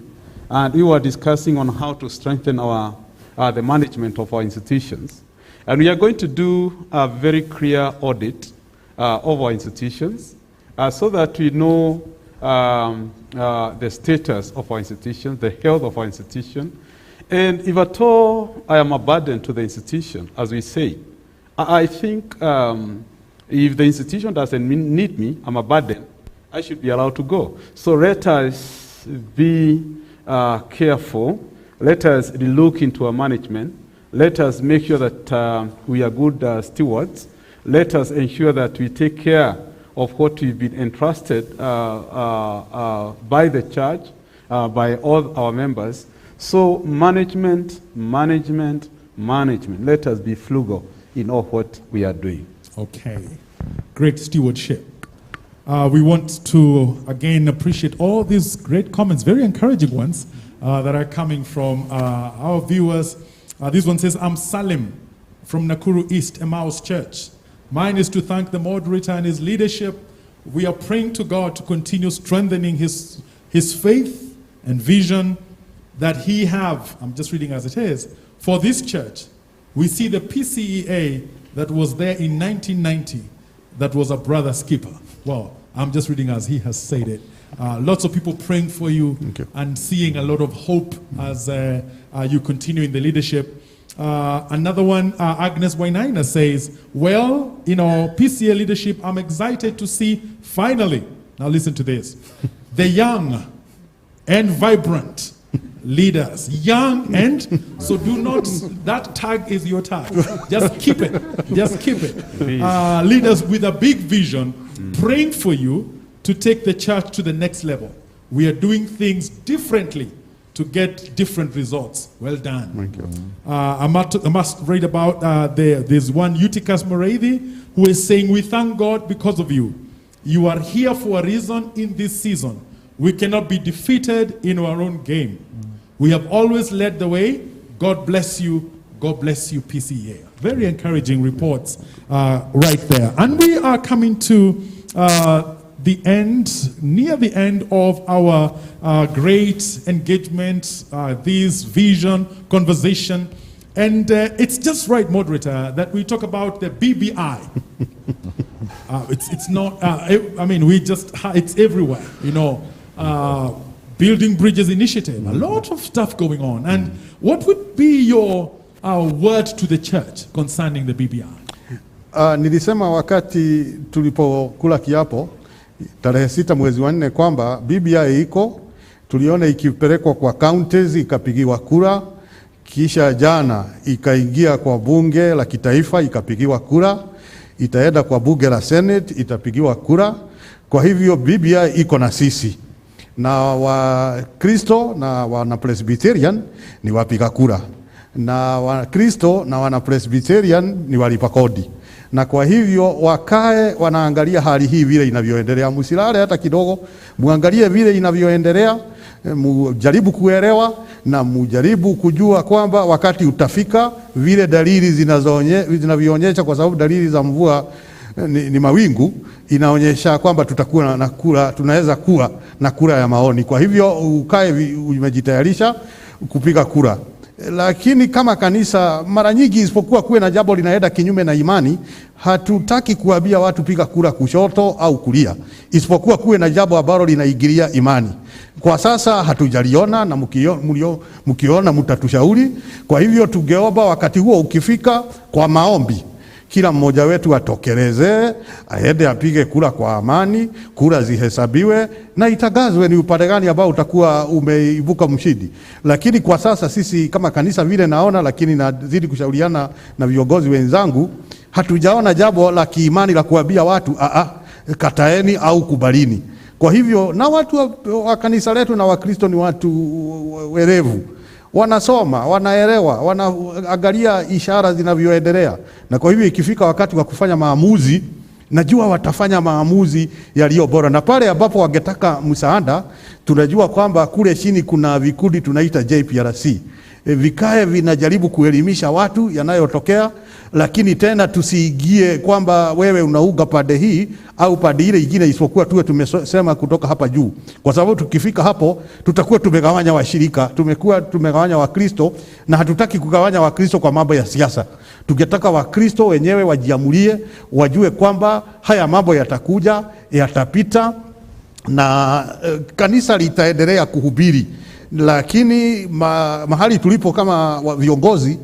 and we were discussing on how to strengthen the management of our institutions. And we are going to do a very clear audit of our institutions so that we know the status of our institution, the health of our institution. And if at all I am a burden to the institution, as we say, I think if the institution doesn't need me, I'm a burden, I should be allowed to go. So let us be careful. Let us look into our management. Let us make sure that we are good stewards. Let us ensure that we take care of what we've been entrusted by the church, by all our members. So management. Let us be frugal in all what we are doing. Okay. Great stewardship. We want to, again, appreciate all these great comments, very encouraging ones, that are coming from our viewers. This one says, I'm Salim from Nakuru East Emmaus Church. Mine is to thank the moderator and his leadership. We are praying to God to continue strengthening his faith and vision that he have, I'm just reading as it is, for this church. We see the PCEA that was there in 1990, that was a brother skipper. Well, I'm just reading as he has said it. Lots of people praying for you and seeing a lot of hope as you continue in the leadership. Another one, Agnes Wainaina says, well, in our PCA leadership, I'm excited to see finally, now listen to this, the young and vibrant leaders, young and so do not, that tag is your tag. Just keep it. Just keep it. Leaders with a big vision, praying for you to take the church to the next level. We are doing things differently to get different results. Well done. Thank you. I must read about there's one Eutychus Morathi who is saying, we thank God because of you. You are here for a reason in this season. We cannot be defeated in our own game. We have always led the way. God bless you. God bless you, PCA. Very encouraging reports right there. And we are coming to near the end of our great engagement, this vision, conversation. And it's just right, moderator, that we talk about the BBI. It's not, I mean, it's everywhere, you know. Building Bridges Initiative, a lot of stuff going on. And what would be your word to the church concerning the BBI? Nilisema wakati tulipokula kiapo tarehe 6 mwezi wa 4 kwamba BBI iko, tuliona ikipelekwa kwa counties ikapigiwa kura, kisha jana ikaingia kwa bunge la kitaifa ikapigiwa kura, itaenda kwa bunge la Senate itapigiwa kura. Kwa hivyo BBI iko na sisi, na Wakristo na wana Presbyterian ni wapiga kura, na Wakristo na wana Presbyterian ni walipa kodi. Na kwa hivyo wakae wanaangalia hali hii vile inavyoendelea, msilale hata kidogo, muangalie vile inavyoendelea, mujaribu kuelewa na mujaribu kujua kwamba wakati utafika vile dalili zinavyoonyesha, kwa sababu dalili za mvua ni mawingu, inaonyesha kwamba tutakuwa na kura, tunaweza kuwa na kura ya maoni. Kwa hivyo ukae umejitayarisha kupiga kura. Lakini kama kanisa mara nyingi isipokuwa kuwe na jambo linaenda kinyume na imani, hatutaki kuambia watu piga kura kushoto au kulia, isipokuwa kuwe na jambo ambalo linaigilia imani. Kwa sasa hatujaliona, na mkiona mtatushauri. Kwa hivyo tungeomba wakati huo ukifika kwa maombi, kila mmoja wetu atokeleze, aende apige kura kwa amani, kura zihesabiwe na itagazwe ni upande gani ambao utakuwa umeibuka mshindi. Lakini kwa sasa sisi kama kanisa vile naona, lakini nazidi kushauriana na viongozi wenzangu, hatujaona jambo la kiimani la kuambia watu kataeni au kubalini. Kwa hivyo na watu wa kanisa letu na Wakristo ni watu werevu, wanasoma, wanaelewa, wanaangalia ishara zinavyoendelea. Na kwa hivyo ikifika wakati wa kufanya maamuzi, najua watafanya maamuzi yaliyo bora. Na pale ambapo wangetaka msaada, tunajua kwamba kule chini kuna vikundi tunaita JPRC. Vikae vinajaribu kuelimisha watu yanayotokea, lakini tena tusiingie kwamba wewe unauga pande hii au pande ile nyingine, isipokuwa tuwe tumesema kutoka hapa juu. Kwa sababu tukifika hapo tutakuwa tumegawanya washirika, tumegawanya Wakristo, na hatutaki kugawanya Wakristo kwa mambo ya siasa. Tungetaka Wakristo wenyewe wajiamulie, wajue kwamba haya mambo yatakuja, yatapita, na kanisa litaendelea kuhubiri. Lakini mahali tulipo kama viongozi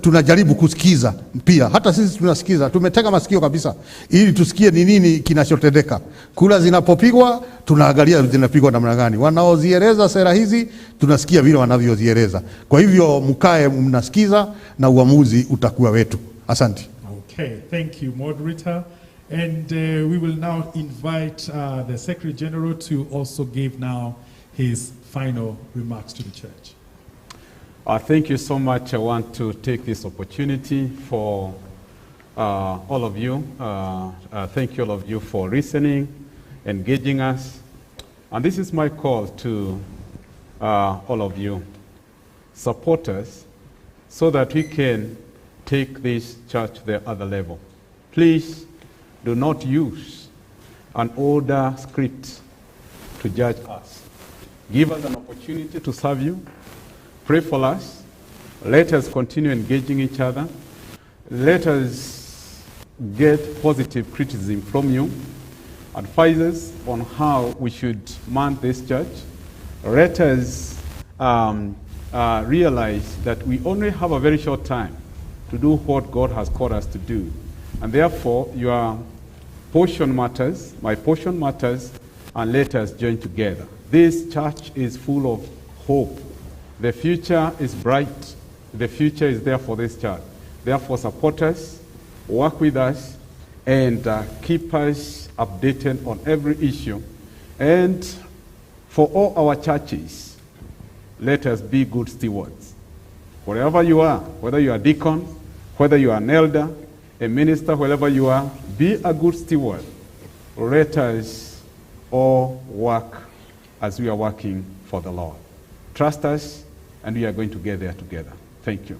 tunajaribu kusikiza pia. Hata sisi tunasikiza, tumetega masikio kabisa ili tusikie ni nini kinachotendeka. Kura zinapopigwa tunaangalia zinapigwa namna gani, wanaozieleza sera hizi tunasikia vile wanavyozieleza. Kwa hivyo mkae mnasikiza na uamuzi utakuwa wetu. Asante. Okay, thank you, moderator. And we will now invite the Secretary General to also give now his final remarks to the church. Thank you so much. I want to take this opportunity for all of you. Thank you all of you for listening, engaging us. And this is my call to all of you. Support us so that we can take this church to the other level. Please do not use an older script to judge us. Give us an opportunity to serve you. Pray for us. Let us continue engaging each other. Let us get positive criticism from you. Advise us on how we should man this church. Let us realize that we only have a very short time to do what God has called us to do. And therefore, your portion matters, my portion matters, and let us join together. This church is full of hope The future is bright. The future is there for this church. Therefore, support us, work with us, and keep us updated on every issue. And for all our churches, let us be good stewards. Wherever you are, whether you are deacon, whether you are an elder, a minister, wherever you are, be a good steward. Let us all work as we are working for the Lord. Trust us, and we are going to get there together. Thank you.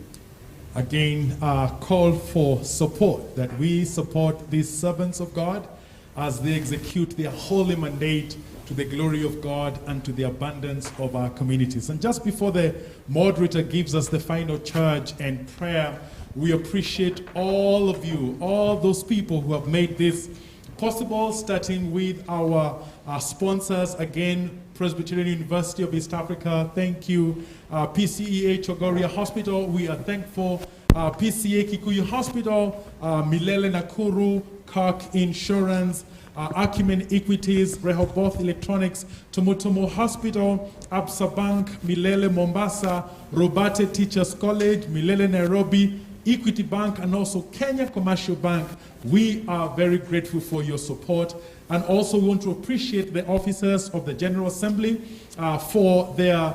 Again, call for support, that we support these servants of God as they execute their holy mandate to the glory of God and to the abundance of our communities. And just before the moderator gives us the final charge and prayer, we appreciate all of you, all those people who have made this possible, starting with our sponsors. Again, Presbyterian University of East Africa, thank you. PCEA Chogoria Hospital, we are thankful. PCA Kikuyu Hospital, Milele Nakuru, Kirk Insurance, Acumen Equities, Rehoboth Electronics, Tomotomo Hospital, Absa Bank, Milele Mombasa, Robate Teachers College, Milele Nairobi, Equity Bank, and also Kenya Commercial Bank. We are very grateful for your support. And also we want to appreciate the officers of the General Assembly for their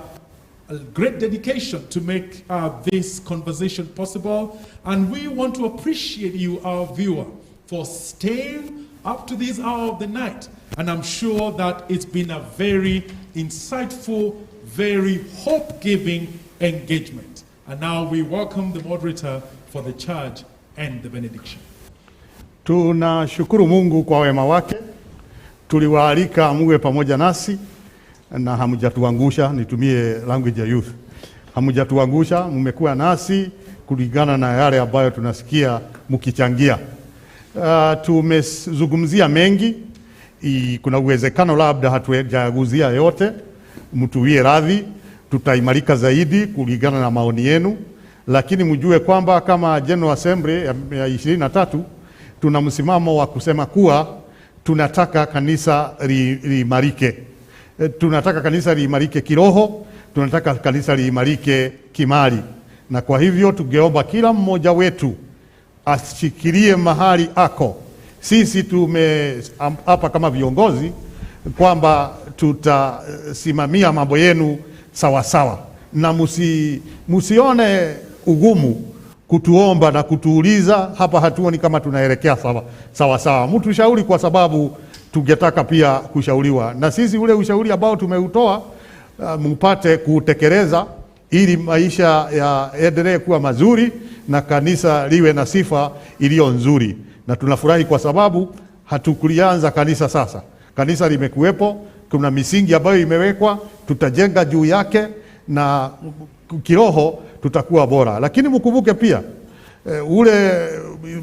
great dedication to make this conversation possible. And we want to appreciate you, our viewer, for staying up to this hour of the night. And I'm sure that it's been a very insightful, very hope-giving engagement. And now we welcome the moderator for the charge and the benediction. Tunashukuru Mungu kwa wema wake. Tuliwaalika muwe pamoja nasi na hamjatuangusha, nitumie language ya youth. Hamjatuangusha, mmekuwa nasi kulingana na yale ambayo tunasikia mkichangia. Tumezungumzia mengi, kuna uwezekano labda hatujaguzia yote, mtuwie radhi, tutaimarika zaidi kulingana na maoni yenu, lakini mjue kwamba kama General Assembly ya 23 tuna msimamo wa kusema kuwa tunataka kanisa liimarike. Tunataka kanisa liimarike kiroho, tunataka kanisa liimarike kimali. Na kwa hivyo tungeomba kila mmoja wetu ashikilie mahali ako. Sisi hapa kama viongozi kwamba tutasimamia mambo yenu sawa sawa. Na musione ugumu kutuomba na kutuuliza, hapa hatuoni kama tunaelekea sawa sawa. Mtu shauri kwa sababu tungetaka pia kushauriwa. Na sisi ule ushauri ambao tumeutoa mpate kutekeleza ili maisha yaendelee kuwa mazuri na kanisa liwe na sifa iliyo nzuri. Na tunafurahi kwa sababu hatukulianza kanisa sasa. Kanisa limekuwepo, kuna misingi ambayo imewekwa, tutajenga juu yake na kiroho tutakuwa bora. Lakini mkumbuke pia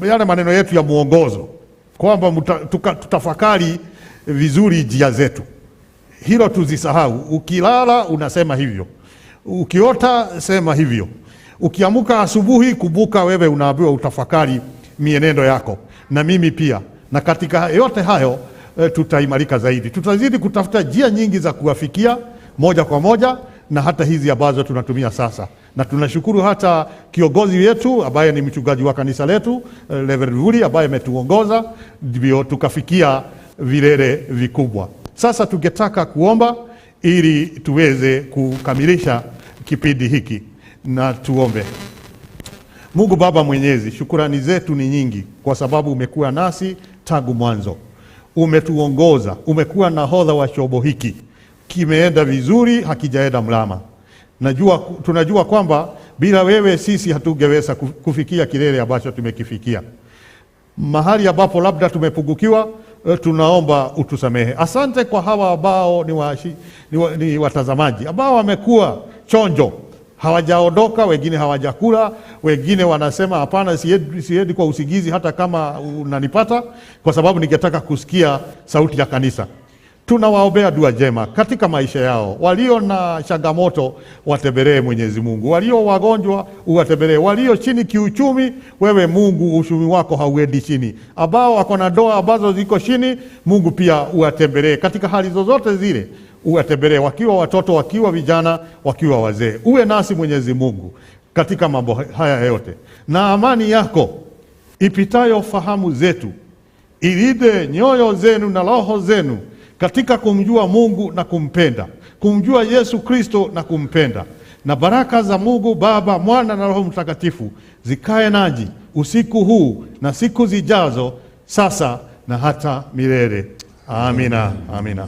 yale maneno yetu ya muongozo kwamba tutafakari vizuri njia zetu. Hilo tuzisahau. Ukilala unasema hivyo, ukiota sema hivyo, ukiamuka asubuhi kumbuka wewe unaambiwa utafakari mienendo yako, na mimi pia. Na katika yote hayo tutaimarika zaidi. Tutazidi kutafuta njia nyingi za kuwafikia moja kwa moja, na hata hizi ambazo tunatumia sasa. Na tunashukuru hata kiongozi wetu ambaye ni mchungaji wa kanisa letu, Reverend Vuli, ambaye ametuongoza ndio tukafikia vilele vikubwa. Sasa tungetaka kuomba ili tuweze kukamilisha kipindi hiki, na tuombe. Mungu Baba Mwenyezi, shukrani zetu ni nyingi kwa sababu umekuwa nasi tangu mwanzo. Umetuongoza, umekuwa nahodha wa chombo hiki. Kimeenda vizuri, hakijaenda mlama. Tunajua kwamba bila wewe sisi hatungeweza kufikia kilele ambacho tumekifikia. Mahali ambapo labda tumepungukiwa, tunaomba utusamehe. Asante kwa hawa ambao ni watazamaji ambao wamekuwa chonjo, hawajaondoka, wengine hawajakula, wengine wanasema hapana, siendi kwa usingizi hata kama unanipata, kwa sababu ningetaka kusikia sauti ya kanisa. Tunawaombea dua njema katika maisha yao. Walio na changamoto watembelee Mwenyezi Mungu. Walio wagonjwa uwatembelee. Walio chini kiuchumi, wewe Mungu uchumi wako hauendi chini. Ambao wako na ndoa ambazo ziko chini, Mungu pia uwatembelee. Katika hali zozote zile uwatembelee, wakiwa watoto, wakiwa vijana, wakiwa wazee. Uwe nasi Mwenyezi Mungu katika mambo haya yote, na amani yako ipitayo fahamu zetu ilinde nyoyo zenu na roho zenu katika kumjua Mungu na kumpenda, kumjua Yesu Kristo na kumpenda. Na baraka za Mungu Baba, Mwana na Roho Mtakatifu zikae nanyi usiku huu na siku zijazo, sasa na hata milele. Amina. Amina.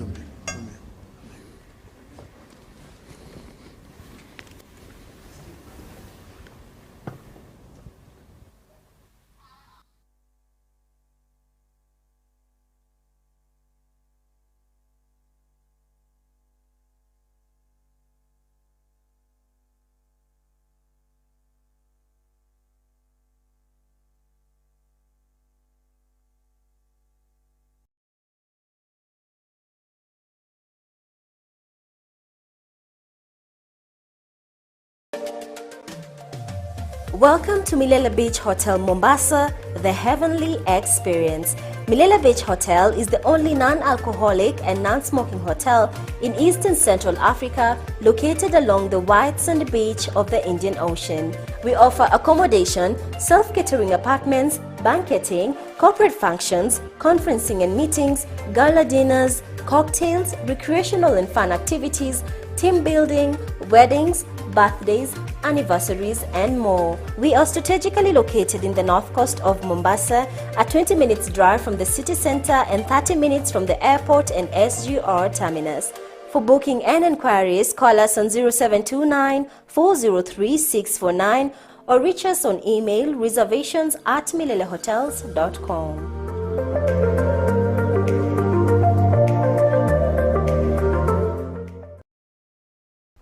Welcome to Milele Beach Hotel Mombasa, the heavenly experience. Milele Beach Hotel is the only non-alcoholic and non-smoking hotel in Eastern Central Africa, located along the white sandy beach of the Indian Ocean. We offer accommodation, self-catering apartments, banqueting, corporate functions, conferencing and meetings, gala dinners, cocktails, recreational and fun activities, team building, weddings, birthdays, anniversaries, and more. We are strategically located in the north coast of Mombasa, a 20 minutes drive from the city center and 30 minutes from the airport and SGR terminus. For booking and enquiries, call us on 0729 403 649 or reach us on email reservations@milelehotels.com.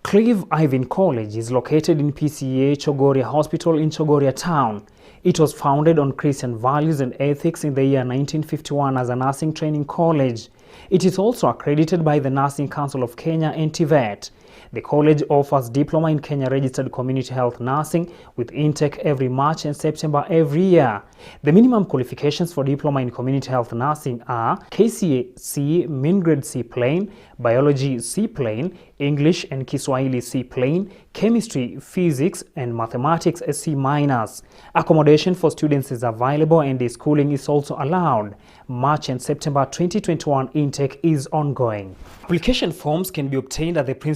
Clive Ivan College is located in PCA Chogoria Hospital in Chogoria Town. It was founded on Christian values and ethics in the year 1951 as a nursing training college. It is also accredited by the Nursing Council of Kenya and TVET. The college offers diploma in Kenya Registered Community Health Nursing with intake every March and September every year. The minimum qualifications for diploma in community health nursing are KCA C Min Grade C Plain, Biology C Plain, English and Kiswahili C Plain, Chemistry, Physics and Mathematics C minus. Accommodation for students is available and the schooling is also allowed. March and September 2021 intake is ongoing. Application forms can be obtained at the